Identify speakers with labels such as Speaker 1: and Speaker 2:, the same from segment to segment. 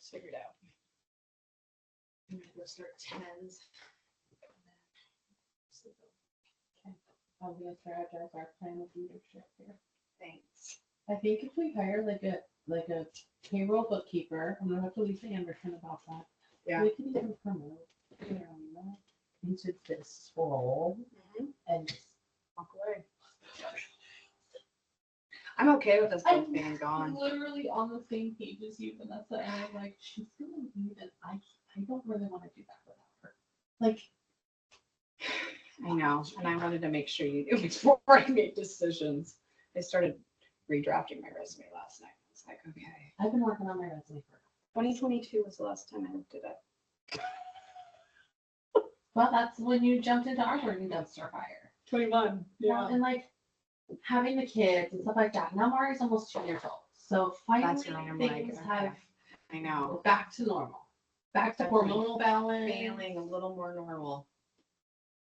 Speaker 1: It's figured out. I'm gonna go start tens.
Speaker 2: I'll be a strategize our plan of leadership here.
Speaker 1: Thanks.
Speaker 2: I think if we hire like a payroll bookkeeper, I'm gonna have to Lisa Anderson about that.
Speaker 1: Yeah.
Speaker 2: We could even promote Carolina into this role
Speaker 1: Mhm.
Speaker 2: and just
Speaker 1: Walk away. I'm okay with us both
Speaker 2: I'm
Speaker 1: being gone.
Speaker 2: literally on the same page as you, Vanessa, and I'm like, she's gonna leave and I don't really want to do that without her. Like,
Speaker 1: I know, and I wanted to make sure you knew before I made decisions. I started redrafting my resume last night. I was like, okay.
Speaker 2: I've been working on my resume for
Speaker 1: 2022 was the last time I looked it up.
Speaker 2: well, that's when you jumped into our burning dumpster fire.
Speaker 1: 21.
Speaker 2: Well, and like having the kids and stuff like that. Now Mari's almost 2 years old. So finally
Speaker 1: That's right, I'm like,
Speaker 2: things
Speaker 1: okay.
Speaker 2: have
Speaker 1: I know.
Speaker 2: back to normal. Back to
Speaker 1: Definitely.
Speaker 2: hormonal balance.
Speaker 1: Feeling a little more normal.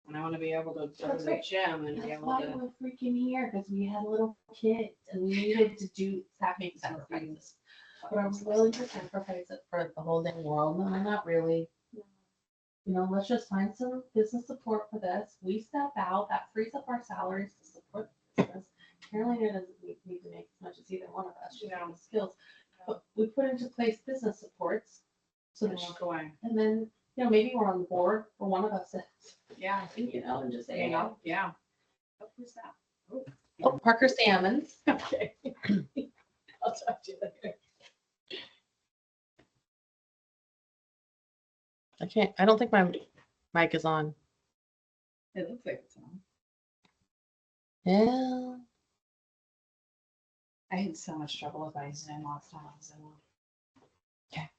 Speaker 1: And I want to be able to go to
Speaker 2: That's
Speaker 1: the
Speaker 2: right.
Speaker 1: gym and be
Speaker 2: That's
Speaker 1: able
Speaker 2: why
Speaker 1: to.
Speaker 2: we're freaking here, because we had little kids and we needed to make sacrifices. But I'm willing to sacrifice it for the whole dang world. No, I'm not really. You know, let's just find some business support for this. We step out, that frees up our salaries to support the business. Carolina doesn't need to make as much as either one of us. She has the skills. But we put into place business supports so that she,
Speaker 1: Walk away.
Speaker 2: and then, you know, maybe we're on the board or one of us is,
Speaker 1: Yeah.
Speaker 2: you know, and just say,
Speaker 1: You
Speaker 2: hey,
Speaker 1: know? Yeah. Oh, who's that? Oh.
Speaker 2: oh, Parker Salmons.
Speaker 1: Okay. I'll talk to you later.
Speaker 2: I don't think my mic is on.
Speaker 1: It looks like it's on.
Speaker 2: Yeah.
Speaker 1: I had so much trouble with my Zoom last time I was in one.
Speaker 2: Okay.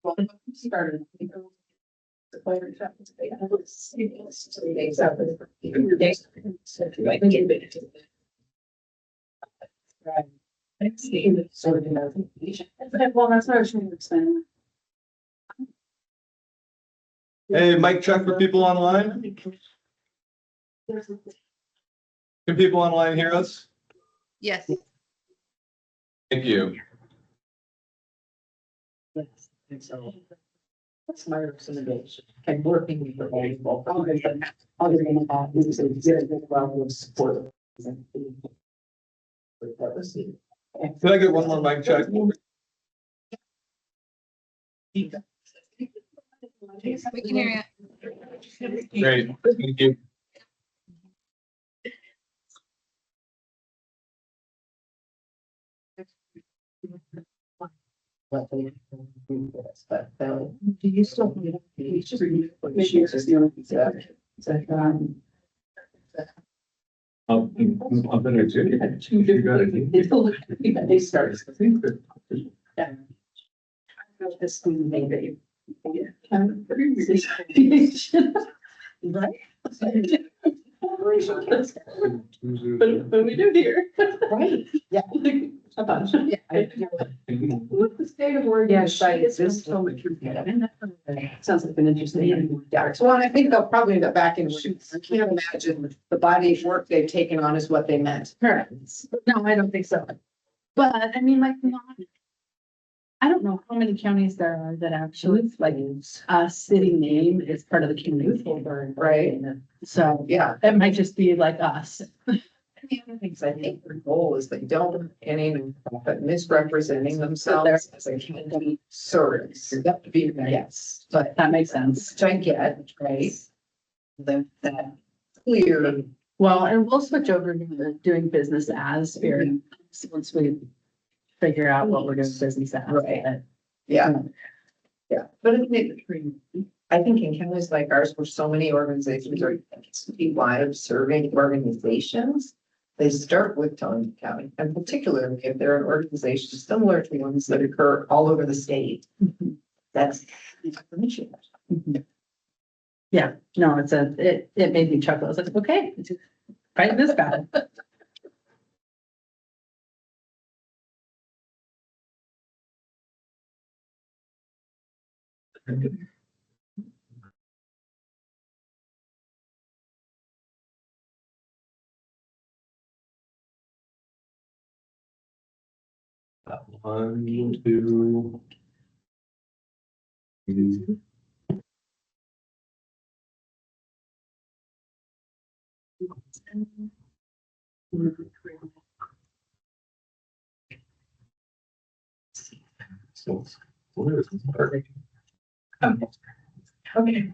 Speaker 3: Well, started. The player chapter. I was 3 days out. Right. So, well, that's what I was trying to explain.
Speaker 4: Hey, mic check for people online. Can people online hear us?
Speaker 2: Yes.
Speaker 4: Thank you.
Speaker 3: Yes, and so. That's my recommendation. And working with the baseball. Other than that, is a very good level of support.
Speaker 4: Can I get one more mic check?
Speaker 1: We can hear you.
Speaker 4: Great, thank you.
Speaker 3: But do you still? It's just the only thing that,
Speaker 4: I've been there too.
Speaker 3: two different. They started. Yeah. This thing maybe. Right? But we do here. Right, yeah. A bunch. What the state of Oregon site is this so much. Sounds like an interesting.
Speaker 5: Yeah, well, and I think they'll probably go back and shoot. I can't imagine the body of work they've taken on is what they meant.
Speaker 2: Correct. No, I don't think so. But I mean, like, not. I don't know how many counties there are that actually, like, a city name is part of the community.
Speaker 5: Right.
Speaker 2: So
Speaker 5: Yeah.
Speaker 2: it might just be like us.
Speaker 5: The other things I think their goal is they don't any but misrepresenting themselves as a community service. That would be, yes, but
Speaker 2: That makes sense.
Speaker 5: which I get, right? That clear.
Speaker 2: Well, and we'll switch over to the doing business as here once we figure out what we're doing business as.
Speaker 5: Right. Yeah. Yeah, but I think in counties like ours, where so many organizations are wide serving organizations, they start with Tonga County, and particularly if they're an organization similar to ones that occur all over the state. That's an issue.
Speaker 2: Yeah, no, it made me chuckle. I was like, okay, fighting this battle.
Speaker 4: One, two.
Speaker 5: Okay.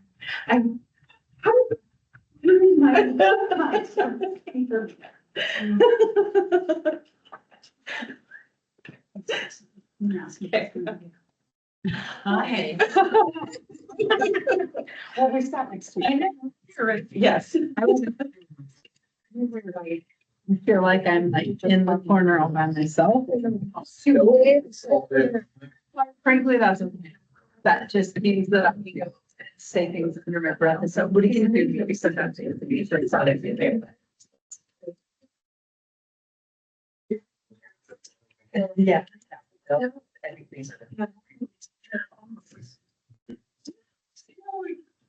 Speaker 2: Hi.
Speaker 5: Well, we start next week.
Speaker 2: Yes. I feel like I'm like in the corner all by myself. Frankly, that's okay. That just means that I can go say things under my breath. And so what do you do? Sometimes you have to be very excited to be there. Yeah.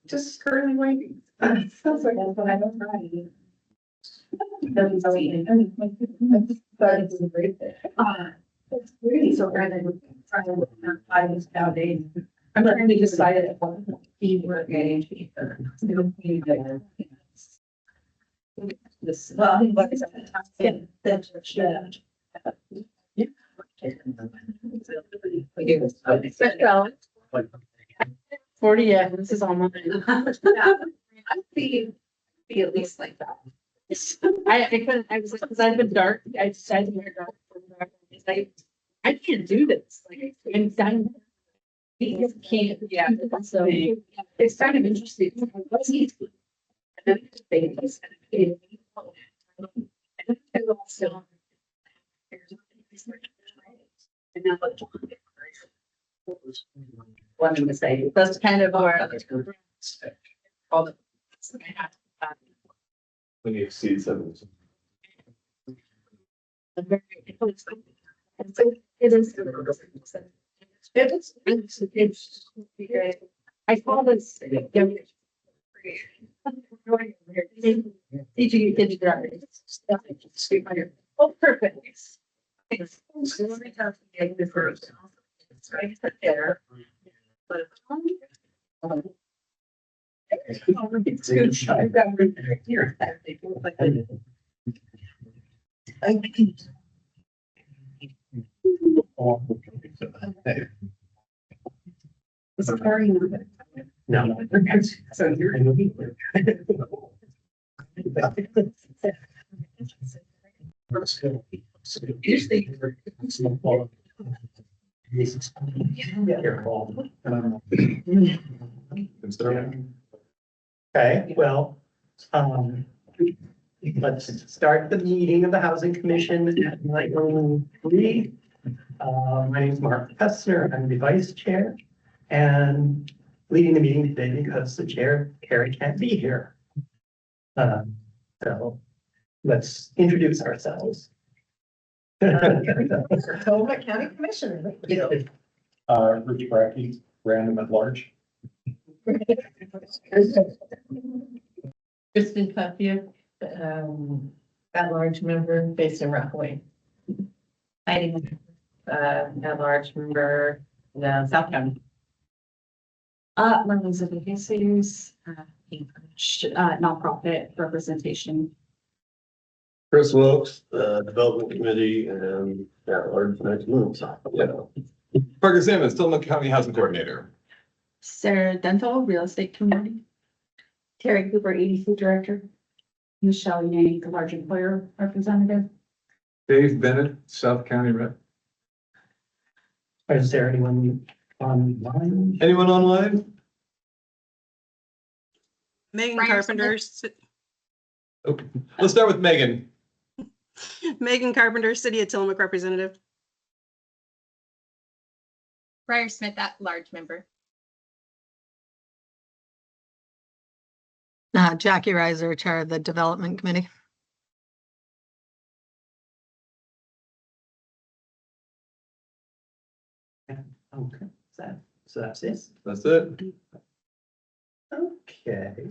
Speaker 5: Just currently waiting. Sounds like that's what I don't know. That's a great thing. It's really so rather than trying to find this nowadays. I'm trying to decide if I want to be working. This, well, what is it? That's yeah.
Speaker 2: 40, yeah, this is all mine.
Speaker 5: I'd be at least like that.
Speaker 2: I couldn't, I was like, because I've been dark, I decided to wear dark. It's like, I can't do this, like, I'm done. You can't, yeah, so it's kind of interesting.
Speaker 5: Wanting to say.
Speaker 2: That's kind of where.
Speaker 5: All the.
Speaker 4: When you exceed 7.
Speaker 2: It is. It's great. I saw this. Teaching you kids driving. Oh, perfect.
Speaker 5: Right there. But. It's good. I've got right here. They look like a-
Speaker 3: No. So you're. Usually. Okay, well, let's start the meeting of the Housing Commission at 9:03. My name is Mark Pessner, I'm the vice chair, and leading the meeting today because the chair, Carrie, can't be here. So let's introduce ourselves.
Speaker 5: Tillamook County Commissioner.
Speaker 4: Rich Brackey, random at large.
Speaker 2: Kristen Puffier,
Speaker 5: At-large member based in Rockaway.
Speaker 2: Heidi, at-large member, the South County.
Speaker 6: Elizabeth Jesus, nonprofit representation.
Speaker 7: Chris Wilkes, Development Committee and at-large next month.
Speaker 4: Yeah. Parker Simmons, Tillamook County Housing Coordinator.
Speaker 6: Sarah Dental, real estate community. Terry Cooper, EDC director. Michelle Yang, the large employer representative.
Speaker 4: Dave Bennett, South County Rep.
Speaker 3: Is there anyone online?
Speaker 4: Anyone online?
Speaker 8: Megan
Speaker 6: Brian
Speaker 8: Carpenter,
Speaker 4: Okay. Let's start with Megan.
Speaker 8: Megan Carpenter, City of Tillamook representative.
Speaker 9: Briar Smith, at large member.
Speaker 10: Jackie Reiser, Chair of the Development Committee.
Speaker 3: Okay, so that's it.
Speaker 4: That's it.
Speaker 3: Okay.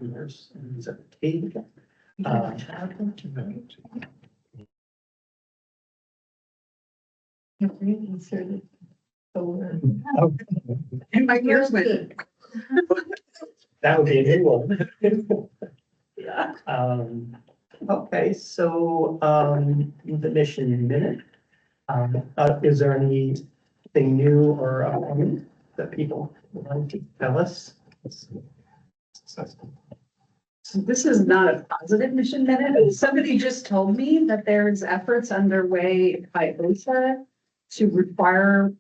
Speaker 3: There's a Kate.
Speaker 5: And my ears went.
Speaker 3: That would be a new one. Yeah. Okay, so, the mission minute. Is there anything new or that people want to tell us?
Speaker 11: So this is not a positive mission minute. Somebody just told me that there's efforts underway by OSHA to require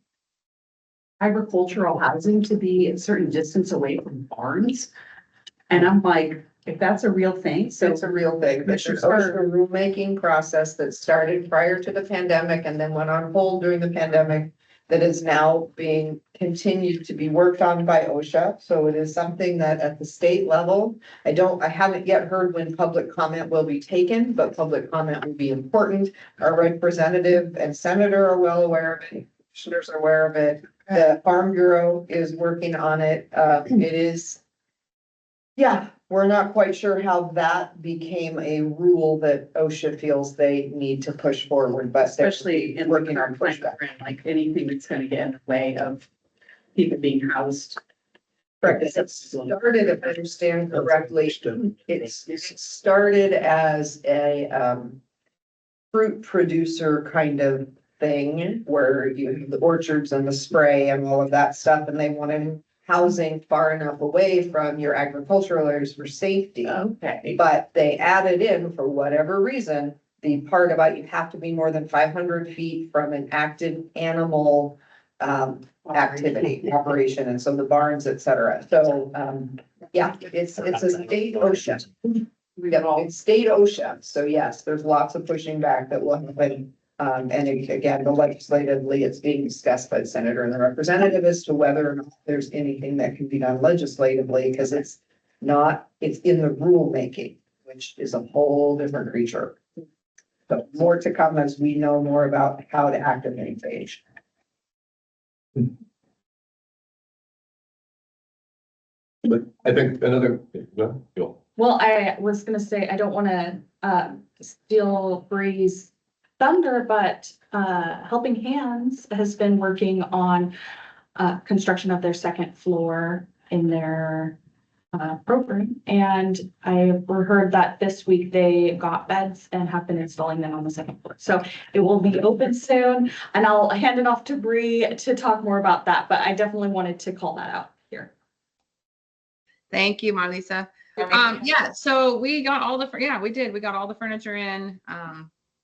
Speaker 11: agricultural housing to be a certain distance away from barns. And I'm like, if that's a real thing, so.
Speaker 5: It's a real thing. There's an OSHA rulemaking process that started prior to the pandemic and then went on hold during the pandemic that is now being continued to be worked on by OSHA. So it is something that at the state level, I haven't yet heard when public comment will be taken, but public comment will be important. Our representative and senator are well aware of it. Commissioners are aware of it. The Farm Bureau is working on it. It is, yeah, we're not quite sure how that became a rule that OSHA feels they need to push forward, but they're
Speaker 11: Especially in
Speaker 5: working on
Speaker 11: plan,
Speaker 5: pushback.
Speaker 11: like anything that's gonna get in the way of people being housed.
Speaker 5: Correct. It started, if I understand correctly, it started as a fruit producer kind of thing where you have the orchards and the spray and all of that stuff, and they wanted housing far enough away from your agricultural areas for safety.
Speaker 11: Okay.
Speaker 5: But they added in, for whatever reason, the part about you have to be more than 500 feet from an active animal activity, operation, and so the barns, et cetera. So, yeah, it's a state OSHA. It's state OSHA. So yes, there's lots of pushing back that will happen. And again, legislatively, it's being discussed by the senator and the representative as to whether or not there's anything that can be done legislatively, because it's in the rulemaking, which is a whole different creature. So more to come as we know more about how to activate phage.
Speaker 4: But I think another, no, you'll.
Speaker 6: Well, I was gonna say, I don't wanna steal Bree's thunder, but Helping Hands has been working on construction of their second floor in their program. And I heard that this week they got beds and have been installing them on the second floor. So it will be open soon, and I'll hand it off to Bree to talk more about that, but I definitely wanted to call that out here.
Speaker 12: Thank you, Marlisa. Yeah, so we got all the, we did. We got all the furniture in,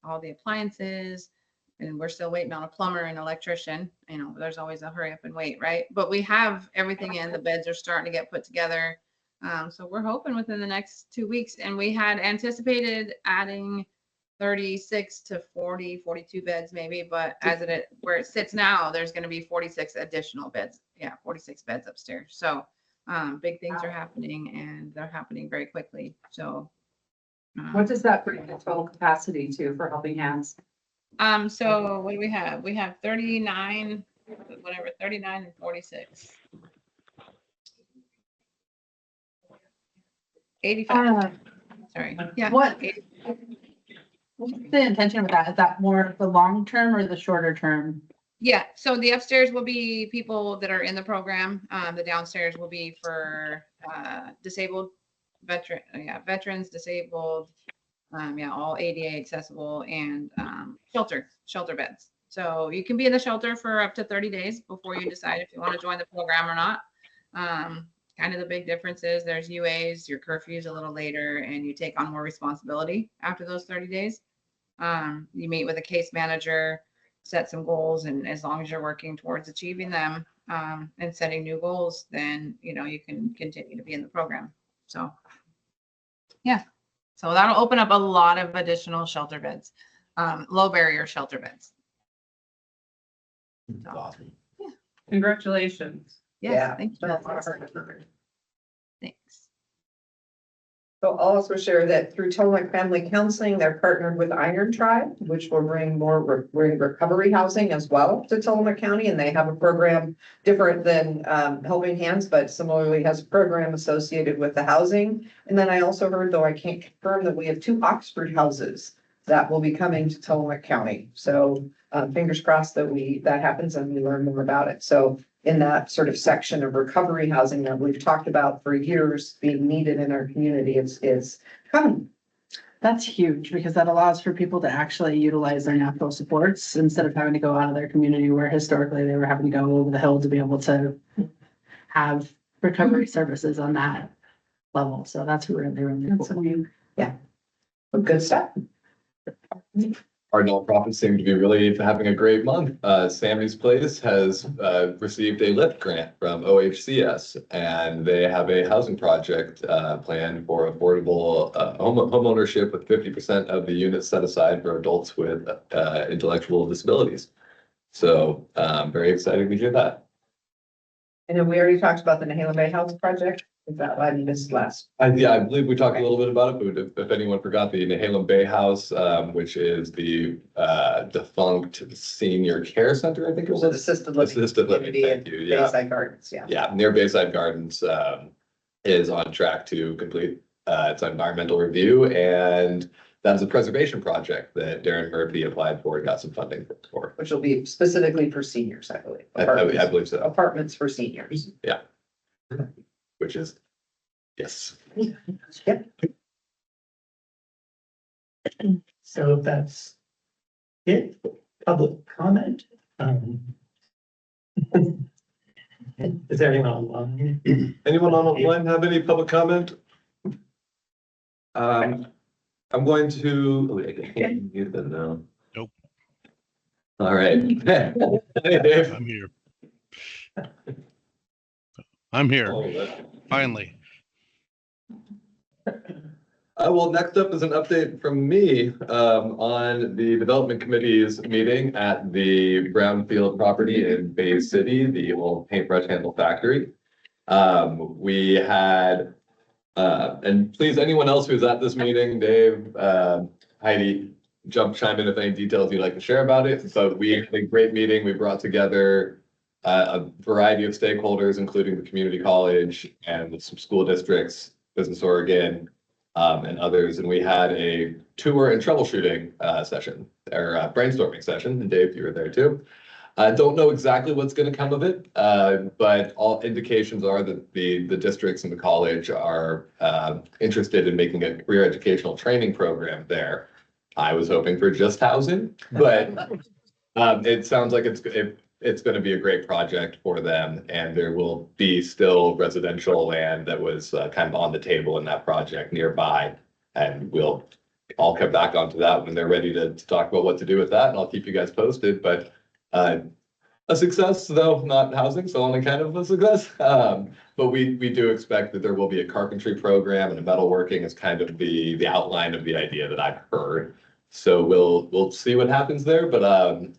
Speaker 12: all the appliances, and we're still waiting on a plumber and electrician. You know, there's always a hurry up and wait, right? But we have everything in. The beds are starting to get put together. So we're hoping within the next 2 weeks, and we had anticipated adding 36 to 40, 42 beds maybe, but as it where it sits now, there's going to be 46 additional beds. Yeah, 46 beds upstairs. So big things are happening, and they're happening very quickly. So
Speaker 11: What does that bring the total capacity to for Helping Hands?
Speaker 12: so what do we have? We have 39, whatever, 39 and 46. 85. Sorry. Yeah.
Speaker 2: What's the intention with that? Is that more the long term or the shorter term?
Speaker 12: Yeah, so the upstairs will be people that are in the program. The downstairs will be for disabled veterans, disabled, all ADA accessible, and shelter beds. So you can be in the shelter for up to 30 days before you decide if you want to join the program or not. Kind of the big difference is there's UAs, your curfew is a little later, and you take on more responsibility after those 30 days. You meet with a case manager, set some goals, and as long as you're working towards achieving them and setting new goals, then you can continue to be in the program. So yeah, so that'll open up a lot of additional shelter beds, low barrier shelter beds. So,
Speaker 7: Awesome.
Speaker 11: Congratulations.
Speaker 12: yes,
Speaker 5: Yeah.
Speaker 12: thank you. Thanks.
Speaker 5: So I'll also share that through Tillamook Family Counseling, they're partnered with Iron Tribe, which will bring more recovery housing as well to Tillamook County. And they have a program different than Helping Hands, but similarly has a program associated with the housing. And then I also heard, though I can't confirm, that we have 2 Oxford houses that will be coming to Tillamook County. So fingers crossed that happens and we learn more about it. So in that sort of section of recovery housing that we've talked about for years being needed in our community is coming.
Speaker 2: That's huge because that allows for people to actually utilize their natural supports instead of having to go out of their community where historically they were having to go over the hill to be able to have recovery services on that level. So that's really, really cool.
Speaker 5: Yeah. Well, good stuff.
Speaker 4: Our nonprofits seem to be really having a great month. Sammy's Place has received a LIFT grant from OHCS, and they have a housing project planned for affordable home ownership with 50% of the units set aside for adults with intellectual disabilities. So very exciting to hear that.
Speaker 5: And then we already talked about the Nahalem Bay House project. Is that why you missed last?
Speaker 4: I believe we talked a little bit about it, but if anyone forgot, the Nahalem Bay House, which is the defunct senior care center, I think it was.
Speaker 5: Assisted living.
Speaker 4: Assisted living,
Speaker 5: community
Speaker 4: thank
Speaker 5: in
Speaker 4: you, yeah.
Speaker 5: Bayside Gardens, yeah.
Speaker 4: Yeah, near Bayside Gardens is on track to complete its environmental review, and that's a preservation project that Darren Murphy applied for and got some funding for.
Speaker 5: Which will be specifically for seniors, I believe.
Speaker 4: I believe so.
Speaker 5: Apartments for seniors.
Speaker 4: Yeah. Which is, yes.
Speaker 5: Yep.
Speaker 13: So that's it, public comment. Is there anyone online?
Speaker 4: Anyone online have any public comment? I'm going to, I can't mute them now.
Speaker 14: Nope.
Speaker 4: All right. Hey, Dave.
Speaker 14: I'm here. I'm here, finally.
Speaker 4: Well, next up is an update from me on the development committee's meeting at the Brownfield property in Bay City, the old paintbrush handle factory. We had, and please, anyone else who's at this meeting, Dave, Heidi, chime in with any details you'd like to share about it. But we had a great meeting. We brought together a variety of stakeholders, including the community college and some school districts, Business Oregon, and others. And we had a tour and troubleshooting session, or brainstorming session. And Dave, you were there too. I don't know exactly what's going to come of it, but all indications are that the districts and the college are interested in making a career educational training program there. I was hoping for just housing, but it sounds like it's going to be a great project for them, and there will be still residential land that was kind of on the table in that project nearby, and I'll come back onto that when they're ready to talk about what to do with that, and I'll keep you guys posted. But a success, though not housing, so only kind of a success. But we do expect that there will be a carpentry program, and a metalworking is kind of the outline of the idea that I've heard. So we'll see what happens there. But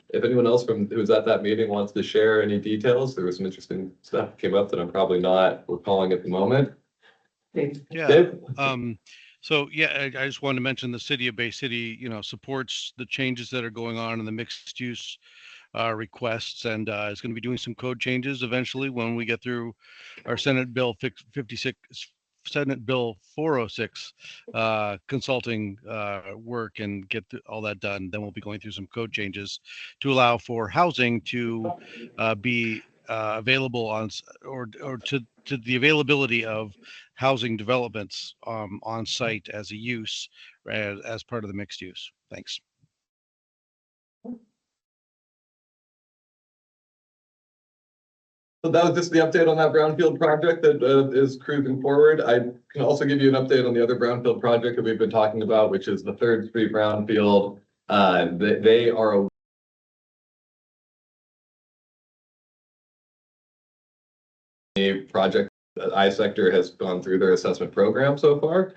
Speaker 4: if anyone else from who's at that meeting wants to share any details, there was some interesting stuff came up that I'm probably not recalling at the moment.
Speaker 14: Yeah.
Speaker 4: Dave?
Speaker 14: So yeah, I just wanted to mention the city of Bay City, supports the changes that are going on in the mixed use requests, and is going to be doing some code changes eventually when we get through our Senate Bill 56, Senate Bill 406 consulting work and get all that done. Then we'll be going through some code changes to allow for housing to be available on or to the availability of housing developments on site as a use as part of the mixed use. Thanks.
Speaker 4: So that was just the update on that brownfield project that is cruising forward. I can also give you an update on the other brownfield project that we've been talking about, which is the 3rd Street brownfield. They are a project that I-Sector has gone through their assessment program so far.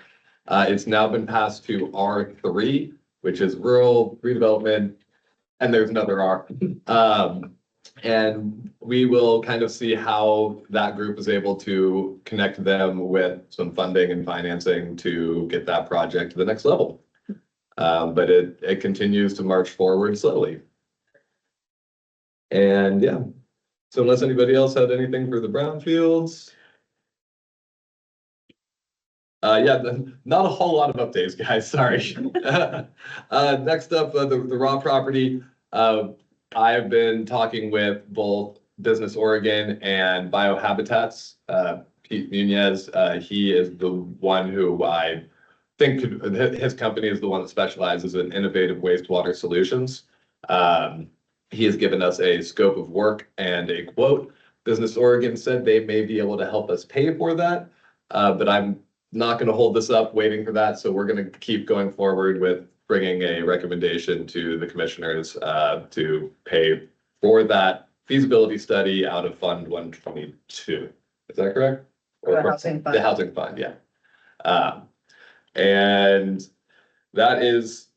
Speaker 4: It's now been passed to R3, which is rural redevelopment, and there's another R. And we will kind of see how that group is able to connect them with some funding and financing to get that project to the next level. But it continues to march forward slowly. And yeah, so unless anybody else had anything for the brownfields. Yeah, not a whole lot of updates, guys, sorry. Next up, the raw property. I've been talking with both Business Oregon and Biohabitats. Pete Nunez, he is the one who I think his company is the one that specializes in innovative wastewater solutions. He has given us a scope of work and a quote. Business Oregon said they may be able to help us pay for that, but I'm not going to hold this up waiting for that. So we're going to keep going forward with bringing a recommendation to the commissioners to pay for that feasibility study out of Fund 122. Is that correct?
Speaker 5: The housing fund.
Speaker 4: The housing fund, yeah. And that is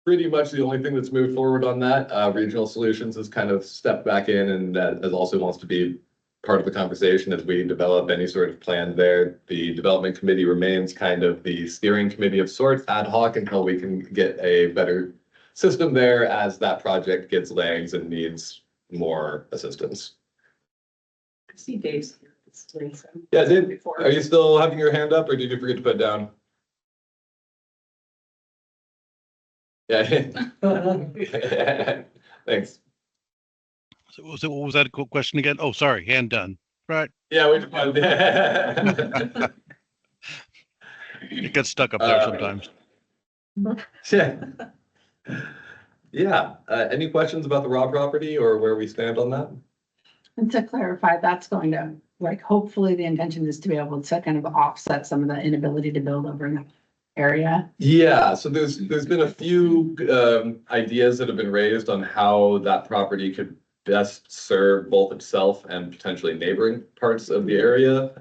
Speaker 4: pretty much the only thing that's moved forward on that. Regional Solutions has kind of stepped back in and as also wants to be part of the conversation as we develop any sort of plan there. The development committee remains kind of the steering committee of sorts, ad hoc, until we can get a better system there as that project gets legs and needs more assistance.
Speaker 2: I see Dave's.
Speaker 4: Yeah, Dave, are you still having your hand up or did you forget to put it down? Yeah. Thanks.
Speaker 14: So what was that question again? Oh, sorry, hand done. Right.
Speaker 4: Yeah, we just
Speaker 14: It gets stuck up there sometimes.
Speaker 4: Yeah. Any questions about the raw property or where we stand on that?
Speaker 2: And to clarify, that's going to, like, hopefully the intention is to be able to kind of offset some of the inability to build over in that area.
Speaker 4: Yeah, so there's been a few ideas that have been raised on how that property could best serve both itself and potentially neighboring parts of the area.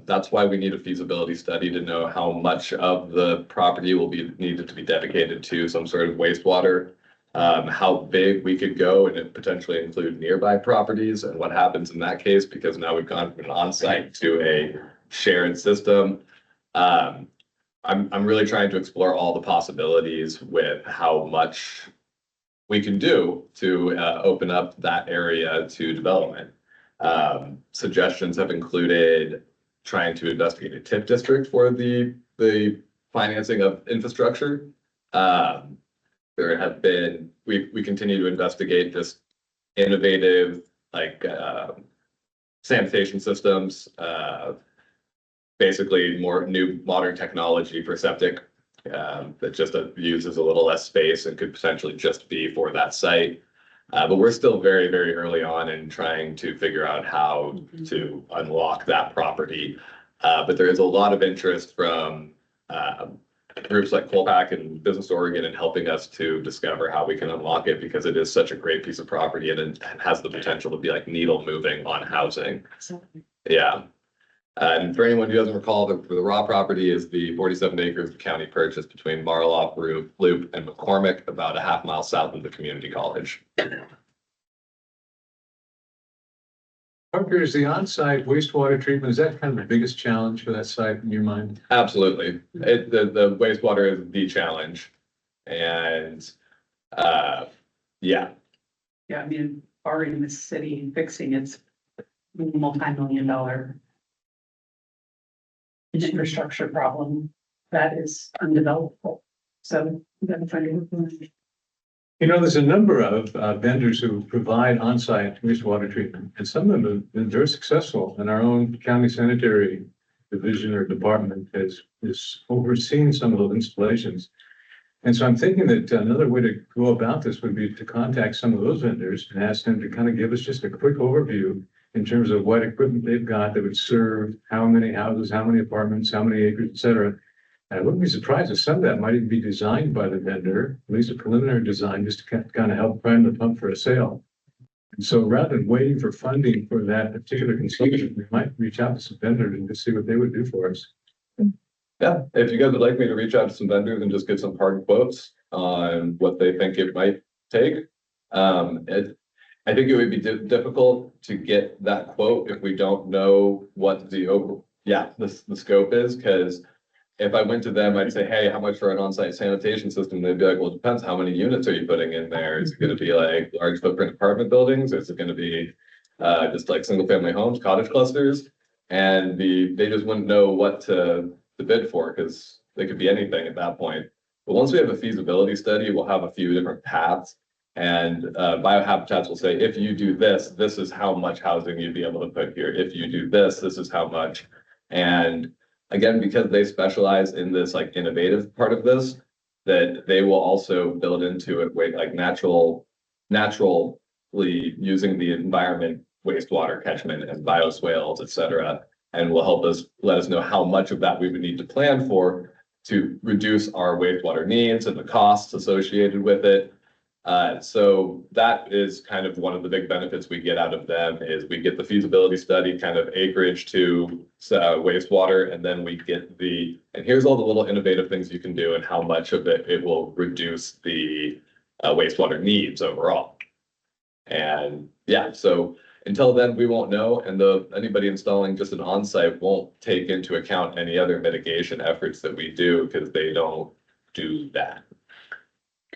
Speaker 4: That's why we need a feasibility study to know how much of the property will be needed to be dedicated to some sort of wastewater, how big we could go and it potentially include nearby properties and what happens in that case, because now we've gone from an on-site to a shared system. I'm really trying to explore all the possibilities with how much we can do to open up that area to development. Suggestions have included trying to investigate a TIF district for the financing of infrastructure. There have been, we continue to investigate just innovative, like, sanitation systems, basically more new modern technology for septic, that just uses a little less space and could potentially just be for that site. But we're still very, very early on in trying to figure out how to unlock that property. But there is a lot of interest from groups like Colpack and Business Oregon in helping us to discover how we can unlock it, because it is such a great piece of property and it has the potential to be like needle moving on housing. Yeah. And for anyone who doesn't recall, the raw property is the 47 acres the county purchased between Marloff Loop and McCormick, about a half-mile south of the community college.
Speaker 15: Parker, is the on-site wastewater treatment, is that kind of the biggest challenge for that site in your mind?
Speaker 4: Absolutely. The wastewater is the challenge. And yeah.
Speaker 11: Yeah, I mean, barring the city and fixing its multi-million-dollar infrastructure problem, that is undevelopable. So we gotta find a.
Speaker 15: You know, there's a number of vendors who provide on-site wastewater treatment, and some of them have been very successful. And our own county sanitary division or department has overseen some of those installations. And so I'm thinking that another way to go about this would be to contact some of those vendors and ask them to kind of give us just a quick overview in terms of what equipment they've got that would serve how many houses, how many apartments, how many acres, et cetera. And I wouldn't be surprised if some of that might even be designed by the vendor, at least a preliminary design, just to kind of help prime the pump for a sale. And so rather than waiting for funding for that particular consultant, we might reach out to some vendors and just see what they would do for us.
Speaker 4: Yeah, if you guys would like me to reach out to some vendors and just get some hard quotes on what they think it might take. I think it would be difficult to get that quote if we don't know what the scope is, because if I went to them, I'd say, hey, how much for an on-site sanitation system? They'd be like, well, it depends. How many units are you putting in there? Is it going to be like large footprint apartment buildings? Is it going to be just like single family homes, cottage clusters? And they just wouldn't know what to bid for, because they could be anything at that point. But once we have a feasibility study, we'll have a few different paths. And biohabitats will say, if you do this, this is how much housing you'd be able to put here. If you do this, this is how much. And again, because they specialize in this like innovative part of this, that they will also build into it like naturally using the environment, wastewater catchment and bioswales, et cetera, and will help us let us know how much of that we would need to plan for to reduce our wastewater needs and the costs associated with it. So that is kind of one of the big benefits we get out of them is we get the feasibility study kind of acreage to wastewater, and then we get and here's all the little innovative things you can do and how much of it will reduce the wastewater needs overall. And yeah, so until then, we won't know, and anybody installing just an on-site won't take into account any other mitigation efforts that we do, because they don't do that.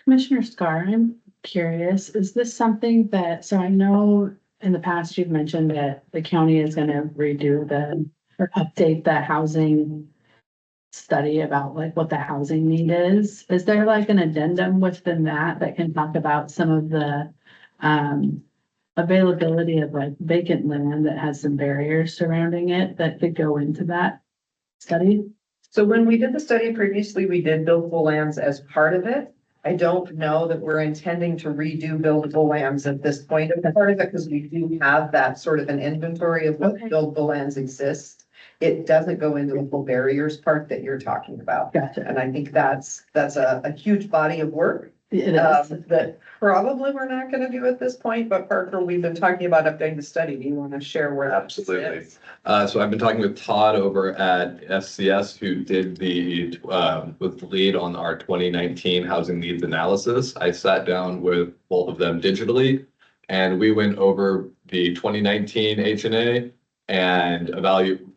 Speaker 2: Commissioner Scar, I'm curious, is this something that, so I know in the past you've mentioned that the county is gonna redo or update the housing study about like what the housing need is. Is there like an addendum within that can talk about some of the availability of like vacant land that has some barriers surrounding it that could go into that study?
Speaker 5: So when we did the study previously, we did buildable lands as part of it. I don't know that we're intending to redo buildable lands at this point. And part of it, because we do have that sort of an inventory of what buildable lands exist. It doesn't go into the full barriers part that you're talking about.
Speaker 2: Gotcha.
Speaker 5: And I think that's a huge body of work.
Speaker 2: It is.
Speaker 5: That probably we're not going to do at this point, but Parker, we've been talking about updating the study. Do you want to share where that
Speaker 4: Absolutely.
Speaker 5: is?
Speaker 4: So I've been talking with Todd over at SCS, who did was the lead on our 2019 housing needs analysis. I sat down with both of them digitally, and we went over the 2019 HNA and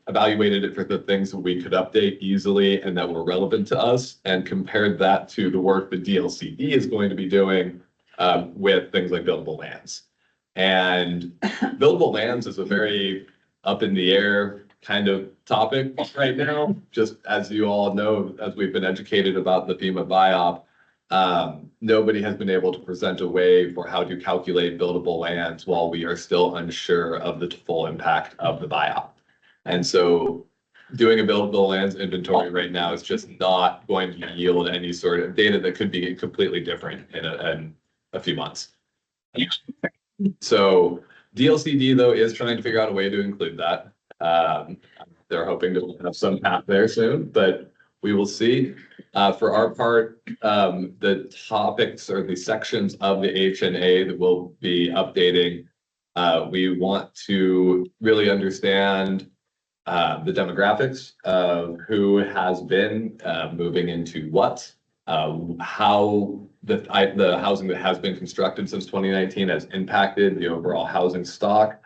Speaker 4: evaluated it for the things that we could update easily and that were relevant to us, and compared that to the work the DLCD is going to be doing with things like buildable lands. And buildable lands is a very up in the air kind of topic right now, just as you all know, as we've been educated about the FEMA BIOP. nobody has been able to present a way for how to calculate buildable lands while we are still unsure of the full impact of the buyout. And so doing a buildable lands inventory right now is just not going to yield any sort of data that could be completely different in a few months. So DLCD though is trying to figure out a way to include that. They're hoping to have some path there soon, but we will see. For our part, the topics or the sections of the HNA that we'll be updating, we want to really understand the demographics of who has been moving into what, how the housing that has been constructed since 2019 has impacted the overall housing stock,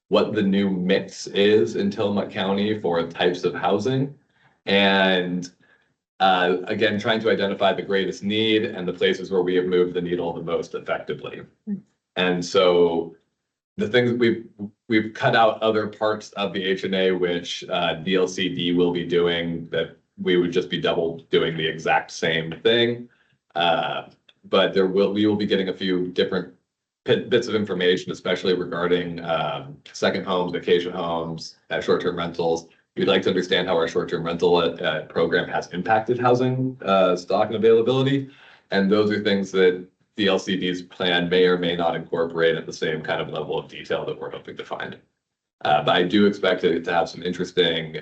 Speaker 4: what the new mix is in Tillamook County for types of housing, and again, trying to identify the greatest need and the places where we have moved the needle the most effectively. And so the things we've cut out other parts of the HNA, which DLCD will be doing, that we would just be double doing the exact same thing. But we will be getting a few different bits of information, especially regarding second homes, vacation homes, short-term rentals. We'd like to understand how our short-term rental program has impacted housing stock and availability. And those are things that the LCD's plan may or may not incorporate at the same kind of level of detail that we're hoping to find. But I do expect it to have some interesting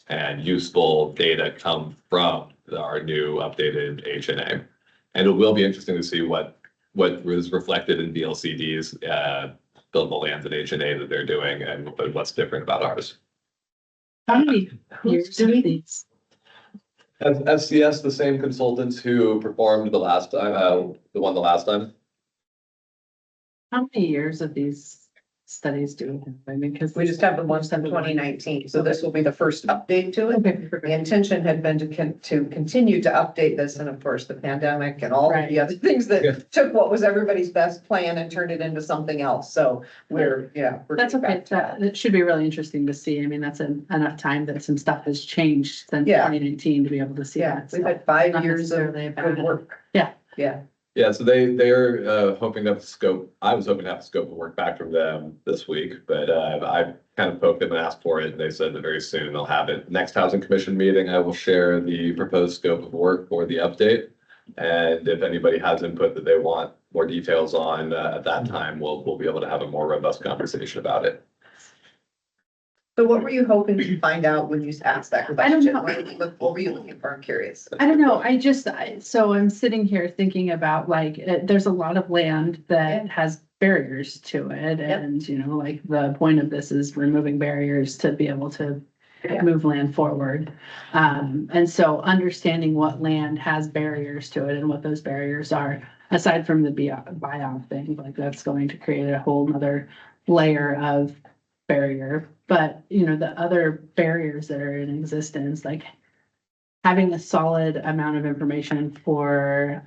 Speaker 4: and useful data come from our new updated HNA. And it will be interesting to see what was reflected in DLCD's buildable lands and HNA that they're doing and what's different about ours.
Speaker 2: How many years do these?
Speaker 4: FCS, the same consultants who performed the last time, the last time.
Speaker 2: How many years of these studies do we have? I mean, because
Speaker 5: We just have the ones from 2019, so this will be the first update to it. The intention had been to continue to update this, and of course, the pandemic and all of the other things that took what was everybody's best plan and turned it into something else. So we're
Speaker 2: That's
Speaker 5: getting
Speaker 2: okay.
Speaker 5: back to that.
Speaker 2: It should be really interesting to see. I mean, that's enough time that some stuff has changed since
Speaker 5: Yeah.
Speaker 2: 2019 to be able to see
Speaker 5: Yeah,
Speaker 2: that.
Speaker 5: we've
Speaker 2: So,
Speaker 5: had 5
Speaker 2: not
Speaker 5: years of
Speaker 2: necessarily a
Speaker 5: good
Speaker 2: bad-
Speaker 5: work.
Speaker 2: Yeah.
Speaker 5: Yeah.
Speaker 4: Yeah, so they're hoping to have the scope. I was hoping to have the scope of work back from them this week, but I kind of poked them and asked for it. And they said that very soon they'll have it. Next Housing Commission meeting, I will share the proposed scope of work for the update. And if anybody has input that they want more details on at that time, we'll be able to have a more robust conversation about it.
Speaker 5: So what were you hoping to find out when you asked that question?
Speaker 2: I don't know.
Speaker 5: What were you looking for? I'm curious.
Speaker 2: I don't know. So I'm sitting here thinking about like, there's a lot of land that has barriers to it. And, you know, like the point of this is removing barriers to be able to move land forward. And so understanding what land has barriers to it and what those barriers are, aside from the buyout thing, like that's going to create a whole nother layer of barrier. But, you know, the other barriers that are in existence, like having a solid amount of information for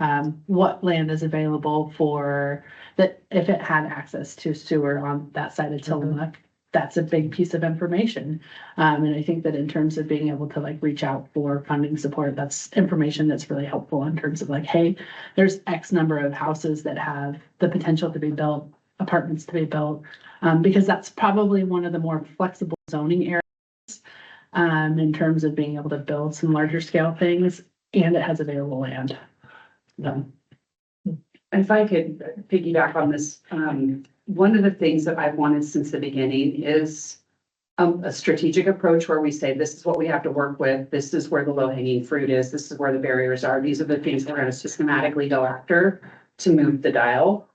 Speaker 2: what land is available for that, if it had access to sewer on that side of Tillamook, that's a big piece of information. And I think that in terms of being able to like reach out for funding support, that's information that's really helpful in terms of like, hey, there's X number of houses that have the potential to be built, apartments to be built, because that's probably one of the more flexible zoning areas in terms of being able to build some larger scale things, and it has available land.
Speaker 3: If I could piggyback on this, one of the things that I've wanted since the beginning is a strategic approach where we say, this is what we have to work with. This is where the low hanging fruit is. This is where the barriers are. These are the things we're going to systematically go after to move the dial.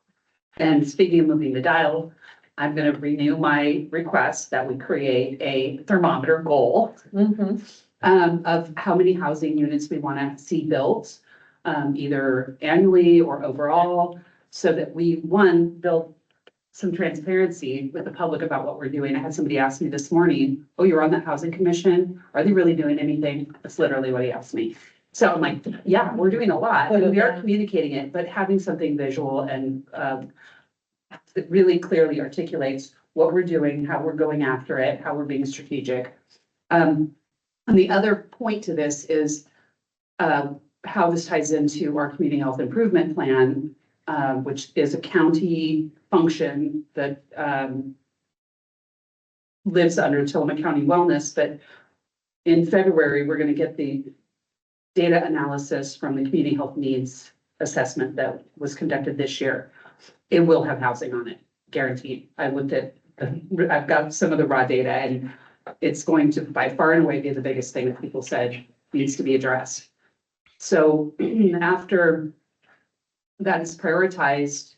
Speaker 3: And speaking of moving the dial, I'm going to renew my request that we create a thermometer goal of how many housing units we want to see built, either annually or overall, so that we, one, build some transparency with the public about what we're doing. I had somebody ask me this morning, oh, you're on the housing commission. Are they really doing anything? That's literally what he asked me. So I'm like, yeah, we're doing a lot and we are communicating it, but having something visual and that really clearly articulates what we're doing, how we're going after it, how we're being strategic. And the other point to this is how this ties into our community health improvement plan, which is a county function that lives under Tillamook County Wellness, but in February, we're gonna get the data analysis from the community health needs assessment that was conducted this year. It will have housing on it, guaranteed. I looked at, I've got some of the raw data, and it's going to by far and away be the biggest thing that people said needs to be addressed. So after that is prioritized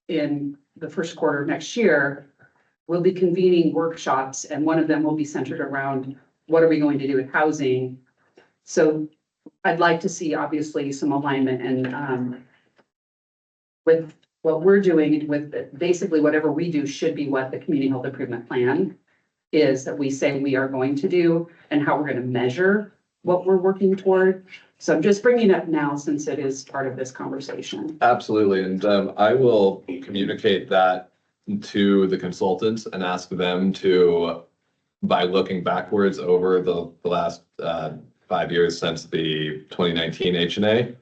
Speaker 3: in the first quarter of next year, we'll be convening workshops, and one of them will be centered around what are we going to do with housing. So I'd like to see obviously some alignment and with what we're doing with basically whatever we do should be what the community health improvement plan is that we say we are going to do and how we're going to measure what we're working toward. So I'm just bringing it up now since it is part of this conversation.
Speaker 4: Absolutely, and I will communicate that to the consultants and ask them to, by looking backwards over the last 5 years since the 2019 H&A,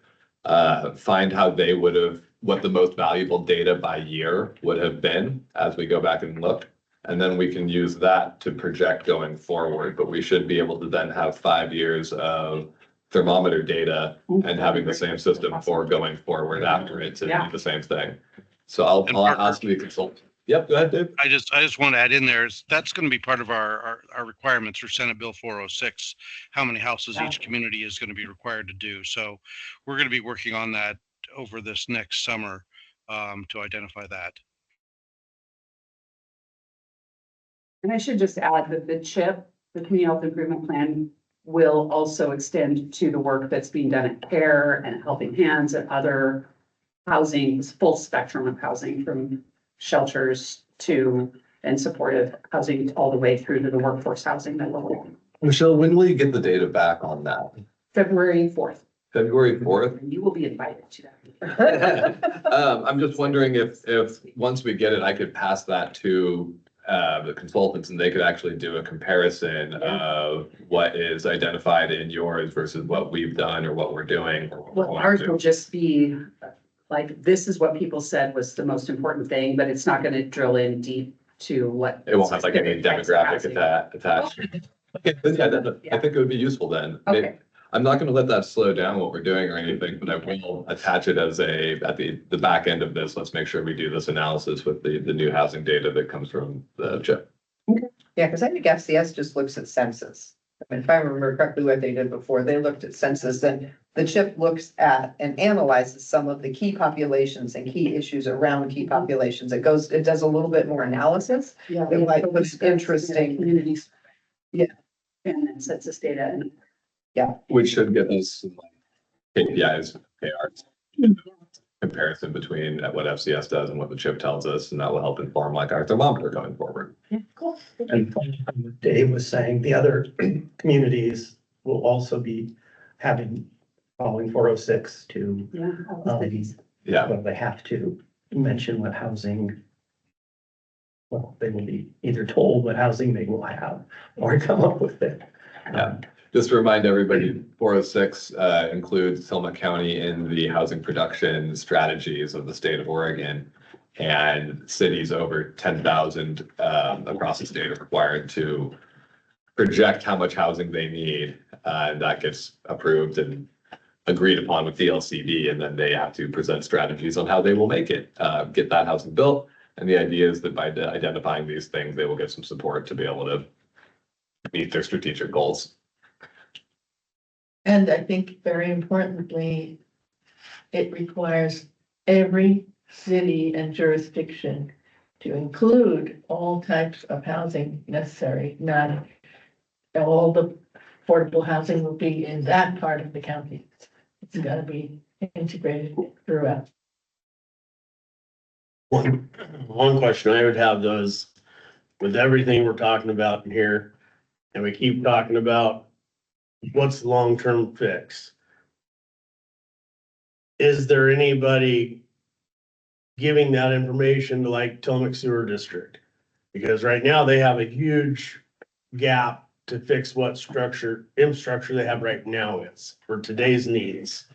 Speaker 4: find how they would have, what the most valuable data by year would have been as we go back and look. And then we can use that to project going forward, but we should be able to then have 5 years of thermometer data and having the same system for going forward after it to do the same thing. So I'll ask the consultant. Yep, go ahead, Dave.
Speaker 14: I just want to add in there is that's going to be part of our requirements for Senate Bill 406, how many houses each community is going to be required to do. So we're going to be working on that over this next summer to identify that.
Speaker 3: And I should just add that the CHIP, the Community Health Improvement Plan, will also extend to the work that's being done at CARE and Helping Hands and other housing, full spectrum of housing from shelters to and supportive housing all the way through to the workforce housing that we're doing.
Speaker 4: Michelle, when will you get the data back on that?
Speaker 3: February 4th.
Speaker 4: February 4th?
Speaker 3: And you will be invited to that.
Speaker 4: I'm just wondering if once we get it, I could pass that to the consultants and they could actually do a comparison of what is identified in yours versus what we've done or what we're doing.
Speaker 3: Well, ours will just be like, this is what people said was the most important thing, but it's not going to drill in deep to what.
Speaker 4: It won't have like any demographic attached. Okay, but yeah, I think it would be useful then.
Speaker 3: Okay.
Speaker 4: I'm not going to let that slow down what we're doing or anything, but I will attach it as at the back end of this. Let's make sure we do this analysis with the new housing data that comes from the CHIP.
Speaker 5: Okay. Yeah, because I think FCS just looks at census. I mean, if I remember correctly what they did before, they looked at census, and the CHIP looks at and analyzes some of the key populations and key issues around key populations. It does a little bit more analysis.
Speaker 3: Yeah.
Speaker 5: It might what's interesting.
Speaker 3: Communities.
Speaker 5: Yeah.
Speaker 3: And then census data and.
Speaker 5: Yeah.
Speaker 4: Which should give us some KPIs, KRs, comparison between what FCS does and what the CHIP tells us, and that will help inform like our thermometer going forward.
Speaker 3: Yeah, cool.
Speaker 13: And Dave was saying the other communities will also be having, following 406 to, well, they have to mention what housing, well, they will be either told what housing they will have or come up with it.
Speaker 4: Yeah. Just to remind everybody, 406 includes Tillamook County in the housing production strategies of the state of Oregon. And cities over 10,000 across the state are required to project how much housing they need. And that gets approved and agreed upon with the LCD. And then they have to present strategies on how they will make it, get that housing built. And the idea is that by identifying these things, they will get some support to be able to meet their strategic goals.
Speaker 16: And I think very importantly, it requires every city and jurisdiction to include all types of housing necessary. Not all the affordable housing will be in that part of the county. It's got to be integrated throughout.
Speaker 7: One question I would have though is, with everything we're talking about in here, and we keep talking about what's the long-term fix? Is there anybody giving that information to like Tillamook Sewer District? Because right now they have a huge gap to fix what infrastructure they have right now is for today's needs.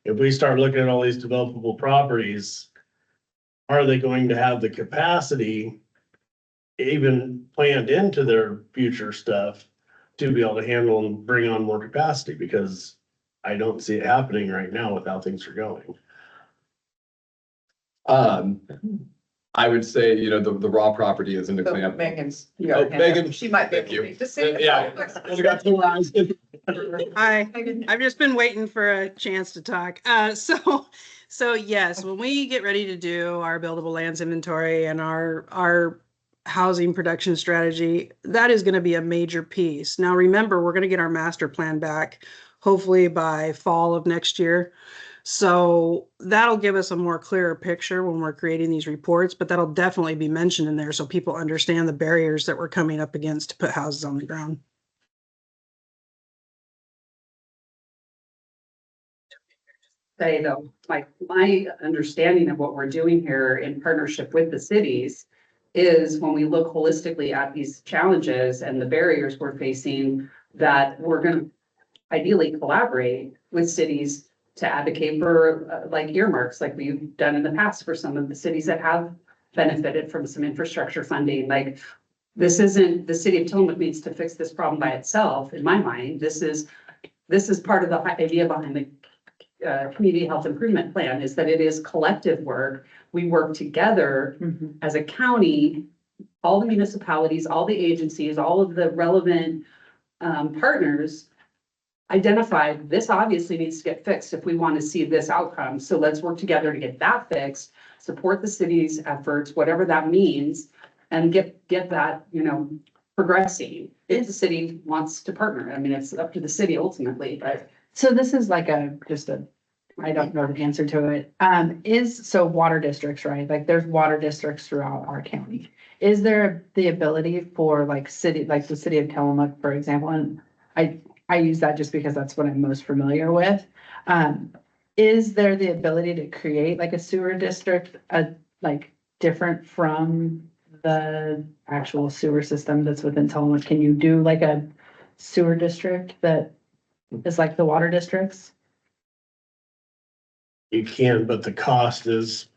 Speaker 7: if we start looking at all these developable properties, are they going to have the capacity even planned into their future stuff to be able to handle and bring on more capacity? Because I don't see it happening right now with how things are going.
Speaker 4: I would say, you know, the raw property is an
Speaker 5: So
Speaker 4: example.
Speaker 5: Megan's.
Speaker 4: Oh, Megan,
Speaker 5: She might be able
Speaker 4: thank you.
Speaker 5: to make decisions.
Speaker 4: Yeah. I got 2 eyes.
Speaker 8: Hi, I've just been waiting for a chance to talk. So yes, when we get ready to do our buildable lands inventory and our housing production strategy, that is going to be a major piece. Now, remember, we're going to get our master plan back hopefully by fall of next year. So that'll give us a more clearer picture when we're creating these reports, but that'll definitely be mentioned in there so people understand the barriers that we're coming up against to put houses on the ground.
Speaker 3: Say though, my understanding of what we're doing here in partnership with the cities is when we look holistically at these challenges and the barriers we're facing, that we're gonna ideally collaborate with cities to advocate for like earmarks, like we've done in the past for some of the cities that have benefited from some infrastructure funding. Like, this isn't, the city of Tillamook needs to fix this problem by itself, in my mind. This is part of the idea behind the community health improvement plan, is that it is collective work. We work together as a county, all the municipalities, all the agencies, all of the relevant partners identified, this obviously needs to get fixed if we want to see this outcome. So let's work together to get that fixed, support the city's efforts, whatever that means, and get that, you know, progressing. If the city wants to partner, I mean, it's up to the city ultimately, but.
Speaker 6: So this is like I don't know the answer to it. So water districts, right? Like there's water districts throughout our county. Is there the ability for like the city of Tillamook, for example, and I use that just because that's what I'm most familiar with. Is there the ability to create like a sewer district, like different from the actual sewer system that's within Tillamook? Can you do like a sewer district that is like the water districts?
Speaker 7: You can, but the cost is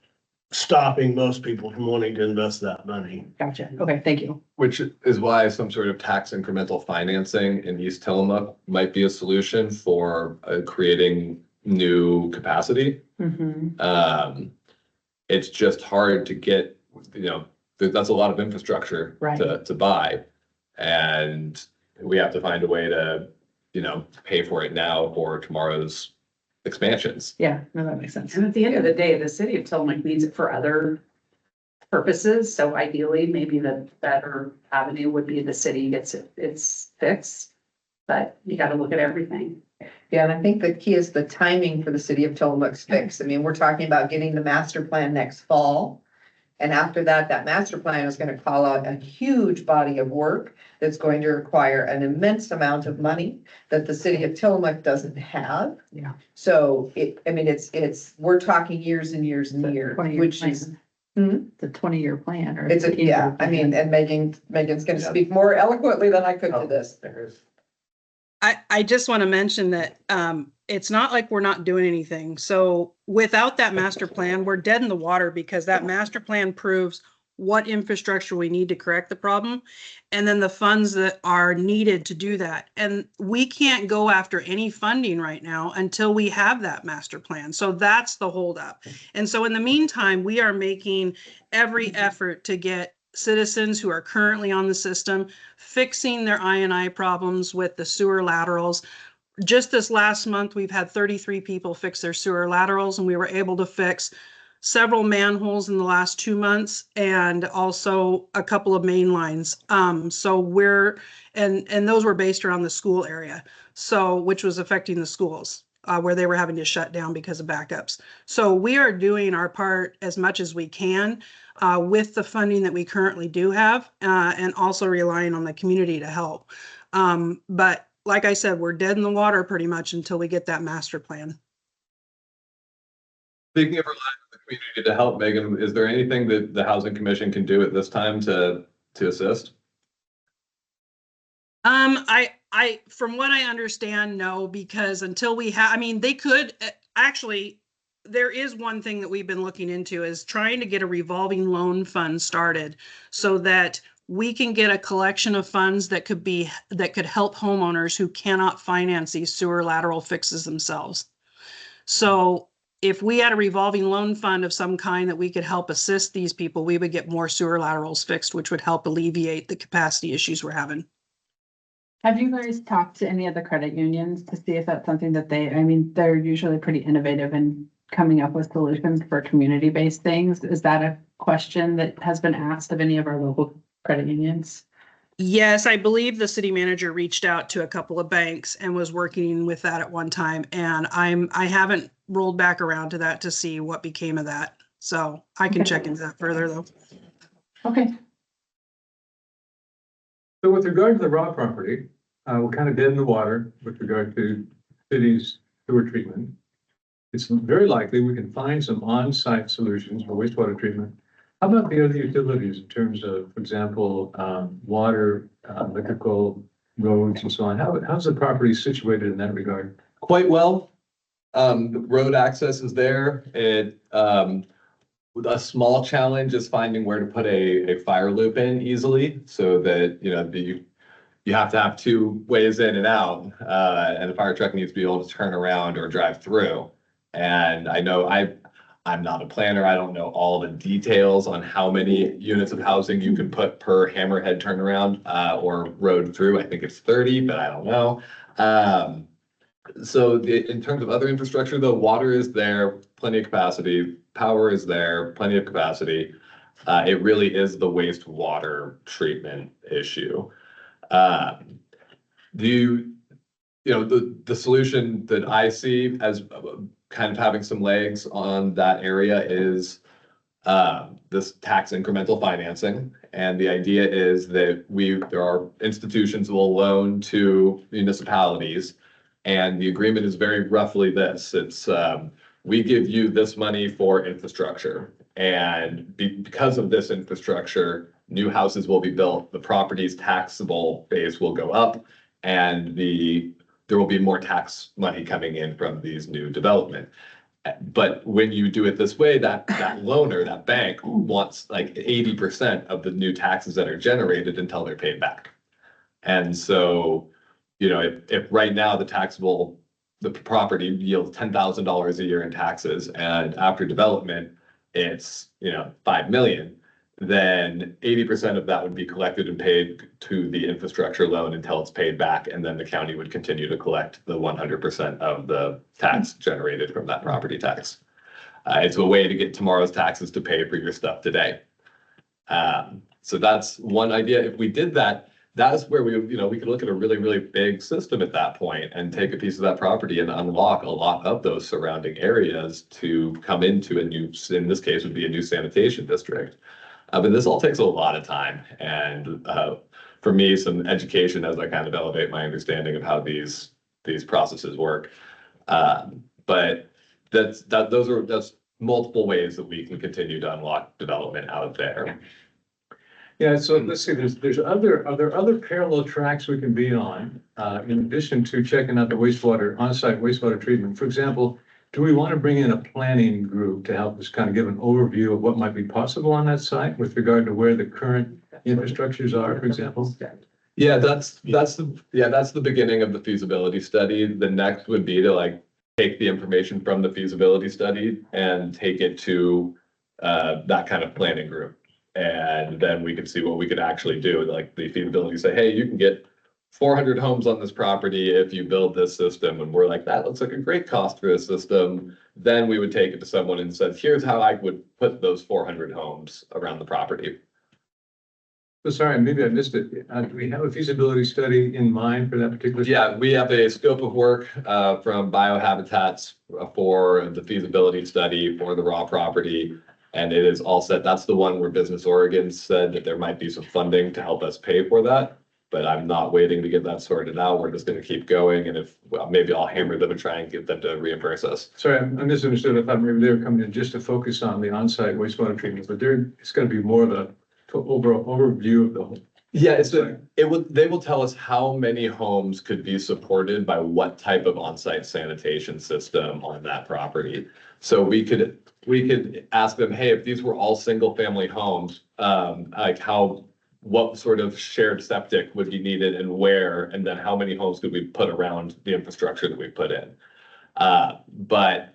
Speaker 7: stopping most people from wanting to invest that money.
Speaker 6: Gotcha. Okay, thank you.
Speaker 4: Which is why some sort of tax incremental financing in East Tillamook might be a solution for creating new capacity. It's just hard to get, you know, that's a lot of infrastructure to buy. And we have to find a way to, you know, pay for it now for tomorrow's expansions.
Speaker 6: Yeah, no, that makes sense.
Speaker 3: And at the end of the day, the city of Tillamook needs it for other purposes. So ideally, maybe the better avenue would be the city gets it's fixed, but you got to look at everything.
Speaker 5: Yeah, and I think the key is the timing for the city of Tillamook's fix. I mean, we're talking about getting the master plan next fall. And after that, that master plan is going to call out a huge body of work that's going to require an immense amount of money that the city of Tillamook doesn't have.
Speaker 6: Yeah.
Speaker 5: So we're talking years and years and years, which is.
Speaker 6: The 20-year plan or.
Speaker 5: I mean, and Megan's going to speak more eloquently than I could to this.
Speaker 8: I just want to mention that it's not like we're not doing anything. So without that master plan, we're dead in the water because that master plan proves what infrastructure we need to correct the problem and then the funds that are needed to do that. And we can't go after any funding right now until we have that master plan. So that's the holdup. And so in the meantime, we are making every effort to get citizens who are currently on the system fixing their I&I problems with the sewer laterals. Just this last month, we've had 33 people fix their sewer laterals, and we were able to fix several manholes in the last 2 months and also a couple of main lines. So and those were based around the school area, so which was affecting the schools where they were having to shut down because of backups. So we are doing our part as much as we can with the funding that we currently do have and also relying on the community to help. But like I said, we're dead in the water pretty much until we get that master plan.
Speaker 4: Speaking of relying on the community to help, Megan, is there anything that the Housing Commission can do at this time to assist?
Speaker 8: I from what I understand, no, because until we have, I mean, they could, actually, there is one thing that we've been looking into is trying to get a revolving loan fund started so that we can get a collection of funds that could help homeowners who cannot finance these sewer lateral fixes themselves. So if we had a revolving loan fund of some kind that we could help assist these people, we would get more sewer laterals fixed, which would help alleviate the capacity issues we're having.
Speaker 2: Have you guys talked to any of the credit unions to see if that's something that I mean, they're usually pretty innovative in coming up with solutions for community-based things. Is that a question that has been asked of any of our local credit unions?
Speaker 8: Yes, I believe the city manager reached out to a couple of banks and was working with that at one time. And I haven't rolled back around to that to see what became of that. So I can check into that further though.
Speaker 2: Okay.
Speaker 15: So with regard to the raw property, we're kind of dead in the water with regard to cities' sewer treatment. It's very likely we can find some on-site solutions for wastewater treatment. How about the other utilities in terms of, for example, water, electrical, roads and so on? How's the property situated in that regard?
Speaker 4: Quite well. The road access is there. A small challenge is finding where to put a fire loop in easily so that, you have to have two ways in and out, and the fire truck needs to be able to turn around or drive through. And I know I'm not a planner. I don't know all the details on how many units of housing you can put per hammerhead turnaround or road through. I think it's 30, but I don't know. So in terms of other infrastructure, though, water is there, plenty of capacity. Power is there, plenty of capacity. It really is the wastewater treatment issue. The solution that I see as kind of having some legs on that area is this tax incremental financing. And the idea is that there are institutions that will loan to municipalities. And the agreement is very roughly this. It's we give you this money for infrastructure. And because of this infrastructure, new houses will be built, the property's taxable base will go up, and there will be more tax money coming in from these new development. But when you do it this way, that loaner, that bank wants like 80% of the new taxes that are generated until they're paid back. And so, if right now the property yields $10,000 a year in taxes, and after development, it's, 5 million, then 80% of that would be collected and paid to the infrastructure loan until it's paid back. And then the county would continue to collect the 100% of the tax generated from that property tax. It's a way to get tomorrow's taxes to pay for your stuff today. So that's one idea. If we did that, that's where we could look at a really, really big system at that point and take a piece of that property and unlock a lot of those surrounding areas to come into a new, in this case, would be a new sanitation district. But this all takes a lot of time, and for me, some education as I kind of elevate my understanding of how these processes work. But that's multiple ways that we can continue to unlock development out there.
Speaker 15: Yeah, so let's see, are there other parallel tracks we can be on, in addition to checking out the on-site wastewater treatment? For example, do we want to bring in a planning group to help us kind of give an overview of what might be possible on that site with regard to where the current infrastructures are, for example?
Speaker 4: Yeah, that's the beginning of the feasibility study. The next would be to take the information from the feasibility study and take it to that kind of planning group. And then we could see what we could actually do. Like the feasibility say, hey, you can get 400 homes on this property if you build this system. And we're like, that looks like a great cost for a system. Then we would take it to someone and says, here's how I would put those 400 homes around the property.
Speaker 15: So sorry, maybe I missed it. Do we have a feasibility study in mind for that particular?
Speaker 4: Yeah, we have a scope of work from Biohabitats for the feasibility study for the raw property. And it is all set. That's the one where Business Oregon said that there might be some funding to help us pay for that. But I'm not waiting to get that sorted out. We're just going to keep going. And maybe I'll hammer them and try and get them to reimburse us.
Speaker 15: Sorry, I misunderstood. I thought maybe they were coming in just to focus on the on-site wastewater treatment, but it's going to be more of a overall overview of
Speaker 4: Yeah, they will tell us how many homes could be supported by what type of on-site sanitation system on that property. So we could ask them, hey, if these were all single-family homes, like what sort of shared septic would be needed and where, and then how many homes could we put around the infrastructure that we put in? But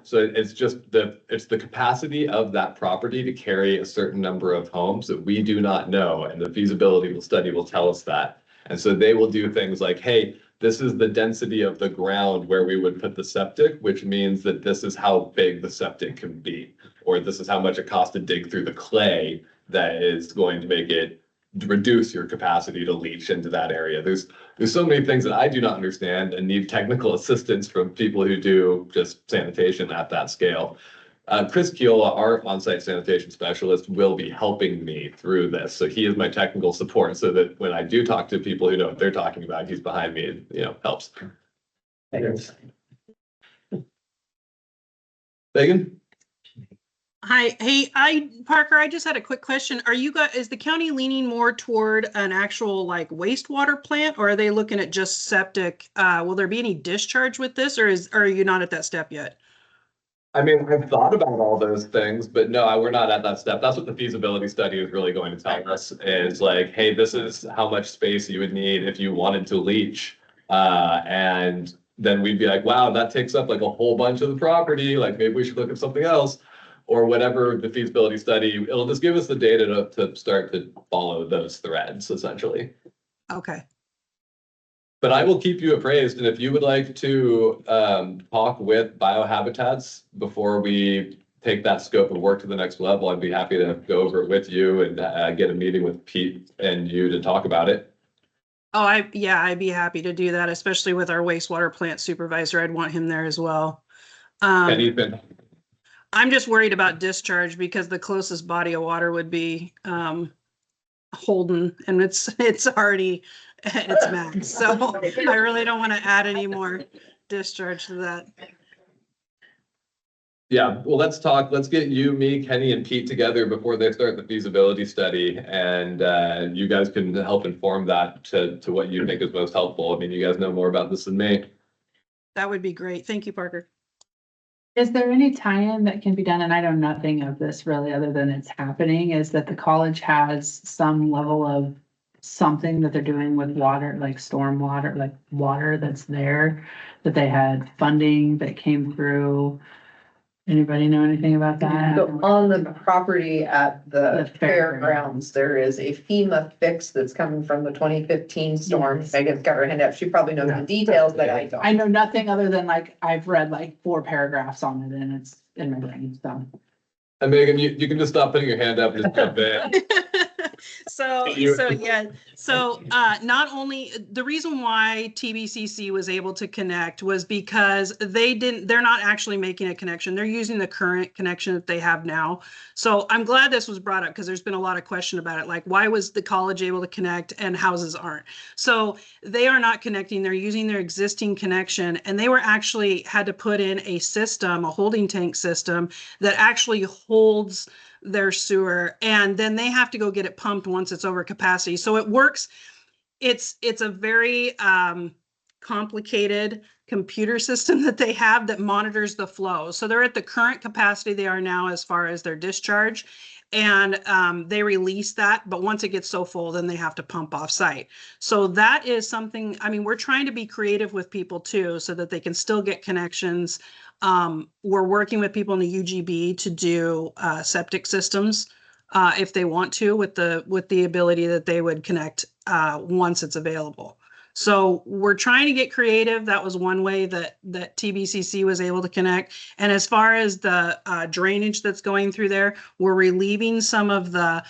Speaker 4: so it's just it's the capacity of that property to carry a certain number of homes that we do not know, and the feasibility study will tell us that. And so they will do things like, hey, this is the density of the ground where we would put the septic, which means that this is how big the septic can be, or this is how much it costs to dig through the clay that is going to make it reduce your capacity to leach into that area. There's so many things that I do not understand and need technical assistance from people who do just sanitation at that scale. Chris Kiola, our on-site sanitation specialist, will be helping me through this. So he is my technical support so that when I do talk to people who know what they're talking about, he's behind me and, helps.
Speaker 13: Thanks.
Speaker 4: Megan?
Speaker 8: Hi, hey, Parker, I just had a quick question. Is the county leaning more toward an actual like wastewater plant, or are they looking at just septic? Will there be any discharge with this, or are you not at that step yet?
Speaker 4: I mean, I've thought about all those things, but no, we're not at that step. That's what the feasibility study is really going to tell us is like, hey, this is how much space you would need if you wanted to leach. And then we'd be like, wow, that takes up like a whole bunch of the property. Like maybe we should look at something else. Or whatever the feasibility study, it'll just give us the data to start to follow those threads, essentially.
Speaker 8: Okay.
Speaker 4: But I will keep you appraised, and if you would like to talk with biohabitats before we take that scope of work to the next level, I'd be happy to go over it with you and get a meeting with Pete and you to talk about it.
Speaker 8: Oh, I'd be happy to do that, especially with our wastewater plant supervisor. I'd want him there as well.
Speaker 4: And he's been
Speaker 8: I'm just worried about discharge because the closest body of water would be Holden, and it's already its max. So I really don't want to add any more discharge to that.
Speaker 4: Yeah, well, let's talk. Let's get you, me, Kenny, and Pete together before they start the feasibility study, and you guys can help inform that to what you think is most helpful. I mean, you guys know more about this than me.
Speaker 8: That would be great. Thank you, Parker.
Speaker 2: Is there any tie-in that can be done? And I know nothing of this really, other than it's happening, is that the college has some level of something that they're doing with water, like storm water, like water that's there, that they had funding that came through. Anybody know anything about that?
Speaker 5: So on the property at the
Speaker 2: The
Speaker 5: fairgrounds, there is a FEMA fix that's coming from the 2015 storm.
Speaker 2: Yes.
Speaker 5: Megan's got her hand up. She probably knows the details, but I don't.
Speaker 2: I know nothing other than like, I've read like 4 paragraphs on it and it's in my brain, so.
Speaker 4: And Megan, you can just stop putting your hand up and just jump in.
Speaker 8: So not only the reason why TBCC was able to connect was because they're not actually making a connection. They're using the current connection that they have now. So I'm glad this was brought up because there's been a lot of question about it. Like, why was the college able to connect and houses aren't? So they are not connecting. They're using their existing connection, and they were actually had to put in a system, a holding tank system that actually holds their sewer, and then they have to go get it pumped once it's over capacity. So it works. It's a very complicated computer system that they have that monitors the flow. So they're at the current capacity they are now as far as their discharge, and they release that, but once it gets so full, then they have to pump off site. So that is something, I mean, we're trying to be creative with people too, so that they can still get connections. We're working with people in the UGB to do septic systems if they want to, with the ability that they would connect once it's available. So we're trying to get creative. That was one way that TBCC was able to connect. And as far as the drainage that's going through there, we're relieving some of the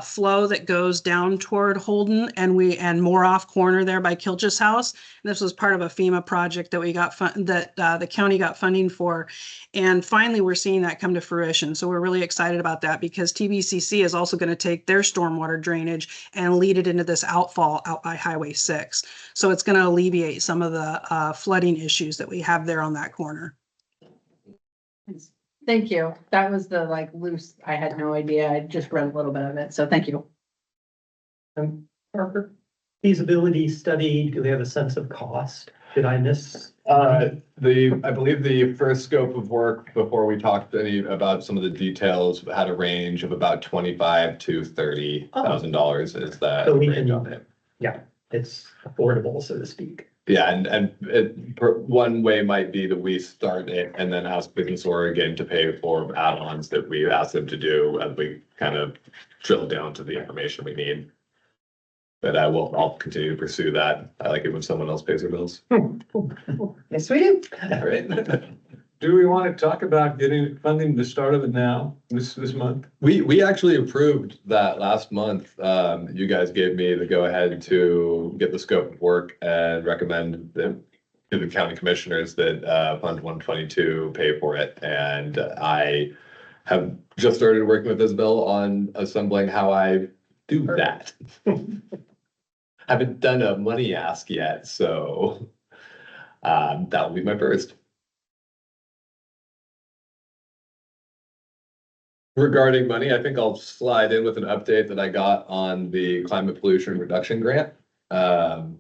Speaker 8: flow that goes down toward Holden and more off corner there by Kilch's house. And this was part of a FEMA project that we got the county got funding for. And finally, we're seeing that come to fruition. So we're really excited about that because TBCC is also going to take their stormwater drainage and lead it into this outfall out by Highway 6. So it's going to alleviate some of the flooding issues that we have there on that corner.
Speaker 2: Thank you. That was the like loose, I had no idea. I just read a little bit of it. So thank you.
Speaker 13: Parker, feasibility study, do we have a sense of cost? Did I miss?
Speaker 4: I believe the first scope of work before we talked about some of the details had a range of about $25,000 to $30,000 is that
Speaker 13: So we
Speaker 4: range
Speaker 13: can-
Speaker 4: on it.
Speaker 13: Yeah, it's affordable, so to speak.
Speaker 4: Yeah, one way might be that we start it and then ask Business Oregon to pay for add-ons that we ask them to do as we kind of drill down to the information we need. But I'll continue to pursue that. I like it when someone else pays their bills.
Speaker 5: Yes, we do.
Speaker 4: All right.
Speaker 15: Do we want to talk about getting funding the start of it now, this month?
Speaker 4: We actually approved that last month. You guys gave me the go-ahead to get the scope of work and recommend to the county commissioners that Fund 122 pay for it. And I have just started working with Isabel on assembling how I do that. Haven't done a money ask yet, so that will be my first. Regarding money, I think I'll slide in with an update that I got on the climate pollution reduction grant. To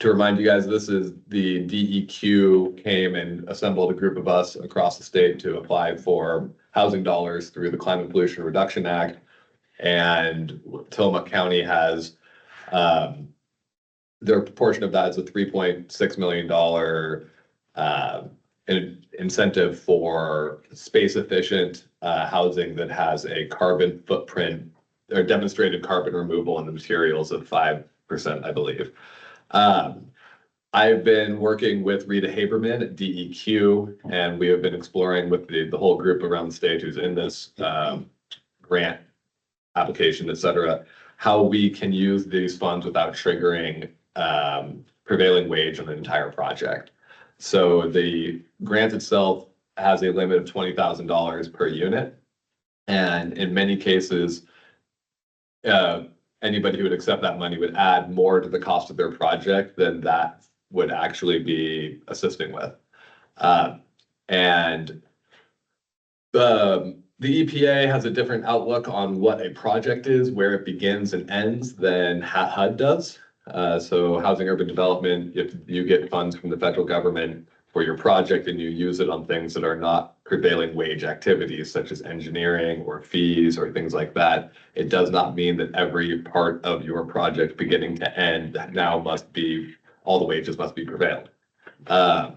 Speaker 4: remind you guys, this is the DEQ came and assembled a group of us across the state to apply for housing dollars through the Climate Pollution Reduction Act. And Tillamook County has their portion of that is a $3.6 million incentive for space efficient housing that has a carbon footprint or demonstrated carbon removal in the materials of 5%, I believe. I've been working with Rita Haberman at DEQ, and we have been exploring with the whole group around the state who's in this grant application, et cetera, how we can use these funds without triggering prevailing wage on the entire project. So the grant itself has a limit of $20,000 per unit. And in many cases, anybody who would accept that money would add more to the cost of their project than that would actually be assisting with. And the EPA has a different outlook on what a project is, where it begins and ends than HUD does. So housing urban development, if you get funds from the federal government for your project and you use it on things that are not prevailing wage activities such as engineering or fees or things like that, it does not mean that every part of your project beginning to end now must be, all the wages must be prevailing. The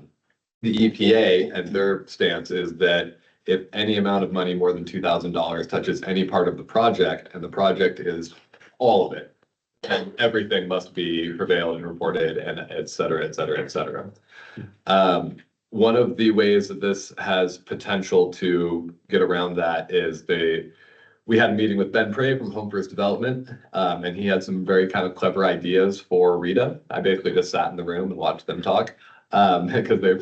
Speaker 4: EPA and their stance is that if any amount of money more than $2,000 touches any part of the project and the project is all of it, and everything must be prevailed and reported and et cetera, et cetera, et cetera. One of the ways that this has potential to get around that is we had a meeting with Ben Prey from Home First Development, and he had some very kind of clever ideas for Rita. I basically just sat in the room and watched them talk because they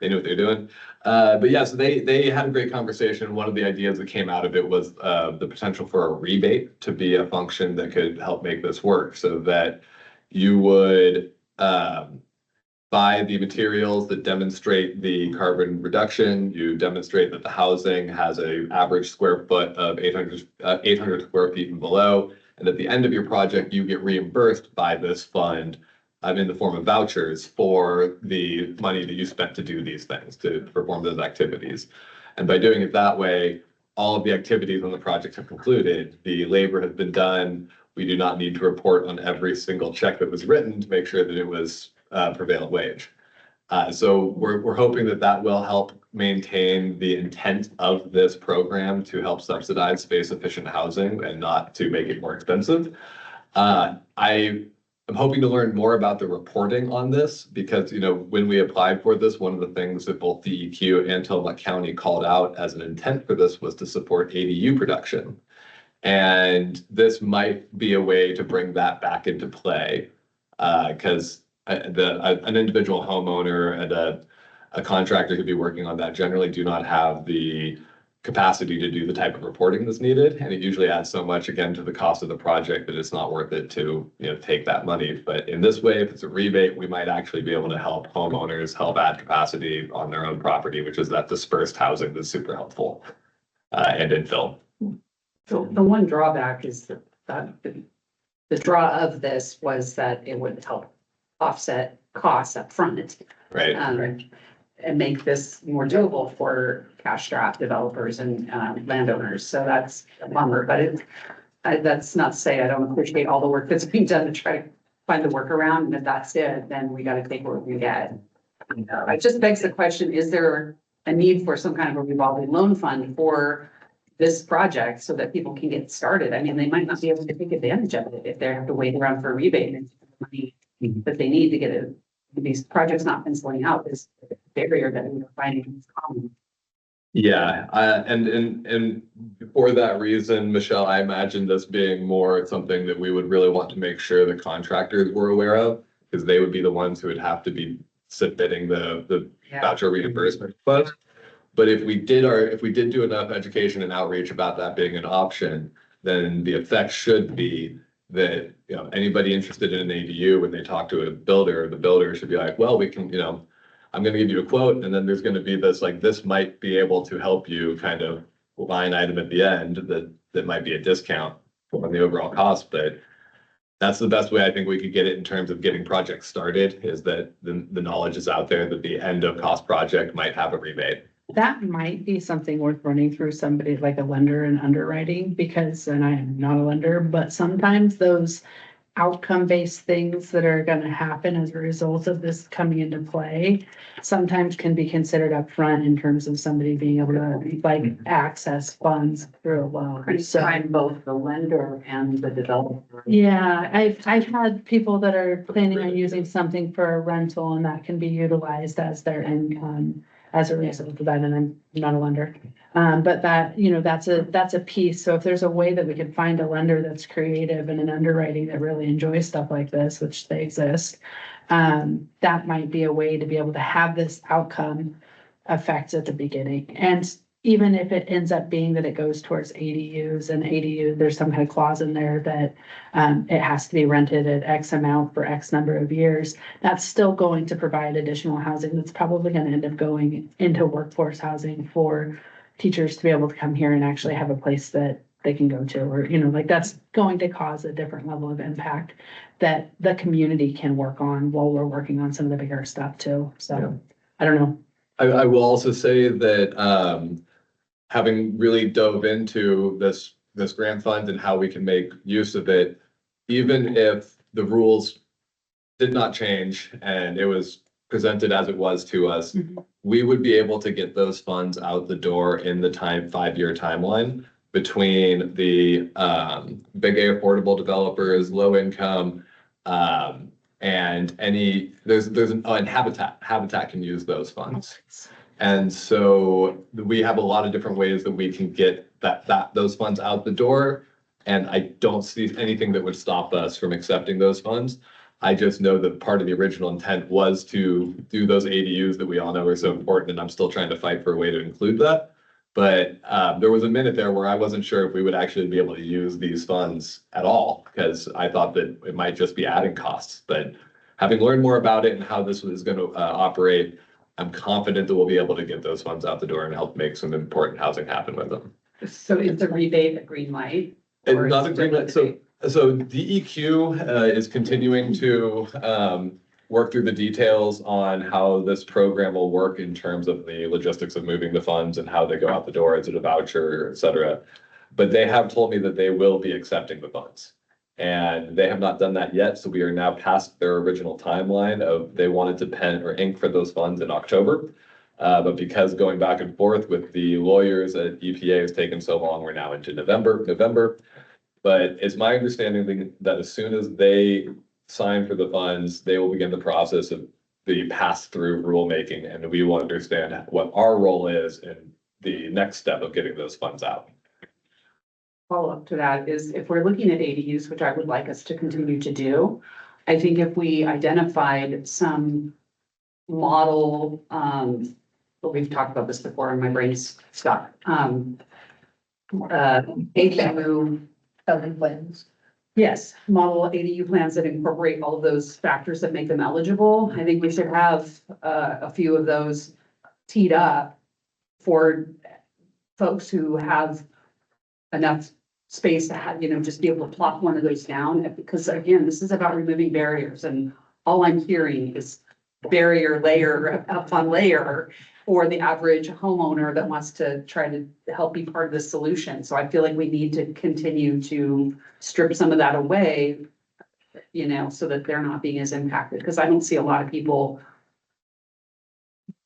Speaker 4: knew what they were doing. But yeah, so they had a great conversation. One of the ideas that came out of it was the potential for a rebate to be a function that could help make this work, so that you would buy the materials that demonstrate the carbon reduction. You demonstrate that the housing has an average square foot of 800 square feet and below. And at the end of your project, you get reimbursed by this fund in the form of vouchers for the money that you spent to do these things, to perform those activities. And by doing it that way, all of the activities on the project have concluded. The labor has been done. We do not need to report on every single check that was written to make sure that it was prevailing wage. So we're hoping that that will help maintain the intent of this program to help subsidize space efficient housing and not to make it more expensive. I'm hoping to learn more about the reporting on this because, when we applied for this, one of the things that both DEQ and Tillamook County called out as an intent for this was to support ADU production. And this might be a way to bring that back into play because an individual homeowner and a contractor who'd be working on that generally do not have the capacity to do the type of reporting that's needed. And it usually adds so much, again, to the cost of the project that it's not worth it to take that money. But in this way, if it's a rebate, we might actually be able to help homeowners help add capacity on their own property, which is that dispersed housing that's super helpful and infill.
Speaker 3: So the one drawback is that
Speaker 11: the draw of this was that it would help offset costs up front.
Speaker 4: Right.
Speaker 11: And make this more doable for cash-strapped developers and landowners. So that's a bummer, but that's not to say I don't appreciate all the work that's being done to try to find the workaround. And if that's it, then we gotta take what we get. It just begs the question, is there a need for some kind of a revolving loan fund for this project so that people can get started? I mean, they might not be able to take advantage of it if they have to wait around for a rebate and money that they need to get it. These projects not penciling out is a barrier that we're finding is common.
Speaker 4: Yeah, and for that reason, Michelle, I imagine this being more something that we would really want to make sure the contractors were aware of, because they would be the ones who would have to be submitting the voucher reimbursement request. But if we did do enough education and outreach about that being an option, then the effect should be that, you know, anybody interested in an ADU, when they talk to a builder, the builder should be like, well, we can, you know, I'm gonna give you a quote, and then there's gonna be this, like, this might be able to help you kind of line item at the end that might be a discount on the overall cost, but that's the best way I think we could get it in terms of getting projects started, is that the knowledge is out there that the end of cost project might have a rebate.
Speaker 2: That might be something worth running through somebody like a lender and underwriting, because, and I am not a lender, but sometimes those outcome-based things that are gonna happen as a result of this coming into play sometimes can be considered upfront in terms of somebody being able to like access funds through a loan. So
Speaker 11: Find both the lender and the developer.
Speaker 2: yeah, I've had people that are planning on using something for a rental, and that can be utilized as their income as a result of that, and I'm not a lender. But that, you know, that's a piece. So if there's a way that we could find a lender that's creative and an underwriting that really enjoys stuff like this, which they exist, that might be a way to be able to have this outcome effects at the beginning. And even if it ends up being that it goes towards ADUs, and ADU, there's some kind of clause in there that it has to be rented at X amount for X number of years, that's still going to provide additional housing that's probably going to end up going into workforce housing for teachers to be able to come here and actually have a place that they can go to, or, you know, like that's going to cause a different level of impact that the community can work on while we're working on some of the bigger stuff too. So
Speaker 4: Yeah.
Speaker 2: I don't know.
Speaker 4: I will also say that having really dove into this grant fund and how we can make use of it, even if the rules did not change and it was presented as it was to us, we would be able to get those funds out the door in the 5-year timeline between the big A affordable developers, low income, and and Habitat can use those funds. And so we have a lot of different ways that we can get those funds out the door. And I don't see anything that would stop us from accepting those funds. I just know that part of the original intent was to do those ADUs that we all know are so important, and I'm still trying to fight for a way to include that. But there was a minute there where I wasn't sure if we would actually be able to use these funds at all, because I thought that it might just be adding costs. But having learned more about it and how this is going to operate, I'm confident that we'll be able to get those funds out the door and help make some important housing happen with them.
Speaker 11: So is the rebate a green light?
Speaker 4: It's
Speaker 11: Or
Speaker 4: not
Speaker 11: is
Speaker 4: a
Speaker 11: it
Speaker 4: green light. So DEQ is continuing to work through the details on how this program will work in terms of the logistics of moving the funds and how they go out the door. Is it a voucher, et cetera? But they have told me that they will be accepting the funds. And they have not done that yet, so we are now past their original timeline of they wanted to pen or ink for those funds in October. But because going back and forth with the lawyers at EPA has taken so long, we're now into November. But it's my understanding that as soon as they sign for the funds, they will begin the process of the pass-through rulemaking, and we will understand what our role is in the next step of getting those funds out.
Speaker 11: Follow-up to that is, if we're looking at ADUs, which I would like us to continue to do, I think if we identified some model, but we've talked about this before and my brain's stuck. ADU
Speaker 16: building plans.
Speaker 11: Yes, model ADU plans that incorporate all of those factors that make them eligible. I think we should have a few of those teed up for folks who have enough space to have, just be able to plop one of those down, because again, this is about removing barriers, and all I'm hearing is barrier layer upon layer for the average homeowner that wants to try to help be part of the solution. So I feel like we need to continue to strip some of that away, so that they're not being as impacted, because I don't see a lot of people,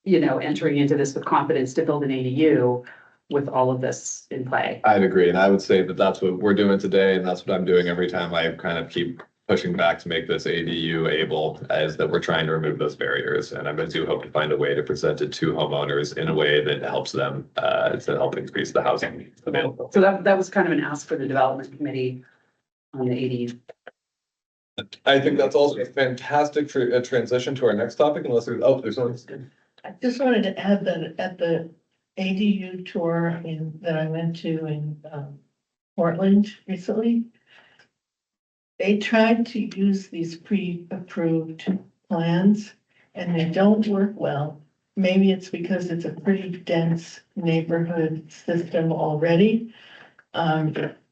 Speaker 11: entering into this with confidence to build an ADU with all of this in play.
Speaker 4: I'd agree, and I would say that that's what we're doing today, and that's what I'm doing every time I kind of keep pushing back to make this ADU able, is that we're trying to remove those barriers. And I do hope to find a way to present it to homeowners in a way that helps them, to help increase the housing available.
Speaker 11: So that was kind of an ask for the development committee on the ADU.
Speaker 4: I think that's also a fantastic transition to our next topic, unless there's something.
Speaker 16: I just wanted to add that at the ADU tour that I went to in Portland recently, they tried to use these pre-approved plans and they don't work well. Maybe it's because it's a pretty dense neighborhood system already.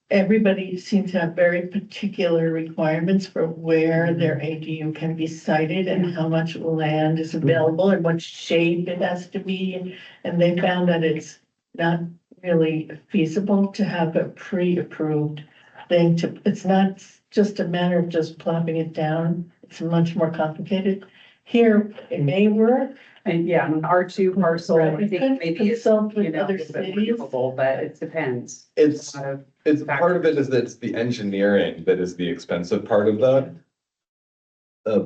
Speaker 16: Everybody seems to have very particular requirements for where their ADU can be sited and how much land is available and what shape it has to be. And they found that it's not really feasible to have a pre-approved thing it's not just a matter of just plopping it down. It's much more complicated. Here, it may work.
Speaker 11: And yeah, an R2 parcel,
Speaker 16: Right.
Speaker 11: I think maybe it's,
Speaker 16: Consult with
Speaker 11: a
Speaker 16: other
Speaker 11: little bit
Speaker 16: cities.
Speaker 11: doable, but it depends.
Speaker 4: It's
Speaker 11: A lot of
Speaker 4: part of it is that it's the engineering that is the expensive part of that.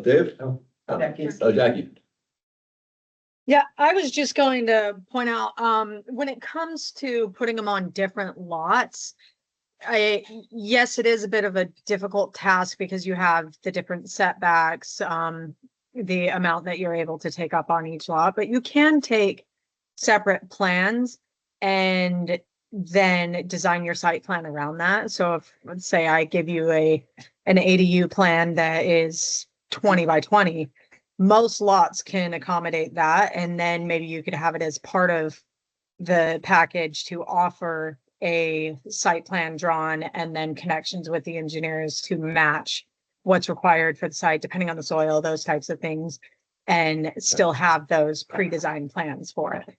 Speaker 4: Dave? Jackie.
Speaker 10: Yeah, I was just going to point out, when it comes to putting them on different lots, yes, it is a bit of a difficult task because you have the different setbacks, the amount that you're able to take up on each lot, but you can take separate plans and then design your site plan around that. So if, let's say I give you an ADU plan that is 20 by 20, most lots can accommodate that. And then maybe you could have it as part of the package to offer a site plan drawn and then connections with the engineers to match what's required for the site, depending on the soil, those types of things, and still have those pre-designed plans for it.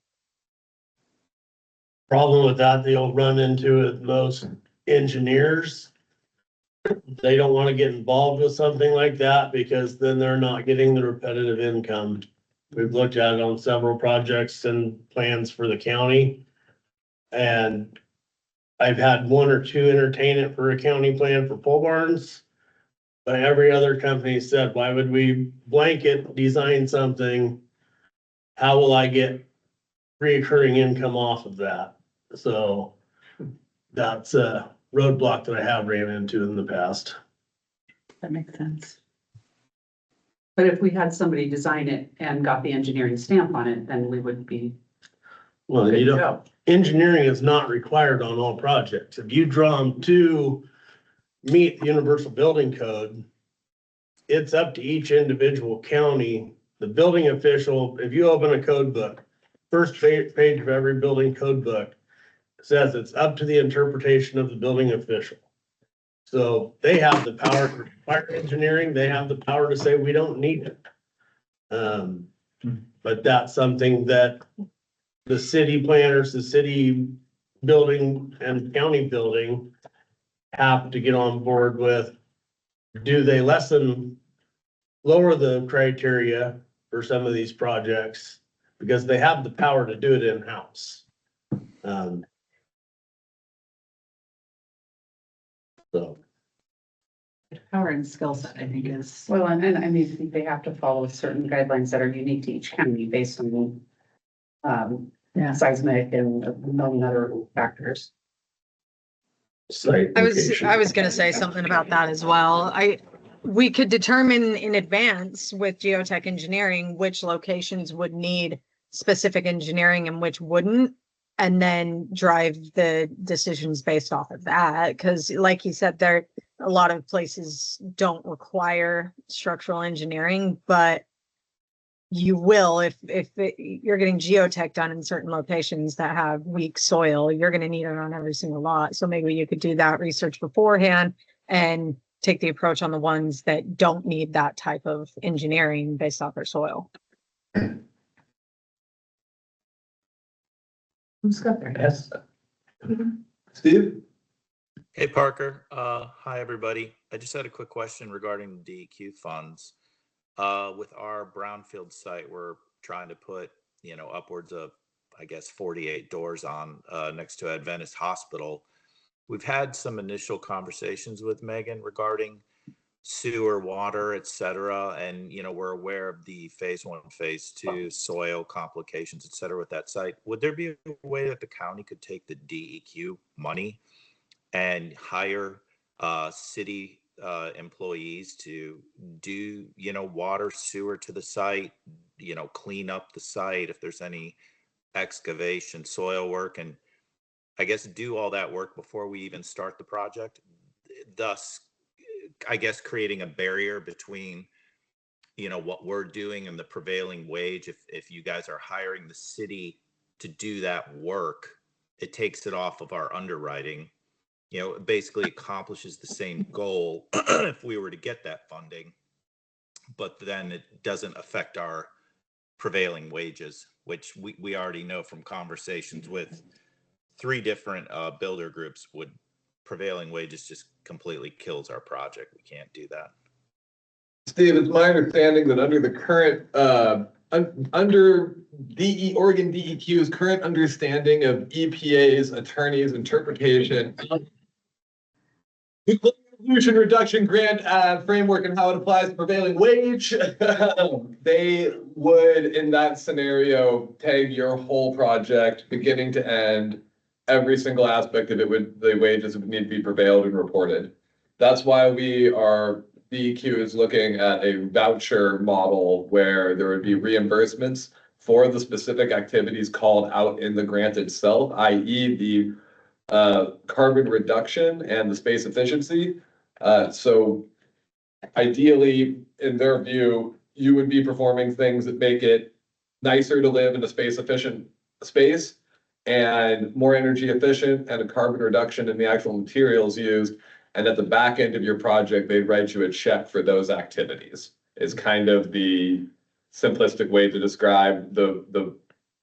Speaker 7: Problem with that, you'll run into with most engineers. They don't want to get involved with something like that because then they're not getting the repetitive income. We've looked at it on several projects and plans for the county. And I've had one or two entertain it for a county plan for pole barns. But every other company said, why would we blanket design something? How will I get reoccurring income off of that? So that's a roadblock that I have ran into in the past.
Speaker 11: That makes sense. But if we had somebody design it and got the engineering stamp on it, then we would be.
Speaker 7: Well,
Speaker 11: good
Speaker 7: you
Speaker 11: to
Speaker 7: don't,
Speaker 11: go.
Speaker 7: engineering is not required on all projects. If you draw them to meet the universal building code, it's up to each individual county, the building official. If you open a code book, first page of every building code book says it's up to the interpretation of the building official. So they have the power to require engineering. They have the power to say we don't need it. But that's something that the city planners, the city building and county building have to get on board with. Do they lower the criteria for some of these projects? Because they have the power to do it in-house. So.
Speaker 11: Power and skill set, I think is, well, and I mean, I think they have to follow certain guidelines that are unique to each county based on seismic and a million other factors.
Speaker 10: I was gonna say something about that as well. We could determine in advance with geotech engineering which locations would need specific engineering and which wouldn't, and then drive the decisions based off of that. Because like you said, a lot of places don't require structural engineering, but you will, you're getting geotech done in certain locations that have weak soil, you're gonna need it on every single lot. So maybe you could do that research beforehand and take the approach on the ones that don't need that type of engineering based off their soil.
Speaker 5: Who's got their
Speaker 13: Yes.
Speaker 4: Steve?
Speaker 17: Hey, Parker. Hi, everybody. I just had a quick question regarding the DEQ funds. With our brownfield site, we're trying to put, upwards of, I guess, 48 doors on next to Adventist Hospital. We've had some initial conversations with Megan regarding sewer, water, et cetera. And, we're aware of the phase 1, phase 2 soil complications, et cetera, with that site. Would there be a way that the county could take the DEQ money and hire city employees to do, water, sewer to the site, clean up the site if there's any excavation, soil work, and I guess do all that work before we even start the project, thus, I guess, creating a barrier between, what we're doing and the prevailing wage. If you guys are hiring the city to do that work, it takes it off of our underwriting. It basically accomplishes the same goal if we were to get that funding, but then it doesn't affect our prevailing wages, which we already know from conversations with 3 different builder groups. Would prevailing wages just completely kills our project. We can't do that.
Speaker 4: Steve, it's my understanding that under the current, under Oregon DEQ's current understanding of EPA's attorney's interpretation of the pollution reduction grant framework and how it applies to prevailing wage, they would, in that scenario, tag your whole project beginning to end. Every single aspect of it the wages would need to be prevailed and reported. That's why DEQ is looking at a voucher model where there would be reimbursements for the specific activities called out in the grant itself, i.e. the carbon reduction and the space efficiency. So ideally, in their view, you would be performing things that make it nicer to live in a space efficient space and more energy efficient and a carbon reduction in the actual materials used. And at the back end of your project, they'd write you a check for those activities. Is kind of the simplistic way to describe the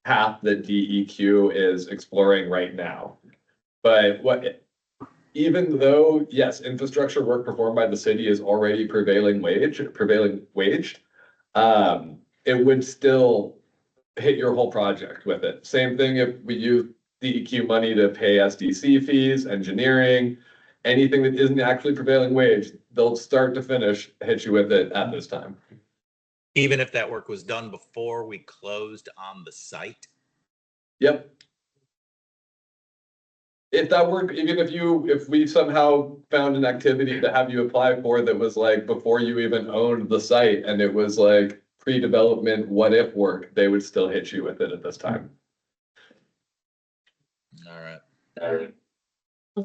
Speaker 4: path that DEQ is exploring right now. But even though, yes, infrastructure work performed by the city is already prevailing wage, it would still hit your whole project with it. Same thing if we use DEQ money to pay SDC fees, engineering, anything that isn't actually prevailing wage, they'll start to finish hit you with it at this time.
Speaker 17: Even if that work was done before we closed on the site?
Speaker 4: Yep. If that work, even if we somehow found an activity to have you apply for that was like before you even owned the site and it was like pre-development what if work, they would still hit you with it at this time.
Speaker 17: All right.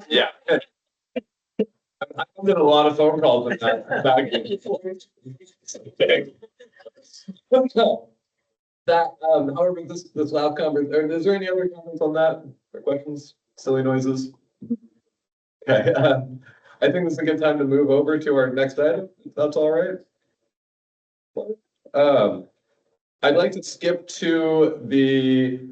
Speaker 4: Yeah. I've done a lot of phone calls with that back and forth. However, this last conversation, is there any other comments on that or questions? Silly noises? Okay, I think this is a good time to move over to our next item, if that's all right. I'd like to skip to the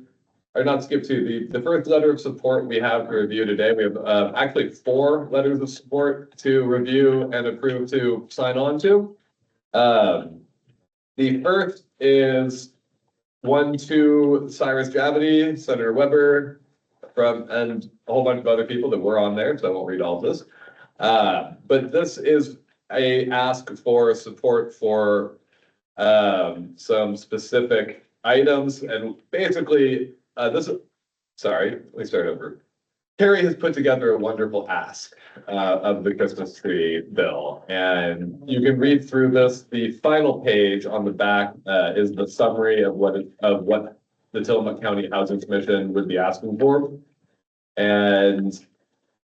Speaker 4: first letter of support we have to review today. We have actually 4 letters of support to review and approve to sign on to. The first is one to Cyrus Javity, Senator Weber, and a whole bunch of other people that were on there, so I won't read all of this. But this is a ask for support for some specific items, and basically let me start over. Carrie has put together a wonderful ask of the Christmas tree bill, and you can read through this. The final page on the back is the summary of what the Tillamook County Housing Commission would be asking for. And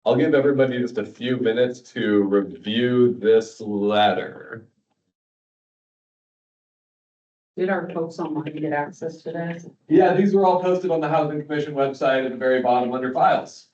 Speaker 4: I'll give everybody just a few minutes to review this letter.
Speaker 11: Did our folks online get access to that?
Speaker 4: Yeah, these were all posted on the Housing Commission website at the very bottom under files.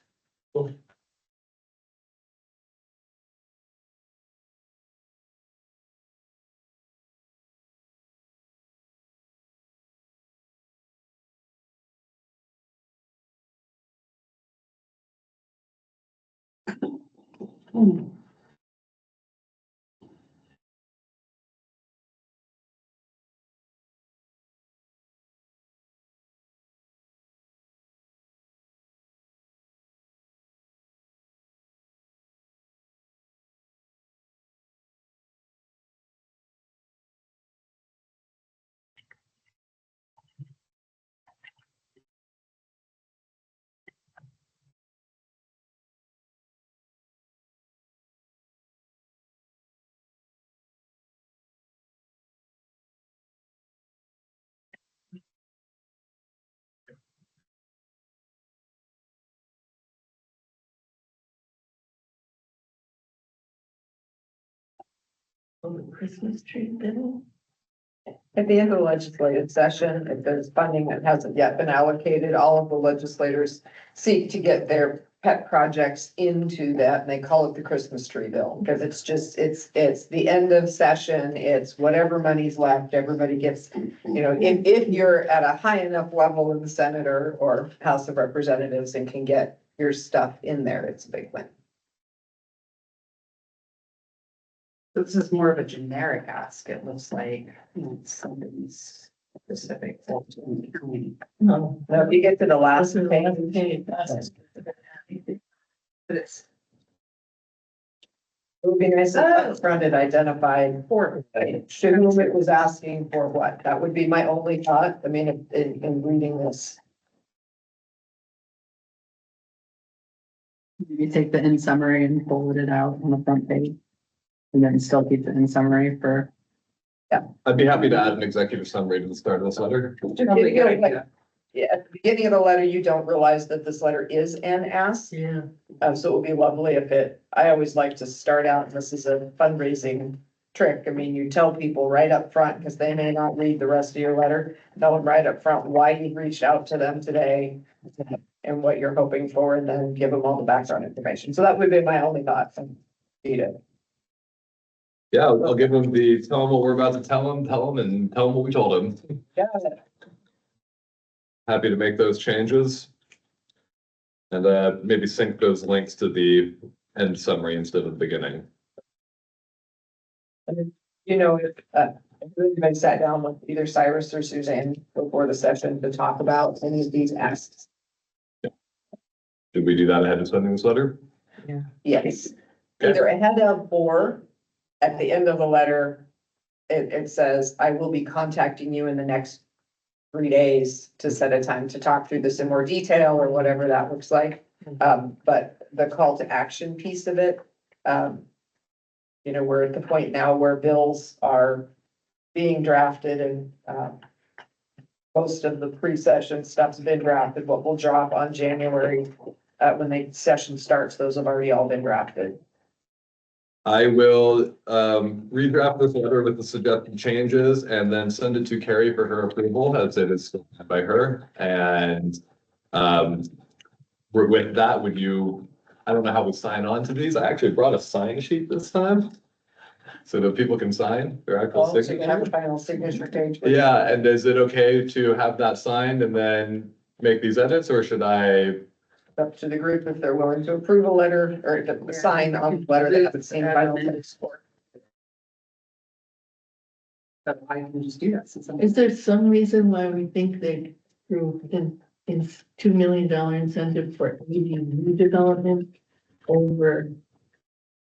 Speaker 16: Oh, the Christmas tree bill.
Speaker 5: At the end of the legislative session, if there's funding that hasn't yet been allocated, all of the legislators seek to get their pet projects into that, and they call it the Christmas tree bill, because it's just, it's the end of session, it's whatever money's left, everybody gets, you know, if you're at a high enough level in the Senate or House of Representatives and can get your stuff in there, it's a big win.
Speaker 11: So this is more of a generic ask, it looks like, somebody's specific.
Speaker 5: No, if you get to the last
Speaker 16: This is
Speaker 5: page,
Speaker 16: 11 page, that's-
Speaker 11: But it's,
Speaker 5: it would be nice if upfront it identified for whom it was asking for what. That would be my only thought. I mean, in reading this.
Speaker 11: you take the in summary and bullet it out on the front page. And then still keep the in summary for.
Speaker 4: I'd be happy to add an executive summary to the start of this letter.
Speaker 11: Probably a good idea.
Speaker 5: Yeah, at the beginning of the letter, you don't realize that this letter is an ask.
Speaker 16: Yeah.
Speaker 5: So it would be lovely if I always like to start out, and this is a fundraising trick. I mean, you tell people right up front, because they may not read the rest of your letter. Tell them right up front why you reached out to them today and what you're hoping for, and then give them all the background information. So that would be my only thought.
Speaker 4: Yeah, I'll give them tell them what we're about to tell them, and tell them what we told them.
Speaker 5: Yeah.
Speaker 4: Happy to make those changes. And maybe sync those links to the end summary instead of the beginning.
Speaker 5: You know, if anybody sat down with either Cyrus or Suzanne before the session to talk about any of these asks.
Speaker 4: Did we do that ahead of sending this letter?
Speaker 5: Yes, either ahead of or at the end of the letter, it says, I will be contacting you in the next 3 days to set a time to talk through this in more detail or whatever that looks like. But the call to action piece of it, you know, we're at the point now where bills are being drafted and, most of the pre-session stuff's been drafted. What will drop on January, when the session starts, those have already all been drafted.
Speaker 4: I will redraft this letter with the suggested changes and then send it to Carrie for her approval as it is still by her. And with that, I don't know how we sign on to these. I actually brought a sign sheet this time so that people can sign their actual
Speaker 5: So you can have a
Speaker 4: signature.
Speaker 5: final signature page.
Speaker 4: Yeah, and is it okay to have that signed and then make these edits, or should I?
Speaker 5: Up to the group if they're willing to approve a letter or to sign on the letter they haven't seen final text for.
Speaker 11: But I can just do that since I'm.
Speaker 16: Is there some reason why we think they approve in $2 million incentive for ADU development over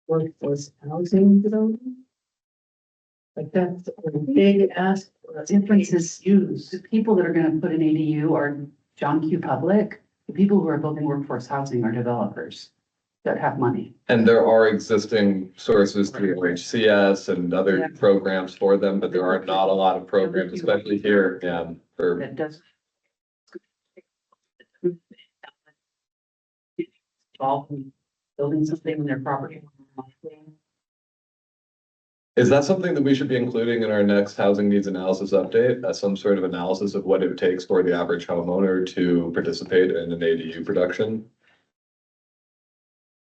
Speaker 16: workforce housing development? Like that's a big ask for us.
Speaker 11: Difference is
Speaker 16: use.
Speaker 11: the people that are gonna put an ADU are John Q. Public. The people who are building workforce housing are developers that have money.
Speaker 4: And there are existing sources through HCS and other
Speaker 11: Yeah.
Speaker 4: programs for them, but there are not a lot of programs, especially here, for.
Speaker 11: That does. Involved in building something in their property.
Speaker 4: Is that something that we should be including in our next housing needs analysis update, as some sort of analysis of what it takes for the average homeowner to participate in an ADU production?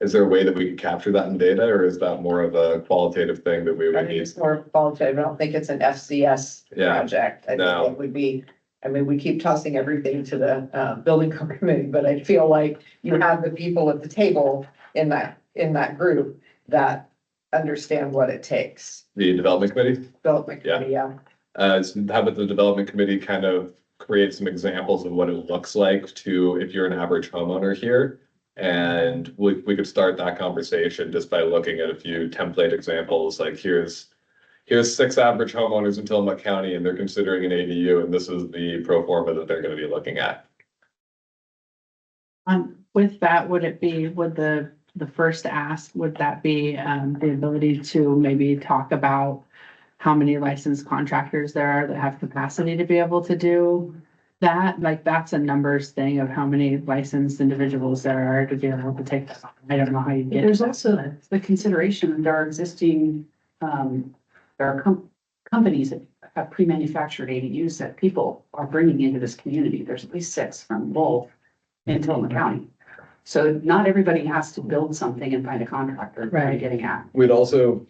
Speaker 4: Is there a way that we can capture that in data, or is that more of a qualitative thing that we
Speaker 5: I
Speaker 4: would
Speaker 5: think
Speaker 4: need?
Speaker 5: it's more qualitative. I don't think it's an FCS
Speaker 4: Yeah,
Speaker 5: project. I
Speaker 4: no.
Speaker 5: think it would be, I mean, we keep tossing everything to the building committee, but I feel like you have the people at the table in that group that understand what it takes.
Speaker 4: The development committee?
Speaker 5: Development committee, yeah.
Speaker 4: So how about the development committee kind of create some examples of what it looks like to, if you're an average homeowner here? And we could start that conversation just by looking at a few template examples, like here's 6 average homeowners in Tillamook County and they're considering an ADU, and this is the pro forma that they're gonna be looking at.
Speaker 2: With that, would the first ask, would that be, the ability to maybe talk about how many licensed contractors there are that have capacity to be able to do that? Like, that's a numbers thing of how many licensed individuals there are to be able to take that on. I don't know how you get.
Speaker 11: There's also the consideration that there are existing, there are companies that have pre-manufactured ADUs that people are bringing into this community. There's at least 6 from Wolf in Tillamook County. So not everybody has to build something and find a contractor. Right. Getting at.
Speaker 4: We're also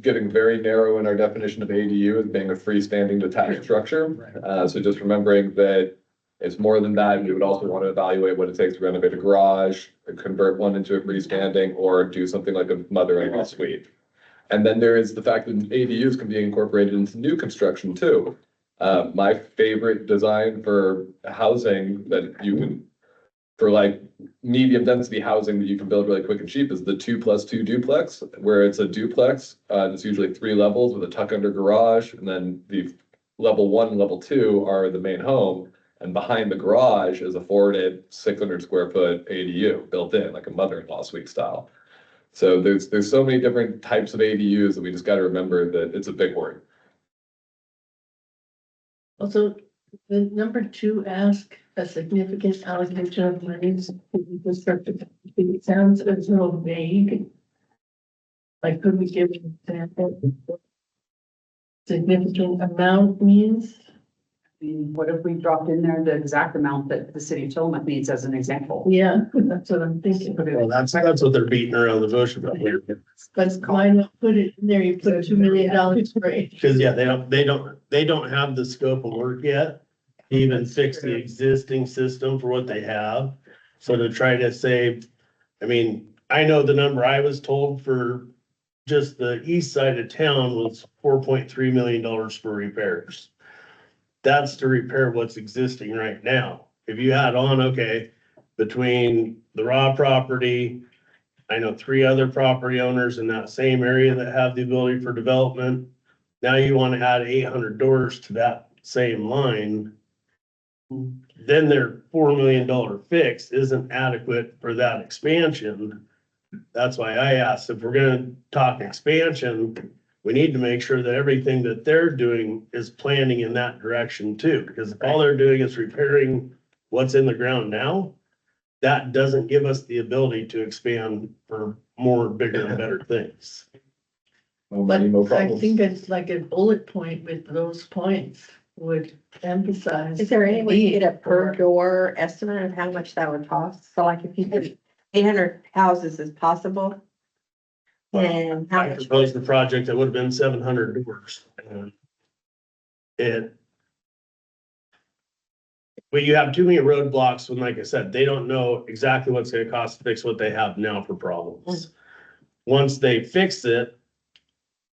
Speaker 4: getting very narrow in our definition of ADU as being a freestanding detached structure. So just remembering that it's more than that. We would also want to evaluate what it takes to renovate a garage, or convert one into a freestanding, or do something like a mother-in-law suite. And then there is the fact that ADUs can be incorporated into new construction too. My favorite design for housing that you can, for like medium density housing that you can build really quick and cheap, is the 2+2 duplex, where it's a duplex. It's usually 3 levels with a tuck under garage, and then the level 1 and level 2 are the main home. And behind the garage is a forwarded 600 square foot ADU built in, like a mother-in-law suite style. So there's so many different types of ADUs that we just got to remember that it's a big word.
Speaker 16: Also, the number 2 ask a significant allocation of monies to infrastructure. It sounds a little vague. Like, could we give an example? Significant amount means?
Speaker 11: I mean, what if we dropped in there the exact amount that the city of Tillamook needs as an example?
Speaker 16: Yeah, that's what I'm thinking.
Speaker 7: Well, that's what they're beating around the bush about.
Speaker 16: But why not put it in there? You put $2 million for it.
Speaker 7: Because yeah, they don't have the scope of work yet to even fix the existing system for what they have. So to try to save, I mean, I know the number I was told for just the east side of town was $4.3 million for repairs. That's to repair what's existing right now. If you add on, okay, between the raw property, I know 3 other property owners in that same area that have the ability for development. Now you want to add 800 doors to that same line. Then their $4 million fix isn't adequate for that expansion. That's why I asked, if we're gonna talk expansion, we need to make sure that everything that they're doing is planning in that direction too. Because if all they're doing is repairing what's in the ground now, that doesn't give us the ability to expand for more, bigger and better things.
Speaker 16: But I think it's like a bullet point with those points would emphasize.
Speaker 3: Is there any way to get a per
Speaker 16: for-
Speaker 3: door estimate of how much that would cost? So like if you did 800 houses is possible? And how
Speaker 7: I
Speaker 3: much?
Speaker 7: proposed the project that would have been 700 doors. And but you have too many roadblocks when, like I said, they don't know exactly what's gonna cost to fix what they have now for problems. Once they fix it,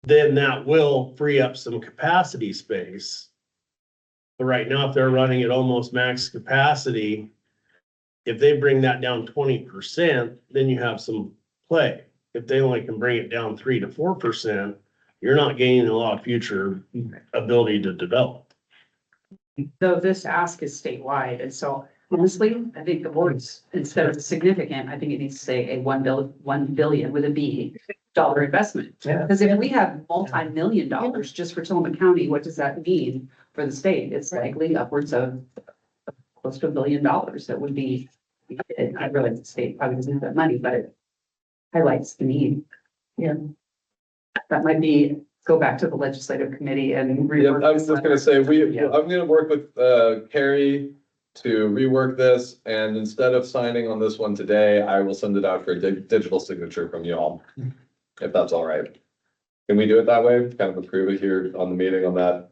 Speaker 7: then that will free up some capacity space. But right now, if they're running at almost max capacity, if they bring that down 20%, then you have some play. If they only can bring it down 3 to 4%, you're not gaining a lot of future ability to develop.
Speaker 11: Though this ask is statewide, and so honestly, I think the words, instead of significant, I think it needs to say a $1 billion with a B dollar investment.
Speaker 5: Yeah.
Speaker 11: Because if we have multi-million dollars just for Tillamook County, what does that mean for the state? It's likely upwards of close to $1 billion that would be, I realize the state probably doesn't have that money, but it highlights the need.
Speaker 16: Yeah.
Speaker 11: That might be go back to the legislative committee and
Speaker 4: Yeah,
Speaker 11: rework
Speaker 4: I was
Speaker 11: this
Speaker 4: just gonna
Speaker 11: letter.
Speaker 4: say,
Speaker 11: Yeah.
Speaker 4: I'm gonna work with, Carrie to rework this, and instead of signing on this one today, I will send it out for a digital signature from you all. If that's all right. Can we do it that way? Kind of approve it here on the meeting on that,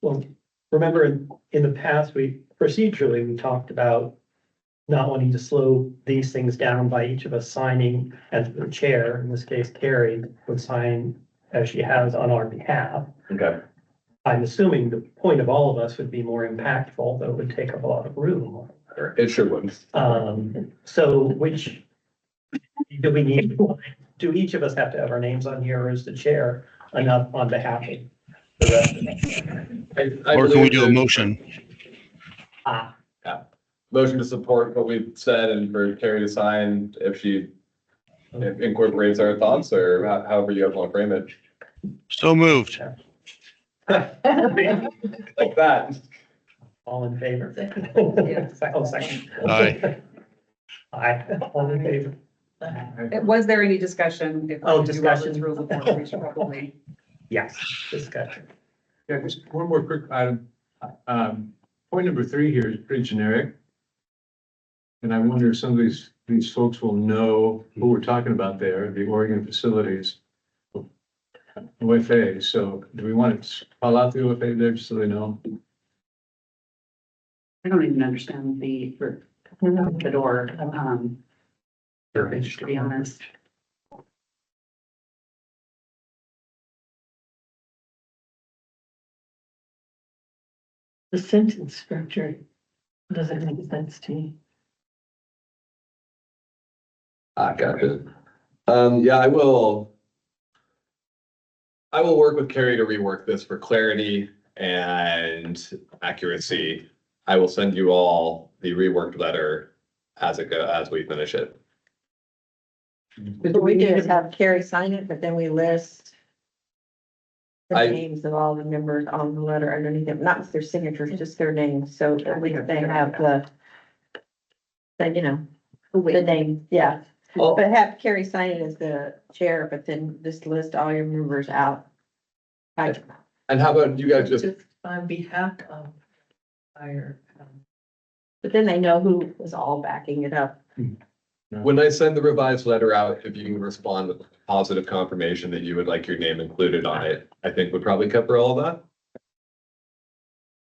Speaker 13: Well, remember in the past, procedurally, we talked about not wanting to slow these things down by each of us signing as the chair, in this case, Carrie would sign as she has on our behalf.
Speaker 4: Okay.
Speaker 13: I'm assuming the point of all of us would be more impactful, though it would take up a lot of room.
Speaker 4: It sure would.
Speaker 13: So which do we need? Do each of us have to have our names on here, or is the chair enough on behalf of the rest of us?
Speaker 14: Or can we do a motion?
Speaker 4: Yeah. Motion to support what we said and for Carrie to sign if she incorporates our thoughts, or however you guys want to frame it.
Speaker 14: So moved.
Speaker 4: Like that.
Speaker 13: All in favor? Second.
Speaker 14: Aye.
Speaker 13: Aye, all in favor.
Speaker 11: Was there any discussion? If
Speaker 13: Oh,
Speaker 11: we do
Speaker 13: discussion.
Speaker 11: Robert's Rules of Order, we should probably.
Speaker 13: Yes, discussion.
Speaker 15: Yeah, just one more quick item. Point number 3 here is pretty generic. And I wonder if some of these folks will know who we're talking about there, the Oregon facilities. OFA, so do we want to call out the OFA there just so they know?
Speaker 11: I don't even understand the door, verbiage, to be honest.
Speaker 16: The sentence structure doesn't make sense to me.
Speaker 4: Got it. Yeah, I will work with Carrie to rework this for clarity and accuracy. I will send you all the reworked letter as we finish it.
Speaker 5: But we can just have Carrie sign it, but then we list the names of all the members on the letter underneath it, not with their signatures, just their names, so at least they have the the name, yeah.
Speaker 4: Oh.
Speaker 5: But have Carrie sign it as the chair, but then just list all your members out.
Speaker 4: And how about you guys just,
Speaker 16: On behalf of our,
Speaker 5: But then they know who was all backing it up.
Speaker 4: when I send the revised letter out, if you can respond with positive confirmation that you would like your name included on it, I think would probably cover all of that.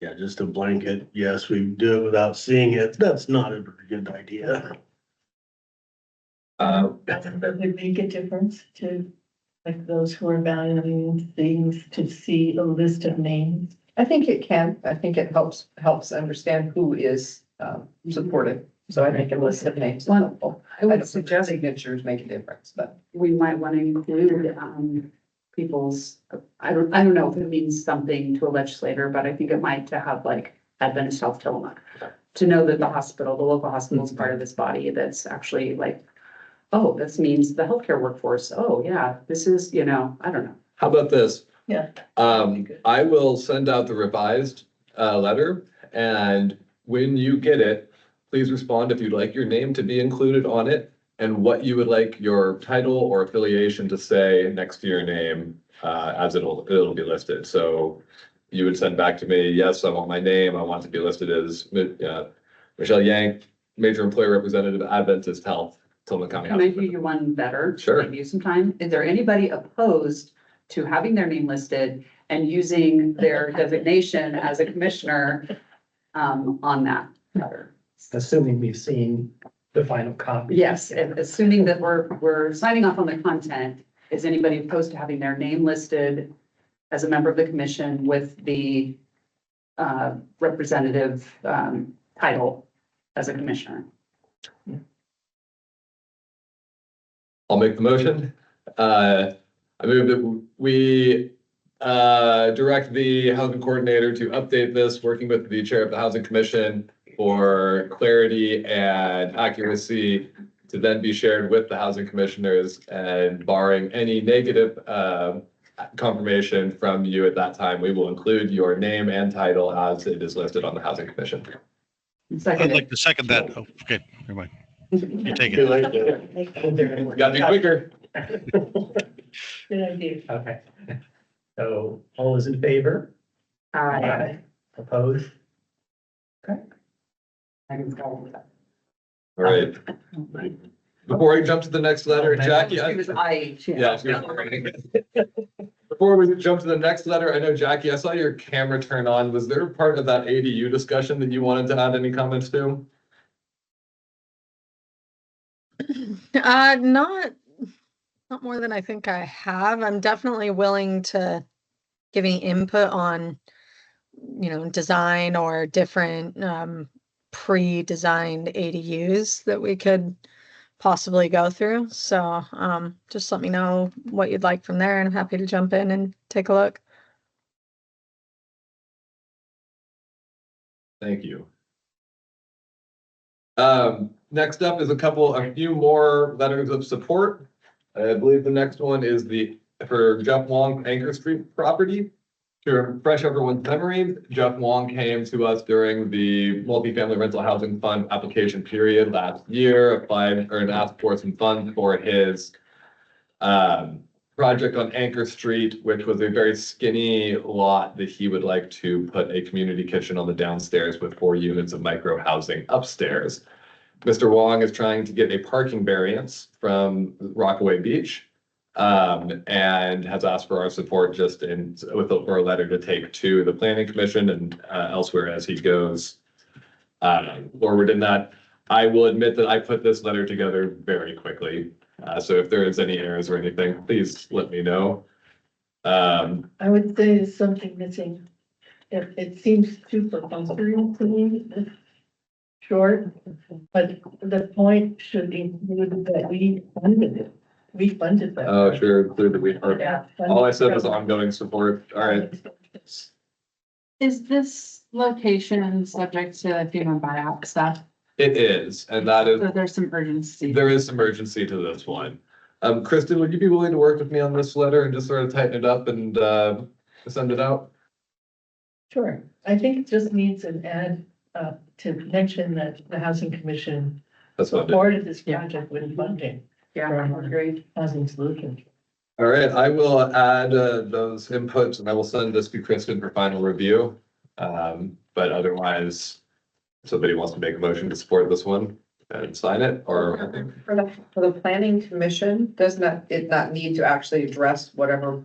Speaker 7: Yeah, just a blanket. Yes, we do it without seeing it. That's not a very good idea.
Speaker 16: does it make a difference to, like, those who are valuing things to see a list of names?
Speaker 5: I think it can. I think it helps understand who is supported. So I think a list of names is helpful.
Speaker 11: I would suggest
Speaker 5: Signatures make a difference, but.
Speaker 11: we might want to include, people's, I don't know if it means something to a legislator, but I think it might to have like Adventist Health Tillamook. To know that the local hospital is part of this body that's actually like, oh, this means the healthcare workforce. Oh, yeah, this is, I don't know.
Speaker 4: How about this?
Speaker 16: Yeah.
Speaker 4: I will send out the revised letter, and when you get it, please respond if you'd like your name to be included on it and what you would like your title or affiliation to say next to your name, as it'll be listed. So you would send back to me, yes, I want my name. I want to be listed as Michelle Yank, Major Employer Representative, Adventist Health, Tillamook County
Speaker 11: Can I do
Speaker 4: Hospital.
Speaker 11: you one better?
Speaker 4: Sure.
Speaker 11: Give you some time. Is there anybody opposed to having their name listed and using their designation as a commissioner on that letter?
Speaker 13: Assuming we've seen the final copy.
Speaker 11: Yes, and assuming that we're signing off on the content, is anybody opposed to having their name listed as a member of the commission with the representative title as a commissioner?
Speaker 4: I'll make the motion. I move that we direct the housing coordinator to update this, working with the chair of the housing commission for clarity and accuracy, to then be shared with the housing commissioners, and barring any negative confirmation from you at that time, we will include your name and title as it is listed on the housing commission.
Speaker 14: I'd like to second that. Oh, okay, never mind. You take it.
Speaker 4: Got to be quicker.
Speaker 16: Good idea.
Speaker 13: Okay. So all those in favor? Aye. Opposed? Okay.
Speaker 4: All right. Before I jump to the next letter, Jackie.
Speaker 11: She was I.
Speaker 4: Yeah. Before we jump to the next letter, I know, Jackie, I saw your camera turn on. Was there part of that ADU discussion that you wanted to add any comments to?
Speaker 10: Not more than I think I have. I'm definitely willing to give any input on, design or different pre-designed ADUs that we could possibly go through. So just let me know what you'd like from there, and I'm happy to jump in and take a look.
Speaker 4: Thank you. Next up is a few more letters of support. I believe the next one is for Jeff Wong Anchor Street property. To refresh everyone's memory, Jeff Wong came to us during the multifamily rental housing fund application period last year, applied or asked for some funds for his project on Anchor Street, which was a very skinny lot that he would like to put a community kitchen on the downstairs with 4 units of micro housing upstairs. Mr. Wong is trying to get a parking variance from Rockaway Beach, and has asked for our support just for a letter to take to the planning commission and elsewhere as he goes forward in that. I will admit that I put this letter together very quickly. So if there is any errors or anything, please let me know.
Speaker 16: I would say there's something missing. It seems too perfunctory to me, short, but the point should include that we funded it. We funded that.
Speaker 4: Oh, sure, clear that we are.
Speaker 16: Yeah.
Speaker 4: All I said was ongoing support. All right.
Speaker 2: Is this location subject to FEMA buyout stuff?
Speaker 4: It is, and that is.
Speaker 2: So there's some urgency.
Speaker 4: There is some urgency to this one. Kristen, would you be willing to work with me on this letter and just sort of tighten it up and send it out?
Speaker 16: Sure. I think it just needs an add to mention that the Housing Commission supported this project with funding.
Speaker 11: Yeah,
Speaker 16: Great housing solutions.
Speaker 4: All right, I will add those inputs and I will send this to Kristen for final review. But otherwise, if somebody wants to make a motion to support this one and sign it, or
Speaker 5: For the planning commission, does it not need to actually address whatever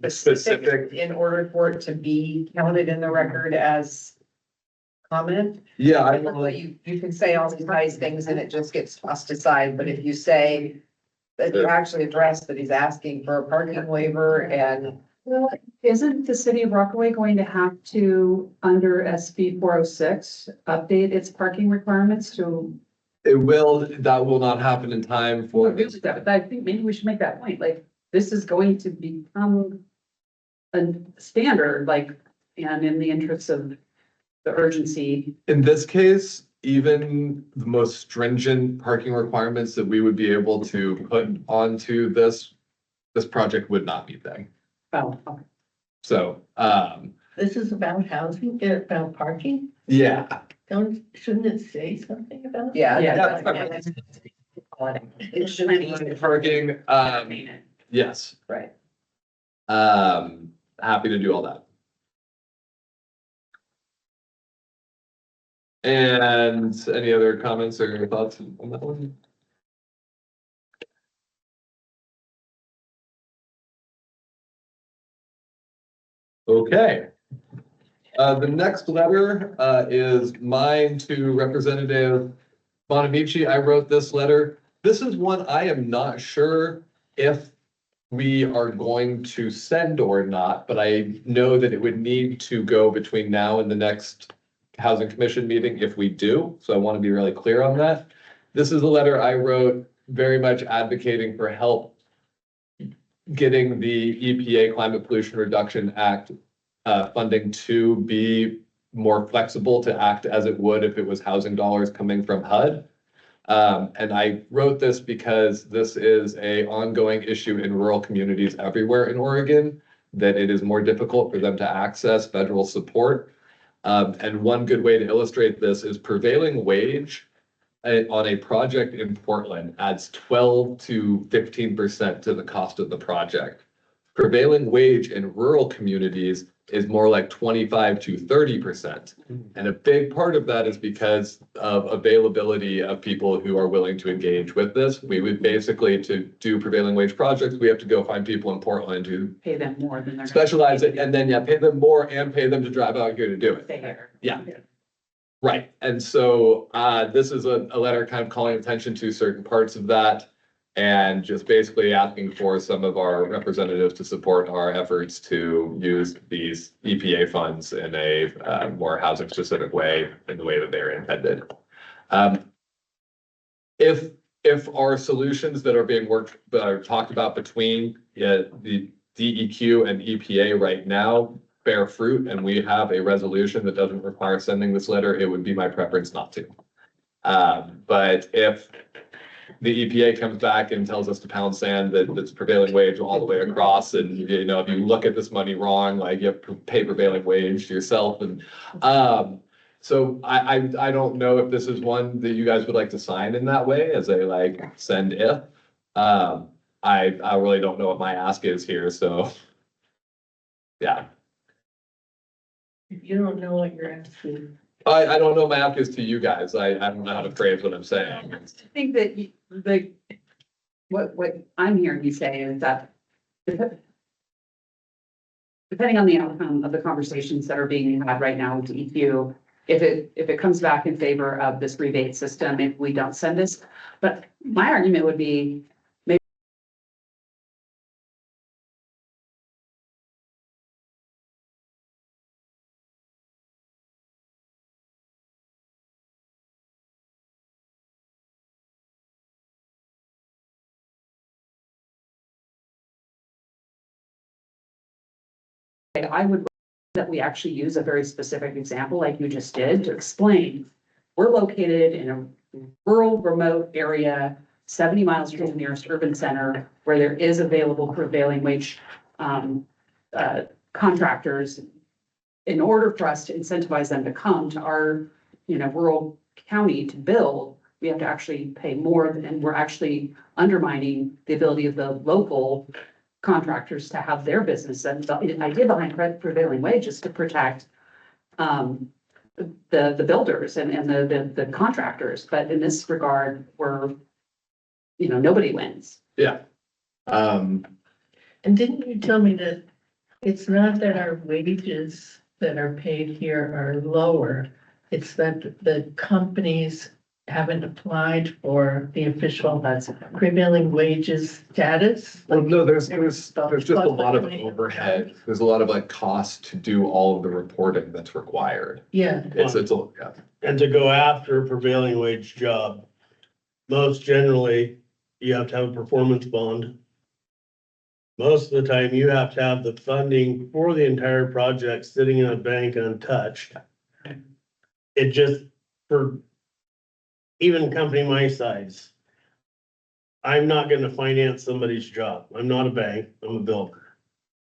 Speaker 5: specific in order for it to be counted in the record as comment?
Speaker 4: Yeah, I
Speaker 5: Typically, you can say all these nice things and it just gets tossed aside, but if you say that you actually address that he's asking for a parking waiver and
Speaker 11: Well, isn't the city of Rockaway going to have to, under SB 406, update its parking requirements to?
Speaker 4: that will not happen in time for.
Speaker 11: But I think maybe we should make that point, like, this is going to become a standard, like, and in the interest of the urgency.
Speaker 4: In this case, even the most stringent parking requirements that we would be able to put onto this project would not meet them.
Speaker 11: Oh, okay.
Speaker 4: So,
Speaker 16: This is about housing, about parking?
Speaker 4: yeah.
Speaker 16: Shouldn't it say something about?
Speaker 5: yeah.
Speaker 4: It should be parking, yes.
Speaker 5: Right.
Speaker 4: Happy to do all that. And any other comments or thoughts on that one? Okay. The next letter is mine to Representative Bonamici. I wrote this letter. This is one I am not sure if we are going to send or not, but I know that it would need to go between now and the next Housing Commission meeting if we do. So I want to be really clear on that. This is a letter I wrote very much advocating for help getting the EPA Climate Pollution Reduction Act funding to be more flexible to act as it would if it was housing dollars coming from HUD. And I wrote this because this is an ongoing issue in rural communities everywhere in Oregon, that it is more difficult for them to access federal support. And one good way to illustrate this is prevailing wage on a project in Portland adds 12 to 15% to the cost of the project. Prevailing wage in rural communities is more like 25 to 30%. And a big part of that is because of availability of people who are willing to engage with this. We would basically, to do prevailing wage projects, we have to go find people in Portland who
Speaker 11: Pay them more than they're.
Speaker 4: specialize it, and then, yeah, pay them more and pay them to drive out here to do it.
Speaker 11: Stay here.
Speaker 4: Yeah. Right, and so this is a letter kind of calling attention to certain parts of that. And just basically asking for some of our representatives to support our efforts to use these EPA funds in a more housing specific way, in the way that they're intended. If our solutions that are being talked about between the DEQ and EPA right now bear fruit, and we have a resolution that doesn't require sending this letter, it would be my preference not to. But if the EPA comes back and tells us to pound sand that's prevailing wage all the way across, and you know, if you look at this money wrong, like you have to pay prevailing wage to yourself. And so I don't know if this is one that you guys would like to sign in that way as a like send if. I really don't know what my ask is here, so yeah.
Speaker 16: If you don't know what you're asking.
Speaker 4: I don't know what my ask is to you guys. I don't know how to phrase what I'm saying.
Speaker 11: I think that what I'm hearing you say is that depending on the outcome of the conversations that are being had right now with DEQ, if it comes back in favor of this rebate system, if we don't send this, but my argument would be I would that we actually use a very specific example like you just did to explain. We're located in a rural, remote area, 70 miles from the nearest urban center, where there is available prevailing wage contractors. In order for us to incentivize them to come to our, rural county to build, we have to actually pay more, and we're actually undermining the ability of the local contractors to have their business. And the idea behind prevailing wage is to protect the builders and the contractors. But in this regard, we're, nobody wins.
Speaker 4: Yeah.
Speaker 16: And didn't you tell me that it's not that our wages that are paid here are lower, it's that the companies haven't applied for the official prevailing wages status?
Speaker 4: Well, no, there's just a lot of overhead. There's a lot of like cost to do all of the reporting that's required.
Speaker 16: Yeah.
Speaker 4: Yeah.
Speaker 7: And to go after a prevailing wage job, most generally, you have to have a performance bond. Most of the time, you have to have the funding for the entire project sitting in a bank untouched. It just, for even a company my size, I'm not gonna finance somebody's job. I'm not a bank, I'm a builder.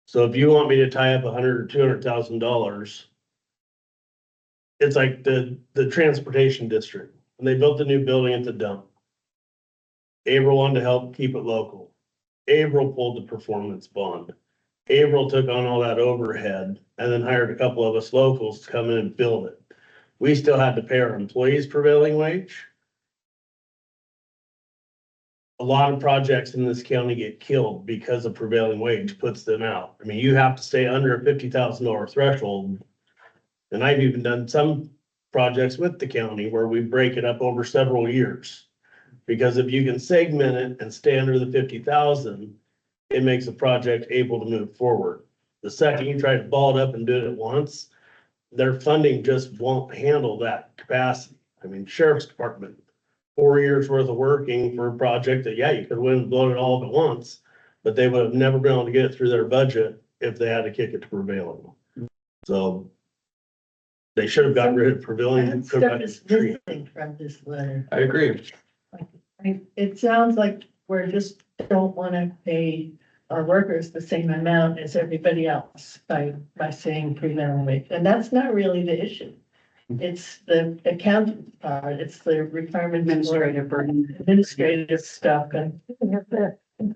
Speaker 7: So if you want me to tie up $100,000 or $200,000, it's like the transportation district. When they built the new building at the dump, Averill wanted to help keep it local. Averill pulled the performance bond. Averill took on all that overhead and then hired a couple of us locals to come in and build it. We still had to pay our employees prevailing wage. A lot of projects in this county get killed because of prevailing wage puts them out. I mean, you have to stay under a $50,000 threshold. And I've even done some projects with the county where we break it up over several years. Because if you can segment it and stay under the 50,000, it makes a project able to move forward. The second you try to ball it up and do it at once, their funding just won't handle that capacity. I mean, Sheriff's Department, 4 years worth of working for a project that, yeah, you could win and blow it all up at once, but they would have never been able to get it through their budget if they had to kick it to prevailing. So they should have gotten rid of prevailing.
Speaker 16: That stuff is missing from this letter.
Speaker 4: I agree.
Speaker 16: It sounds like we're just don't want to pay our workers the same amount as everybody else by saying prevailing wage. And that's not really the issue. It's the accountant part, it's the requirements.
Speaker 11: Administrative burden.
Speaker 16: Administrative stuff and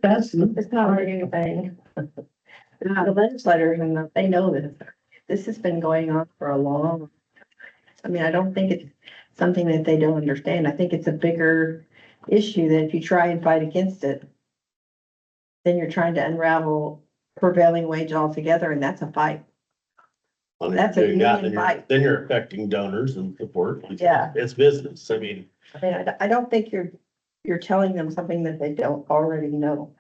Speaker 16: that's, it's not really a thing. The legislators and they know this. This has been going on for a long. I mean, I don't think it's something that they don't understand. I think it's a bigger issue that if you try and fight against it, then you're trying to unravel prevailing wage altogether, and that's a fight. That's a union fight.
Speaker 7: Then you're affecting donors and support.
Speaker 16: Yeah.
Speaker 7: It's business. I mean,
Speaker 16: I mean, I don't think you're telling them something that they don't already know.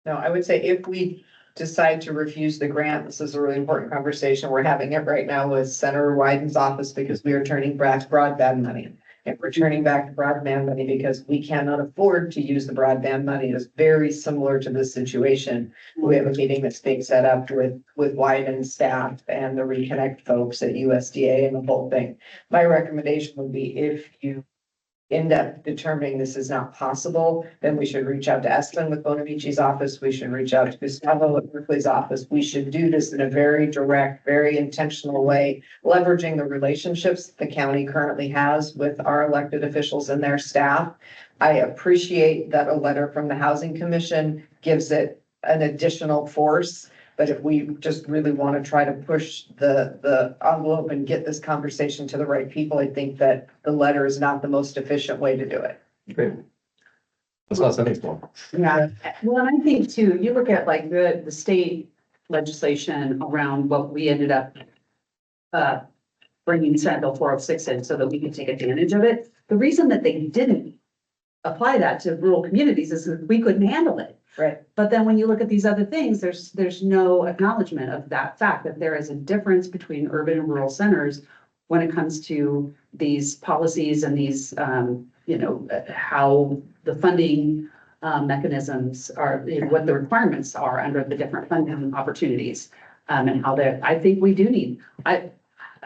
Speaker 5: No, I would say if we decide to refuse the grant, this is a really important conversation. We're having it right now with Senator Wyden's office because we are turning back broadband money. And we're turning back broadband money because we cannot afford to use the broadband money. It's very similar to this situation. We have a meeting that's being set up with Wyden staff and the Reconnect folks at USDA and the whole thing. My recommendation would be if you end up determining this is not possible, then we should reach out to Estlin with Bonavici's office. We should reach out to Gustavo at Berkeley's office. We should do this in a very direct, very intentional way, leveraging the relationships the county currently has with our elected officials and their staff. I appreciate that a letter from the Housing Commission gives it an additional force. But if we just really want to try to push the envelope and get this conversation to the right people, I think that the letter is not the most efficient way to do it.
Speaker 4: Great. That's not something small.
Speaker 11: Yeah, well, and I think too, you look at like the state legislation around what we ended up bringing Senate Bill 406 in so that we could take advantage of it. The reason that they didn't apply that to rural communities is that we couldn't handle it.
Speaker 5: Right.
Speaker 11: But then when you look at these other things, there's no acknowledgement of that fact that there is a difference between urban and rural centers when it comes to these policies and these, how the funding mechanisms are, what the requirements are under the different funding opportunities. And how I think we do need, I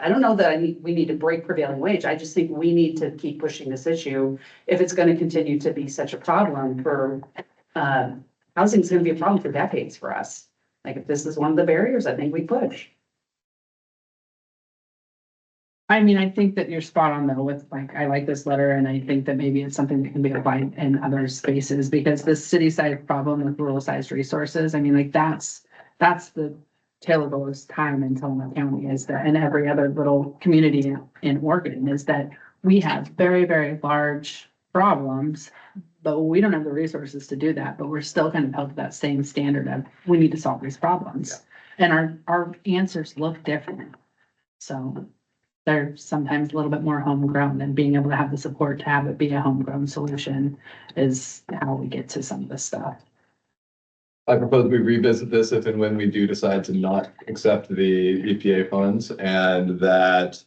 Speaker 11: don't know that we need to break prevailing wage. I just think we need to keep pushing this issue if it's going to continue to be such a problem for, housing is going to be a problem for decades for us. Like if this is one of the barriers, I think we push.
Speaker 2: I mean, I think that you're spot on though with like, I like this letter and I think that maybe it's something that can be applied in other spaces because the city side problem with rural sized resources, I mean, like that's the Taylor Bo's time in Tillamook County is that, and every other little community in Oregon is that we have very, very large problems, but we don't have the resources to do that, but we're still kind of held to that same standard of we need to solve these problems. And our answers look different. So they're sometimes a little bit more homegrown and being able to have the support to have it be a homegrown solution is how we get to some of this stuff.
Speaker 4: I propose we revisit this if and when we do decide to not accept the EPA funds, and that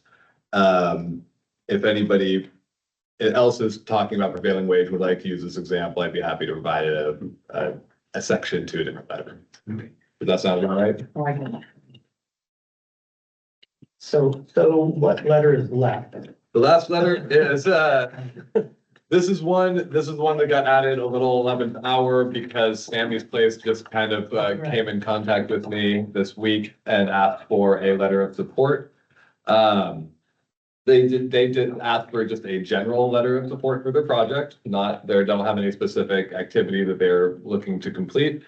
Speaker 4: if anybody else is talking about prevailing wage would like to use this example, I'd be happy to provide a section to a different letter. Does that sound all right?
Speaker 13: So what letter is left?
Speaker 4: The last letter is this is one that got added a little 11th hour because Sammy's Place just kind of came in contact with me this week and asked for a letter of support. They did ask for just a general letter of support for the project, they don't have any specific activity that they're looking to complete.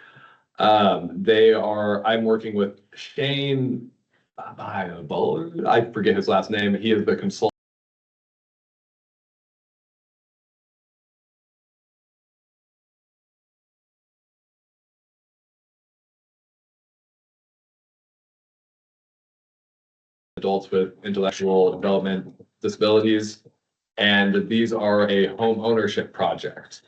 Speaker 4: I'm working with Shane, I forget his last name. He is the consultant. Adults with intellectual development disabilities, and these are a home ownership project.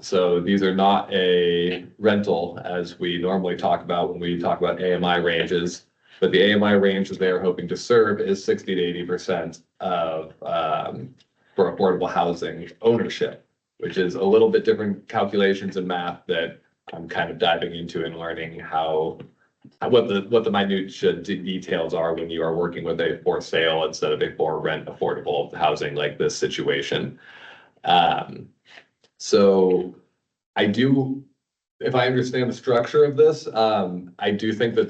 Speaker 4: So these are not a rental as we normally talk about when we talk about AMI ranges, but the AMI range that they are hoping to serve is 60 to 80% of for affordable housing ownership, which is a little bit different calculations and math that I'm kind of diving into and learning what the minute details are when you are working with a for sale instead of a for rent affordable housing like this situation. So I do, if I understand the structure of this, I do think that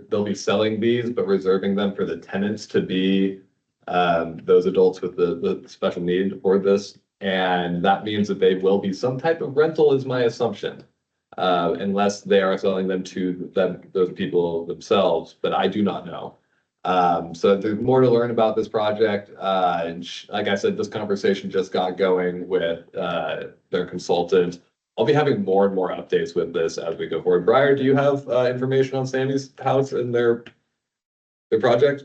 Speaker 4: they'll be selling these, but reserving them for the tenants to be those adults with the special need for this. And that means that they will be some type of rental is my assumption. Unless they are selling them to those people themselves, but I do not know. So there's more to learn about this project. Like I said, this conversation just got going with their consultant. I'll be having more and more updates with this as we go forward. Briar, do you have information on Sammy's house and their project?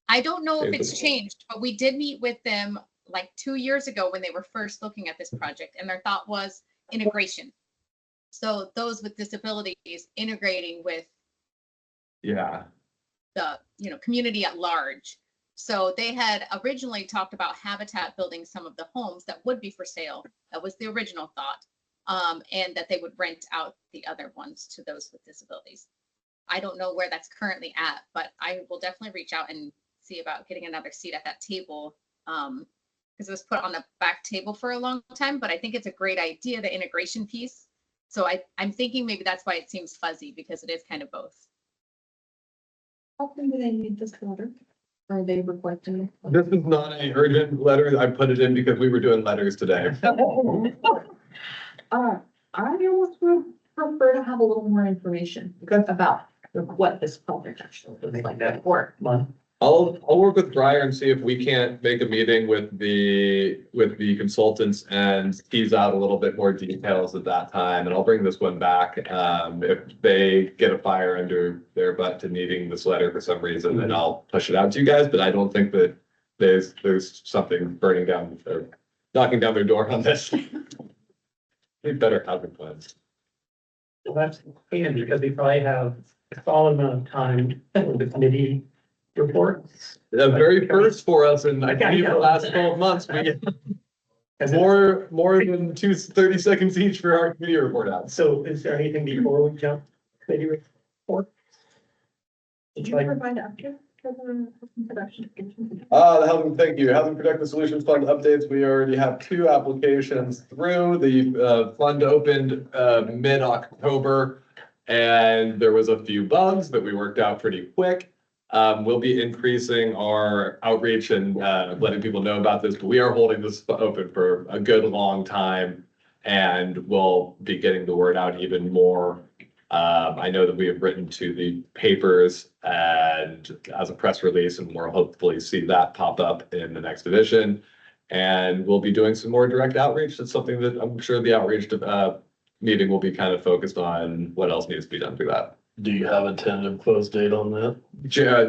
Speaker 9: I don't know if it's changed, but we did meet with them like 2 years ago when they were first looking at this project, and their thought was integration. So those with disabilities integrating with
Speaker 4: Yeah.
Speaker 9: the community at large. So they had originally talked about Habitat building some of the homes that would be for sale. That was the original thought. And that they would rent out the other ones to those with disabilities. I don't know where that's currently at, but I will definitely reach out and see about getting another seat at that table. Because it was put on the back table for a long time, but I think it's a great idea, the integration piece. So I'm thinking maybe that's why it seems fuzzy, because it is kind of both.
Speaker 6: How often do they need this letter? Are they requesting?
Speaker 4: This is not an urgent letter. I put it in because we were doing letters today.
Speaker 6: I almost would prefer to have a little more information about what this project actually looks like before.
Speaker 4: I'll work with Briar and see if we can't make a meeting with the consultants and tease out a little bit more details at that time. And I'll bring this one back. If they get a fire under their butt to needing this letter for some reason, then I'll push it out to you guys. But I don't think that there's something burning down or knocking down their door on this. Need better housing plans.
Speaker 13: Well, that's handy because we probably have a solid amount of time for the committee reports.
Speaker 4: The very first for us, and I think the last 12 months, we get more than 30 seconds each for our committee report out.
Speaker 13: So is there anything before we jump committee report?
Speaker 6: Did you provide after for the production?
Speaker 4: Thank you. Housing Productive Solutions Fund updates. We already have 2 applications through. The fund opened mid-October, and there was a few bugs that we worked out pretty quick. We'll be increasing our outreach and letting people know about this, but we are holding this open for a good long time, and we'll be getting the word out even more. I know that we have written to the papers and as a press release, and we'll hopefully see that pop up in the next edition. And we'll be doing some more direct outreach. That's something that I'm sure the outreach meeting will be kind of focused on what else needs to be done through that.
Speaker 7: Do you have a tentative close date on that?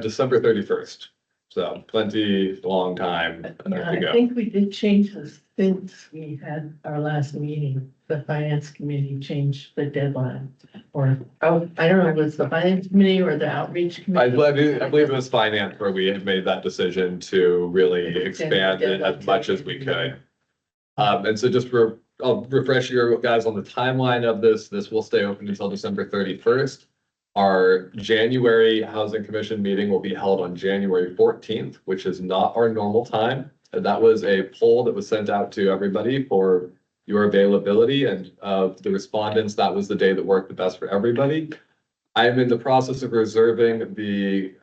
Speaker 4: December 31st. So plenty long time
Speaker 16: Yeah,
Speaker 4: to go.
Speaker 16: I think we did change this since we had our last meeting. The finance committee changed the deadline. Or, I don't know, if it was the finance committee or the outreach
Speaker 4: I
Speaker 16: committee.
Speaker 4: believe it was finance where we had made that decision to really expand it as much as we could. And so I'll refresh you guys on the timeline of this. This will stay open until December 31st. Our January Housing Commission meeting will be held on January 14th, which is not our normal time. And that was a poll that was sent out to everybody for your availability, and of the respondents, that was the day that worked the best for everybody. I am in the process of reserving the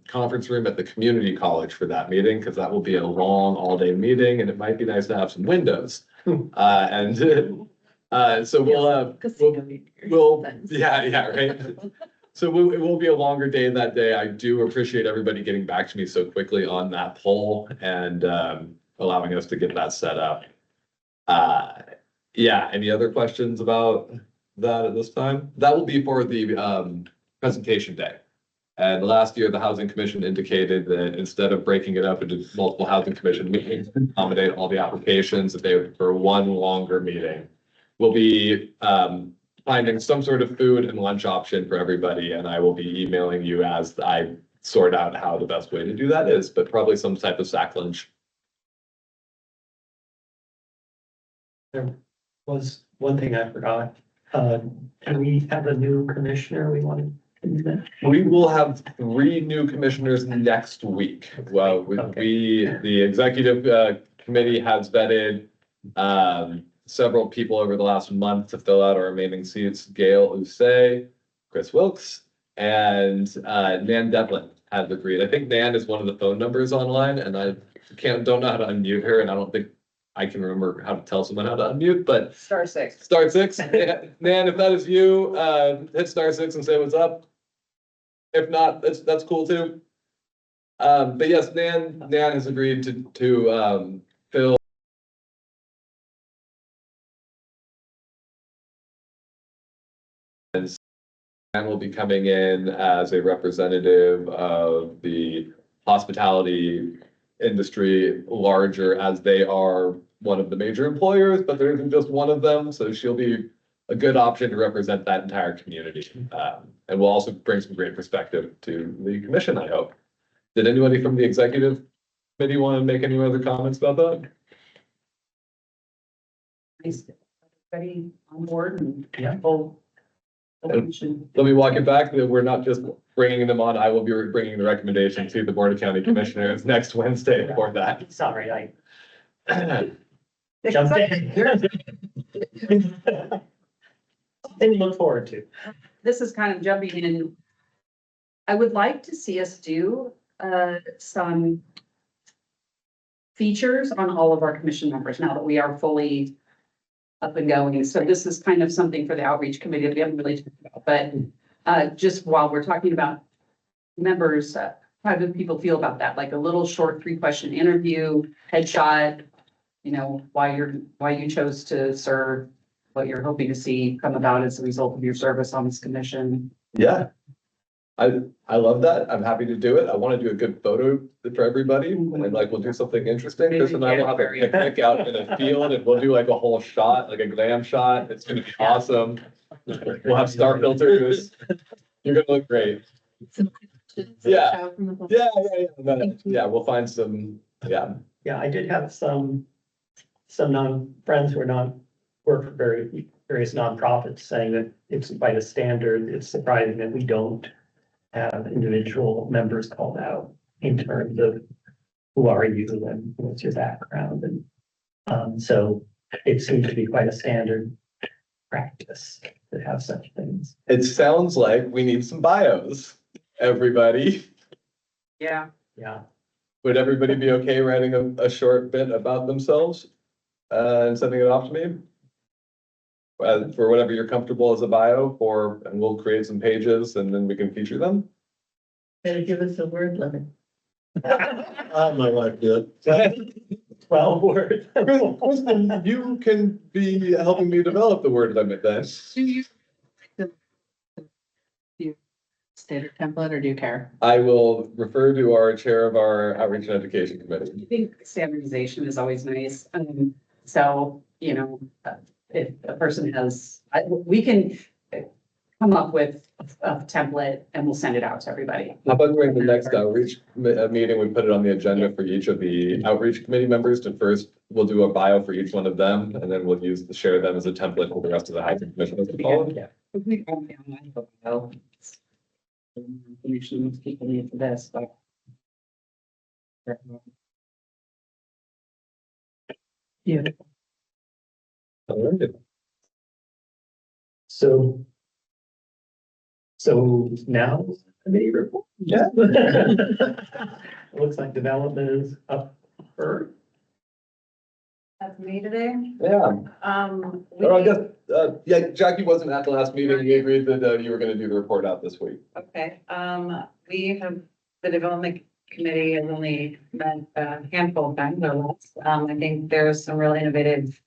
Speaker 4: conference room at the community college for that meeting, because that will be a long all-day meeting, and it might be nice to have some windows. So right. So it will be a longer day that day. I do appreciate everybody getting back to me so quickly on that poll and allowing us to get that set up. Any other questions about that at this time? That will be for the presentation day. And last year, the Housing Commission indicated that instead of breaking it up into multiple Housing Commission meetings to accommodate all the applications, that they would for one longer meeting. We'll be finding some sort of food and lunch option for everybody, and I will be emailing you as I sort out how the best way to do that is, but probably some type of sack lunch.
Speaker 13: There was one thing I forgot. Do we have a new commissioner we wanted to do that?
Speaker 4: We will have 3 new commissioners next week. Well, the executive committee has vetted several people over the last month to fill out our remaining seats. Gail Usay, Chris Wilkes, and Nan Devlin has agreed. I think Nan is one of the phone numbers online and I don't know how to unmute her and I don't think I can remember how to tell someone how to unmute, but
Speaker 5: *6.
Speaker 4: *6. Nan, if that is you, hit *6 and say what's up. If not, that's cool too. But yes, Nan has agreed to fill. And will be coming in as a representative of the hospitality industry larger as they are one of the major employers, but there isn't just one of them. So she'll be a good option to represent that entire community. And will also bring some great perspective to the commission, I hope. Did anybody from the executive committee want to make any other comments about that?
Speaker 11: Everybody on board and
Speaker 13: Yeah.
Speaker 11: full.
Speaker 4: Let me walk it back that we're not just bringing them on. I will be bringing the recommendation to the Board of County Commissioners next Wednesday for that.
Speaker 11: Sorry, I.
Speaker 13: Jumped in. Thing to look forward to.
Speaker 11: This is kind of jumping in. I would like to see us do some features on all of our commission members now that we are fully up and going. So this is kind of something for the outreach committee that we haven't really talked about, but just while we're talking about members, how do people feel about that? Like a little short 3-question interview, headshot, you know, why you chose to serve, what you're hoping to see come about as a result of your service on this commission.
Speaker 4: Yeah. I love that. I'm happy to do it. I want to do a good photo for everybody and like we'll do something interesting. Chris and I will have a picnic out in a field and we'll do like a whole shot, like a glam shot. It's gonna be awesome. We'll have star filters. You're gonna look great. Yeah. Yeah, we'll find some, yeah.
Speaker 13: Yeah, I did have some friends who are work for various nonprofits saying that it's by the standard, it's surprising that we don't have individual members called out in terms of who are you and what's your background. And so it seems to be quite a standard practice to have such things.
Speaker 4: It sounds like we need some bios, everybody.
Speaker 11: Yeah.
Speaker 13: Yeah.
Speaker 4: Would everybody be okay writing a short bit about themselves and sending it off to me? For whatever you're comfortable as a bio and we'll create some pages and then we can feature them.
Speaker 16: Better give us a word limit.
Speaker 4: I might like that.
Speaker 13: 12 words.
Speaker 4: Kristen, you can be helping me develop the word limit then.
Speaker 2: Do you standard template or do you care?
Speaker 4: I will refer to our chair of our outreach and education committee.
Speaker 11: I think standardization is always nice. So, you know, if a person has, we can come up with a template and we'll send it out to everybody.
Speaker 4: How about during the next outreach meeting, we put it on the agenda for each of the outreach committee members to first, we'll do a bio for each one of them, and then we'll share them as a template for the rest of the housing commission as a follow.
Speaker 11: We only online bio. Information most people need for this, but.
Speaker 16: Beautiful.
Speaker 4: All right.
Speaker 13: So now committee report.
Speaker 4: Yeah.
Speaker 13: Looks like development is up for.
Speaker 6: That's me today.
Speaker 4: Yeah. Or I guess, yeah, Jackie wasn't at the last meeting. We agreed that you were gonna do the report out this week.
Speaker 11: Okay, we have, the development committee has only met a handful of times or less. I think there's some real innovative,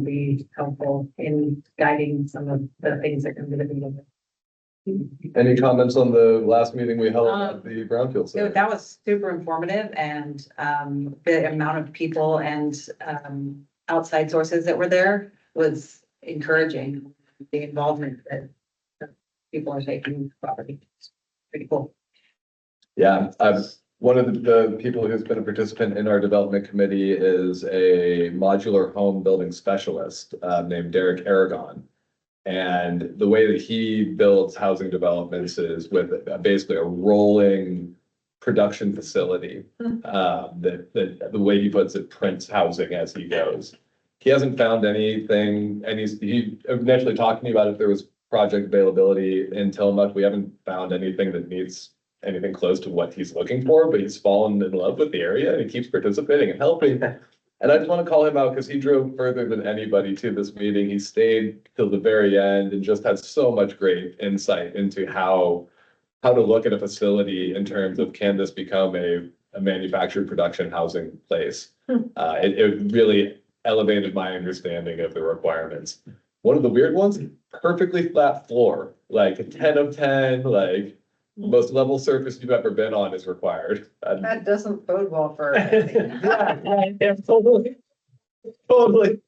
Speaker 11: be helpful in guiding some of the things that come to the meeting.
Speaker 4: Any comments on the last meeting we held at the Brownfield
Speaker 11: So
Speaker 4: Center?
Speaker 11: that was super informative and the amount of people and outside sources that were there was encouraging. The involvement that people are taking in property. Pretty cool.
Speaker 4: Yeah, one of the people who's been a participant in our development committee is a modular home building specialist named Derek Aragon. And the way that he builds housing developments is with basically a rolling production facility. The way he puts it, prints housing as he goes. he hasn't found anything, and he initially talked to me about if there was project availability in Tillamook. We haven't found anything that meets anything close to what he's looking for, but he's fallen in love with the area and he keeps participating and helping. And I just want to call him out because he drove further than anybody to this meeting. He stayed till the very end and just had so much great insight into how to look at a facility in terms of, can this become a manufactured production housing place? It really elevated my understanding of the requirements. One of the weird ones, perfectly flat floor, like a 10 of 10, like most level surface you've ever been on is required.
Speaker 5: That doesn't bode well for.
Speaker 3: Yeah, totally. Totally.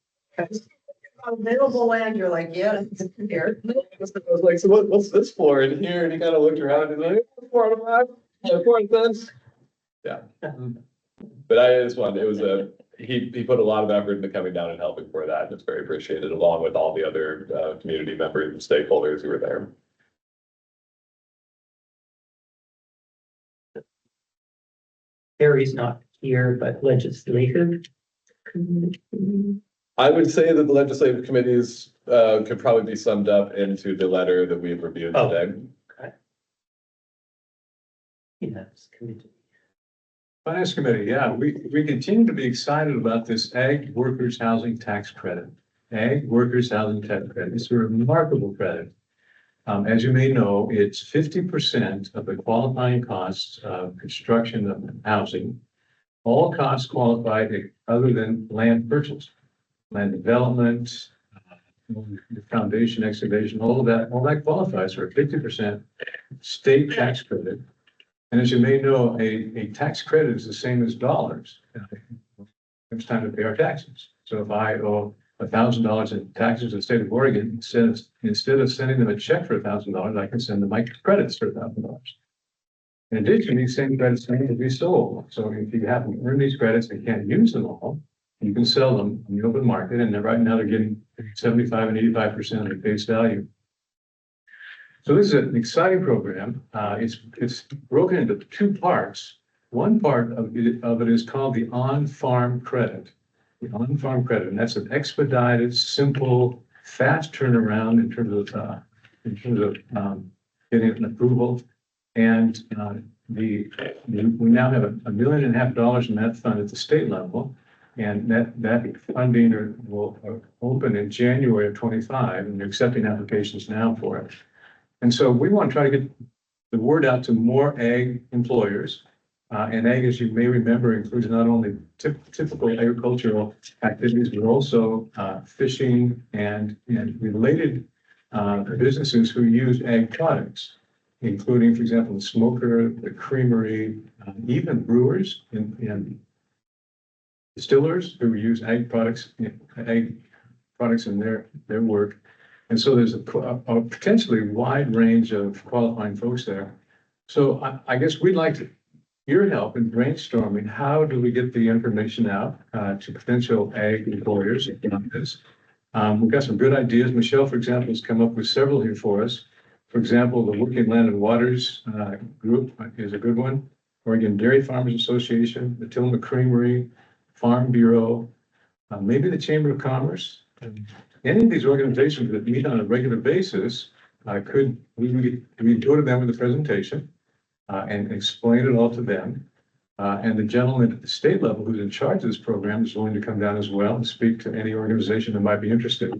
Speaker 5: Available land, you're like, yeah, it's here.
Speaker 4: I was like, so what's this floor in here? And he kind of looked around and like, 4 out of 5, 4 out of 10. Yeah. But I just wanted, it was he put a lot of effort into coming down and helping for that. And it's very appreciated, along with all the other community members and stakeholders who were there.
Speaker 13: Harry's not here, but legislative.
Speaker 4: I would say that the legislative committees could probably be summed up into the letter that we've reviewed today.
Speaker 13: Okay. Yes, committee.
Speaker 15: Finance Committee, yeah, we continue to be excited about this Ag Workers Housing Tax Credit. Ag Workers Housing Tax Credit. It's a remarkable credit. As you may know, it's 50% of the qualifying costs of construction of housing. All costs qualified other than land purchase, land development, the foundation excavation, all that qualifies for a 50% state tax credit. And as you may know, a tax credit is the same as dollars. It's time to pay our taxes. So if I owe $1,000 in taxes to the state of Oregon, instead of sending them a check for $1,000, I can send them my credits for $1,000. In addition, these same credits can be sold. So if you happen to earn these credits and can't use them all, you can sell them in the open market. And right now they're getting 75 and 85% of the face value. So this is an exciting program. It's broken into 2 parts. One part of it is called the on-farm credit. The on-farm credit, and that's an expedited, simple, fast turnaround in terms of getting an approval. And we now have $1.5 million in that fund at the state level, and that funding will open in January of 25, and they're accepting applications now for it. And so we want to try to get the word out to more ag employers. And ag, as you may remember, includes not only typical agricultural activities, but also fishing and related businesses who use ag products, including, for example, the smoker, the creamery, even brewers and distillers who use ag products in their work. And so there's a potentially wide range of qualifying folks there. So I guess we'd like your help in brainstorming, how do we get the information out to potential ag employers on this? We've got some good ideas. Michelle, for example, has come up with several here for us. For example, the Working Land and Waters group is a good one. Oregon Dairy Farmers Association, the Tillamook Creamery, Farm Bureau, maybe the Chamber of Commerce. Any of these organizations that meet on a regular basis, we go to them with a presentation and explain it all to them. And the gentleman at the state level who's in charge of this program is willing to come down as well and speak to any organization that might be interested.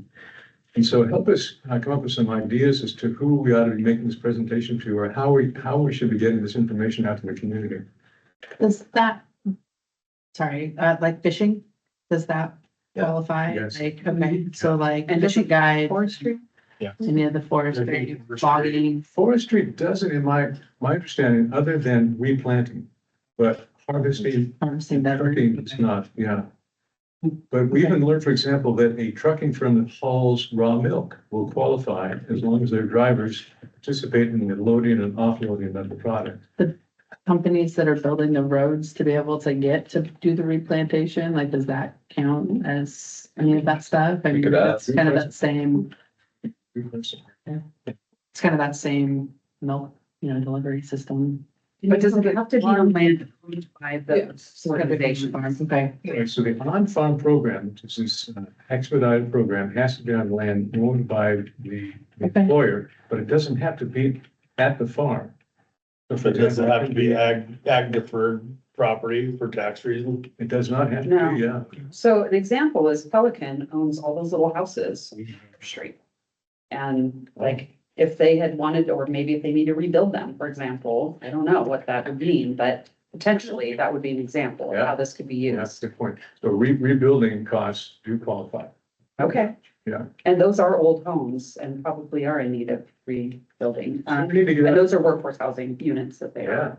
Speaker 15: And so help us come up with some ideas as to who we ought to be making this presentation to, or how we should be getting this information out to the community.
Speaker 2: Does that, sorry, like fishing, does that qualify?
Speaker 15: Yes.
Speaker 2: Like, okay, so like
Speaker 10: And
Speaker 2: fishing guide,
Speaker 10: Forestry?
Speaker 2: any of the forestry, logging.
Speaker 15: Forestry doesn't, in my understanding, other than replanting, but harvesting
Speaker 2: That
Speaker 15: trucking is not, yeah. But we even learned, for example, that a trucking from that hauls raw milk will qualify as long as their drivers participate in the loading and offloading of the product.
Speaker 2: companies that are building the roads to be able to get to do the replantation, like, does that count as any of that stuff? I mean, it's kind of that same. It's kind of that same milk, delivery system.
Speaker 11: But does it have to be on land owned by the organization?
Speaker 16: Okay.
Speaker 15: Right, so the on-farm program, which is this expedited program, has to be on land owned by the employer, but it doesn't have to be at the farm. So for
Speaker 7: But does it
Speaker 15: example,
Speaker 7: have to be ag deferred property for tax reasons?
Speaker 15: It does not have to
Speaker 11: No.
Speaker 15: be, yeah.
Speaker 11: So an example is Pelican owns all those little houses on the street. And like, if they had wanted, or maybe if they need to rebuild them, for example, I don't know what that would mean, but potentially that would be an example of how this could be
Speaker 15: Yeah, that's
Speaker 11: used.
Speaker 15: a good point. So rebuilding costs do qualify.
Speaker 11: Okay.
Speaker 15: Yeah.
Speaker 11: And those are old homes and probably are in need of rebuilding.
Speaker 15: We need to get
Speaker 11: And
Speaker 15: that-
Speaker 11: those are workforce housing units that they are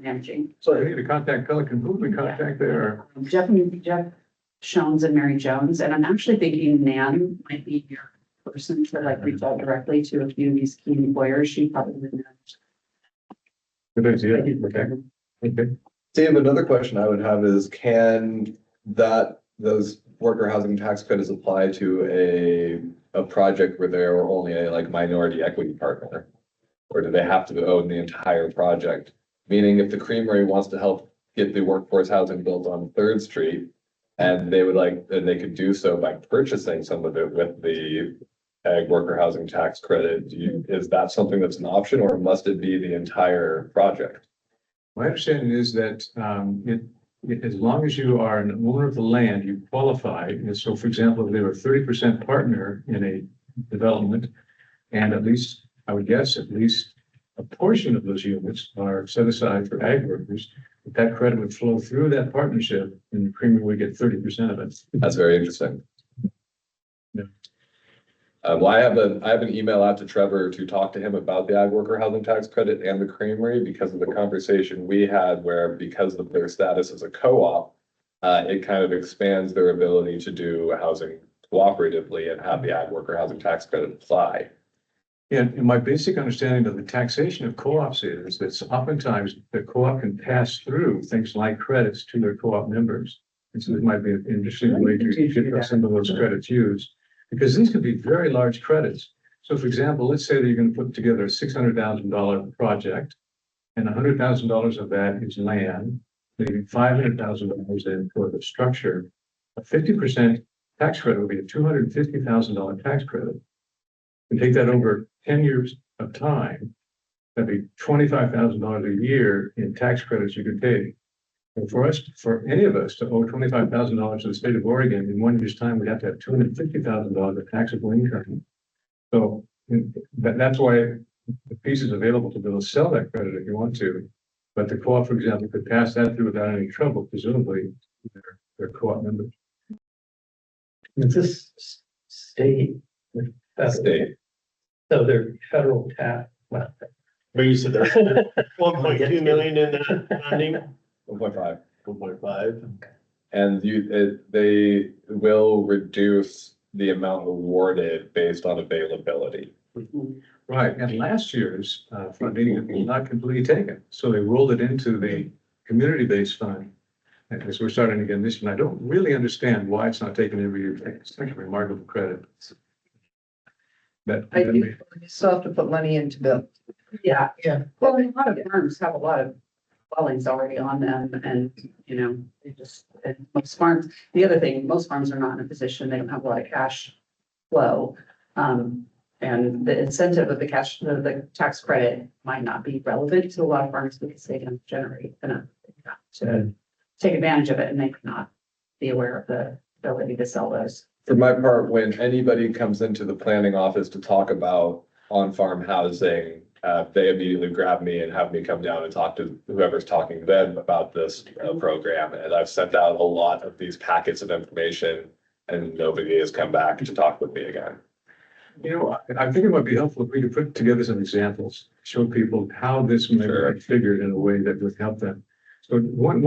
Speaker 11: managing.
Speaker 15: So we need to contact Pelican. Who do we contact there?
Speaker 11: Jeff Shones and Mary Jones, and I'm actually thinking Nan might be your person to like reach out directly to a few of these key employers. She probably would know.
Speaker 15: Good idea. Okay. Okay.
Speaker 4: Dave, another question I would have is, can those worker housing tax credits apply to a project where they're only a like minority equity partner? Or do they have to own the entire project? Meaning if the Creamery wants to help get the workforce housing built on Third Street, and they could do so by purchasing some of it with the ag worker housing tax credit, is that something that's an option, or must it be the entire project?
Speaker 15: My understanding is that as long as you are an owner of the land, you qualify. And so, for example, if they were 30% partner in a development, and at least, I would guess, at least a portion of those units are set aside for ag workers, that credit would flow through that partnership, and the Creamery would get 30% of it.
Speaker 4: That's very interesting.
Speaker 15: Yeah.
Speaker 4: Well, I have an email out to Trevor to talk to him about the ag worker housing tax credit and the Creamery, because of the conversation we had where, because of their status as a co-op, it kind of expands their ability to do housing cooperatively and have the ag worker housing tax credit apply.
Speaker 15: Yeah, and my basic understanding of the taxation of co-ops is that oftentimes the co-op can pass through things like credits to their co-op members. And so it might be an interesting way to get some of those credits used, because these could be very large credits. So for example, let's say that you're going to put together a $600,000 project, and $100,000 of that is land, maybe $500,000 in for the structure. A 50% tax credit would be a $250,000 tax credit. And take that over 10 years of time, that'd be $25,000 a year in tax credits you could take. And for any of us to owe $25,000 to the state of Oregon in 1 year's time, we'd have to have $250,000 of taxable income. So that's why the piece is available to be able to sell that credit if you want to. But the co-op, for example, could pass that through without any trouble, presumably their co-op members.
Speaker 13: Is this state?
Speaker 4: State.
Speaker 13: So they're federal tax. Well,
Speaker 7: But you said there's 1.2 million in that funding?
Speaker 4: 1.5.
Speaker 7: 1.5.
Speaker 4: And they will reduce the amount awarded based on availability.
Speaker 15: Right, and last year's funding was not completely taken, so they rolled it into the community-based fund. And as we're starting again this year, and I don't really understand why it's not taken every year. It's like a remarkable credit.
Speaker 5: I do, you still have to put money into bill.
Speaker 11: Yeah.
Speaker 5: Yeah.
Speaker 11: Well, a lot of farms have a lot of dwellings already on them, and, you know, and most farms, the other thing, most farms are not in a position, they don't have a lot of cash flow. And the incentive of the tax credit might not be relevant to a lot of farms because they don't generate enough to take advantage of it, and they could not be aware of the ability to sell those.
Speaker 4: For my part, when anybody comes into the planning office to talk about on-farm housing, they immediately grab me and have me come down and talk to whoever's talking to them about this program. And I've sent out a lot of these packets of information, and nobody has come back to talk with me again.
Speaker 15: You know, I think it might be helpful if we could put together some examples, show people how this may be figured in a way that would help them. So one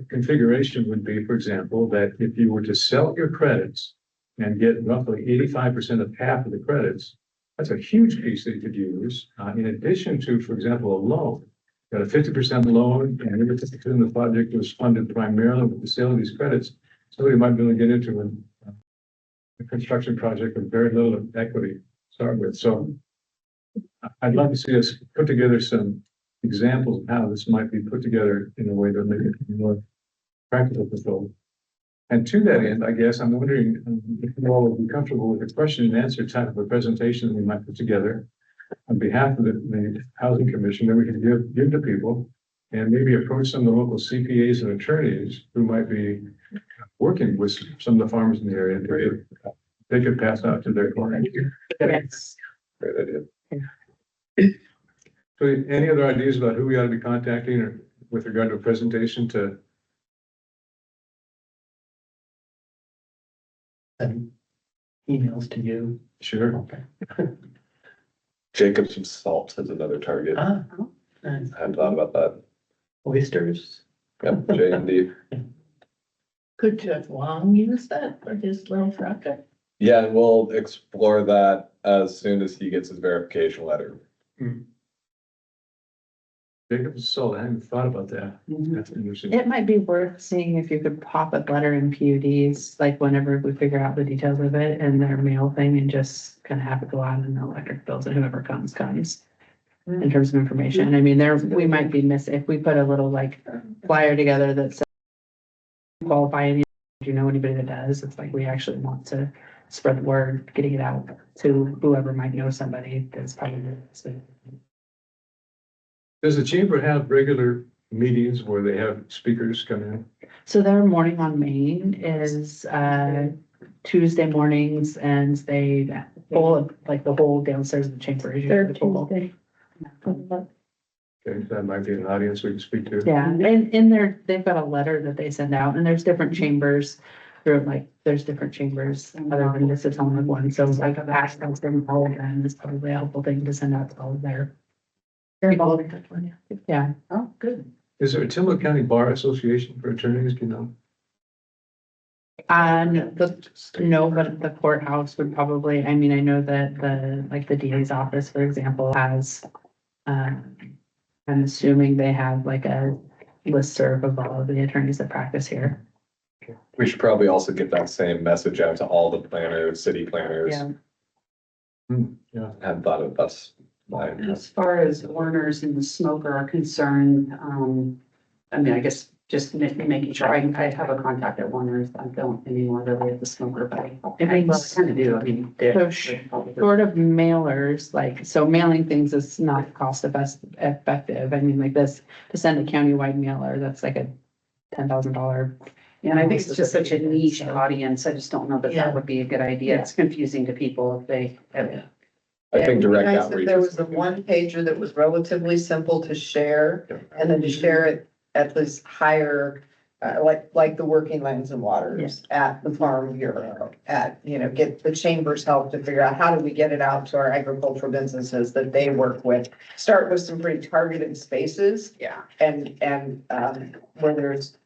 Speaker 15: configuration would be, for example, that if you were to sell your credits and get roughly 85% of half of the credits, that's a huge piece that you could use. In addition to, for example, a loan, got a 50% loan, and if 50% of the project was funded primarily with the sale of these credits, somebody might be able to get into a construction project with very little equity to start with. So I'd love to see us put together some examples of how this might be put together in a way that make it more practical for folks. And to that end, I guess I'm wondering if you all would be comfortable with a question and answer type of a presentation we might put together on behalf of the Housing Commission that we can give to people, and maybe approach some of the local CPAs and attorneys who might be working with some of the farmers in the area. They could pass out to their clients.
Speaker 11: Yes.
Speaker 4: Great idea.
Speaker 15: So any other ideas about who we ought to be contacting or with regard to a presentation to?
Speaker 13: And emails to you.
Speaker 15: Sure.
Speaker 13: Okay.
Speaker 4: Jacobs from Salt is another target.
Speaker 13: Ah, nice.
Speaker 4: I hadn't thought about that.
Speaker 13: Oysters.
Speaker 4: Yep, J&D.
Speaker 16: Could Jeff Wong use that for his little project?
Speaker 4: Yeah, and we'll explore that as soon as he gets his verification letter.
Speaker 15: Jacob's Salt, I hadn't thought about that. That's interesting.
Speaker 2: It might be worth seeing if you could pop a letter in PUDs, like whenever we figure out the details of it and their mail thing, and just kind of have it go out in the electric bills, and whoever comes. In terms of information, I mean, we might be missing, if we put a little like flyer together that says qualify any, do you know anybody that does? It's like, we actually want to spread the word, getting it out to whoever might know somebody that's probably.
Speaker 15: Does the chamber have regular meetings where they have speakers come in?
Speaker 2: So their morning on Main is Tuesday mornings, and they full like the whole downstairs of the chamber is usually full.
Speaker 15: Okay, that might be an audience we can speak to.
Speaker 2: Yeah, and in there, they've got a letter that they send out, and there's different chambers. There's different chambers other than just the Tillamook one, so like a past comes from all of them is probably a helpful thing to send out to all of their. People. Yeah.
Speaker 11: Oh, good.
Speaker 15: Is there a Tillamook County Bar Association for attorneys, do you know?
Speaker 2: No, but the courthouse would probably, I mean, I know that the DA's office, for example, has, I'm assuming they have like a listserv of all of the attorneys that practice here.
Speaker 4: We should probably also get that same message out to all the planners, city planners.
Speaker 2: Yeah.
Speaker 15: Yeah.
Speaker 4: I hadn't thought of that's mine.
Speaker 11: As far as Warner's and the smoker are concerned, I mean, I guess just making sure I have a contact at Warner's. I don't anymore really at the smoker, but I kind of do. I mean,
Speaker 2: So short of mailers, like, so mailing things is not cost effective. I mean, like this, to send a countywide mailer, that's like a $10,000.
Speaker 11: And I think it's just such a niche audience. I just don't know that
Speaker 16: Yeah.
Speaker 11: that would be a good idea. It's confusing to people if they have.
Speaker 4: I think direct
Speaker 5: Nice if
Speaker 4: outreach.
Speaker 5: there was a one pager that was relatively simple to share, and then to share it at this higher, like the Working Lands and Waters at the Farm Bureau, get the chamber's help to figure out how do we get it out to our agricultural businesses that they work with. Start with some pretty targeted spaces.
Speaker 11: Yeah.
Speaker 5: And where there's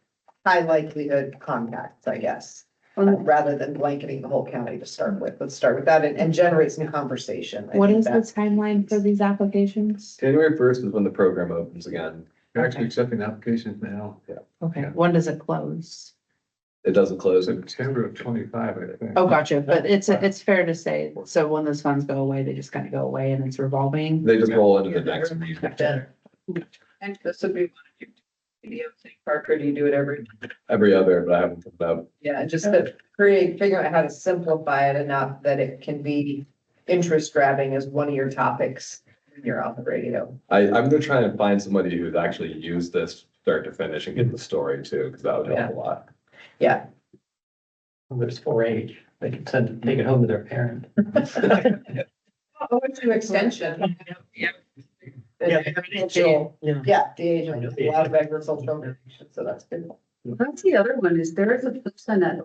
Speaker 5: high likelihood contacts, I guess. Rather than blanketing the whole county to start with. Let's start with that and generate some conversation. I
Speaker 2: What
Speaker 5: think
Speaker 2: is the
Speaker 5: that's-
Speaker 2: timeline for these applications?
Speaker 4: January 1st is when the program opens again.
Speaker 15: They're actually accepting applications now.
Speaker 2: Okay, when does it close?
Speaker 4: It doesn't close in
Speaker 15: September of 25, I think.
Speaker 2: Oh, gotcha, but it's fair to say, so when those funds go away, they just kind of go away and it's revolving?
Speaker 4: They just roll into the next.
Speaker 5: And this would be one of your videos, Parker, do you do it
Speaker 4: Every other, but I haven't put it up.
Speaker 5: Yeah, just to figure out how to simplify it enough that it can be interest grabbing as one of your topics when you're on the radio.
Speaker 4: I'm gonna try and find somebody who's actually used this start to finish and get the story too, because that would help a lot.
Speaker 5: Yeah.
Speaker 13: Well, there's 4-H. They can take it home to their parent.
Speaker 5: Oh, it's an extension.
Speaker 16: Yeah.
Speaker 5: Yeah,
Speaker 13: Yeah.
Speaker 5: the age of a lot of agricultural, so that's good.
Speaker 11: That's the other one is there is a person at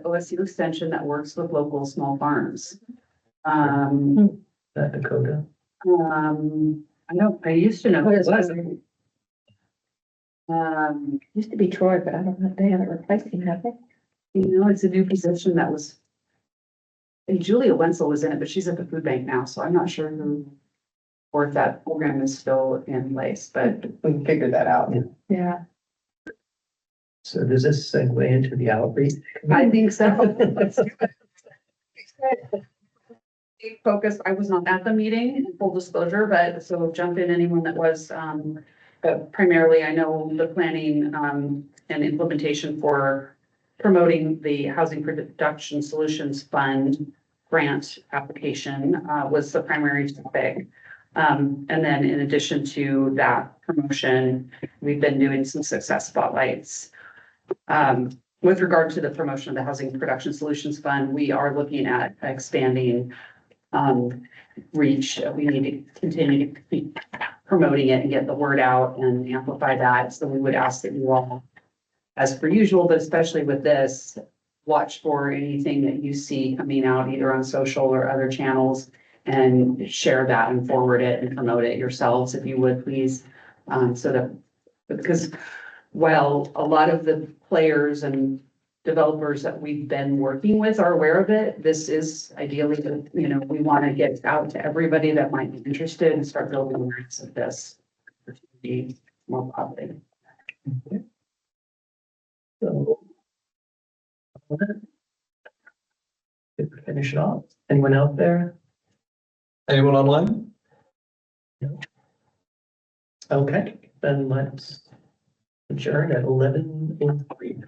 Speaker 11: OSU Extension that works with local small farms.
Speaker 13: That Dakota.
Speaker 11: I used to know who it was.
Speaker 2: Used to be Troy, but I don't know if they haven't replaced him, have they?
Speaker 11: It's a new position that was. And Julia Wenzel was in it, but she's at the food bank now, so I'm not sure who. Or if that program is still in place, but
Speaker 5: we can figure that out.
Speaker 2: Yeah.
Speaker 13: So does this segue into the outreach?
Speaker 11: I think so. focus, I was not at the meeting, full disclosure, but so jump in anyone that was, but primarily I know the planning, and implementation for promoting the Housing Production Solutions Fund grant application, was the primary topic. And then in addition to that promotion, we've been doing some success spotlights. With regard to the promotion of the Housing Production Solutions Fund, we are looking at expanding reach. We need to continue to be promoting it and get the word out and amplify that. So we would ask that you all, as per usual, but especially with this, watch for anything that you see coming out either on social or other channels and share that and forward it and promote it yourselves, if you would, please. So that, because while a lot of the players and developers that we've been working with are aware of it, this is ideally, you know, we want to get out to everybody that might be interested and start building awareness of this opportunity more broadly.
Speaker 13: So. Finish it off. Anyone out there?
Speaker 4: Anyone online?
Speaker 13: No. Okay, then let's adjourn at 11:03.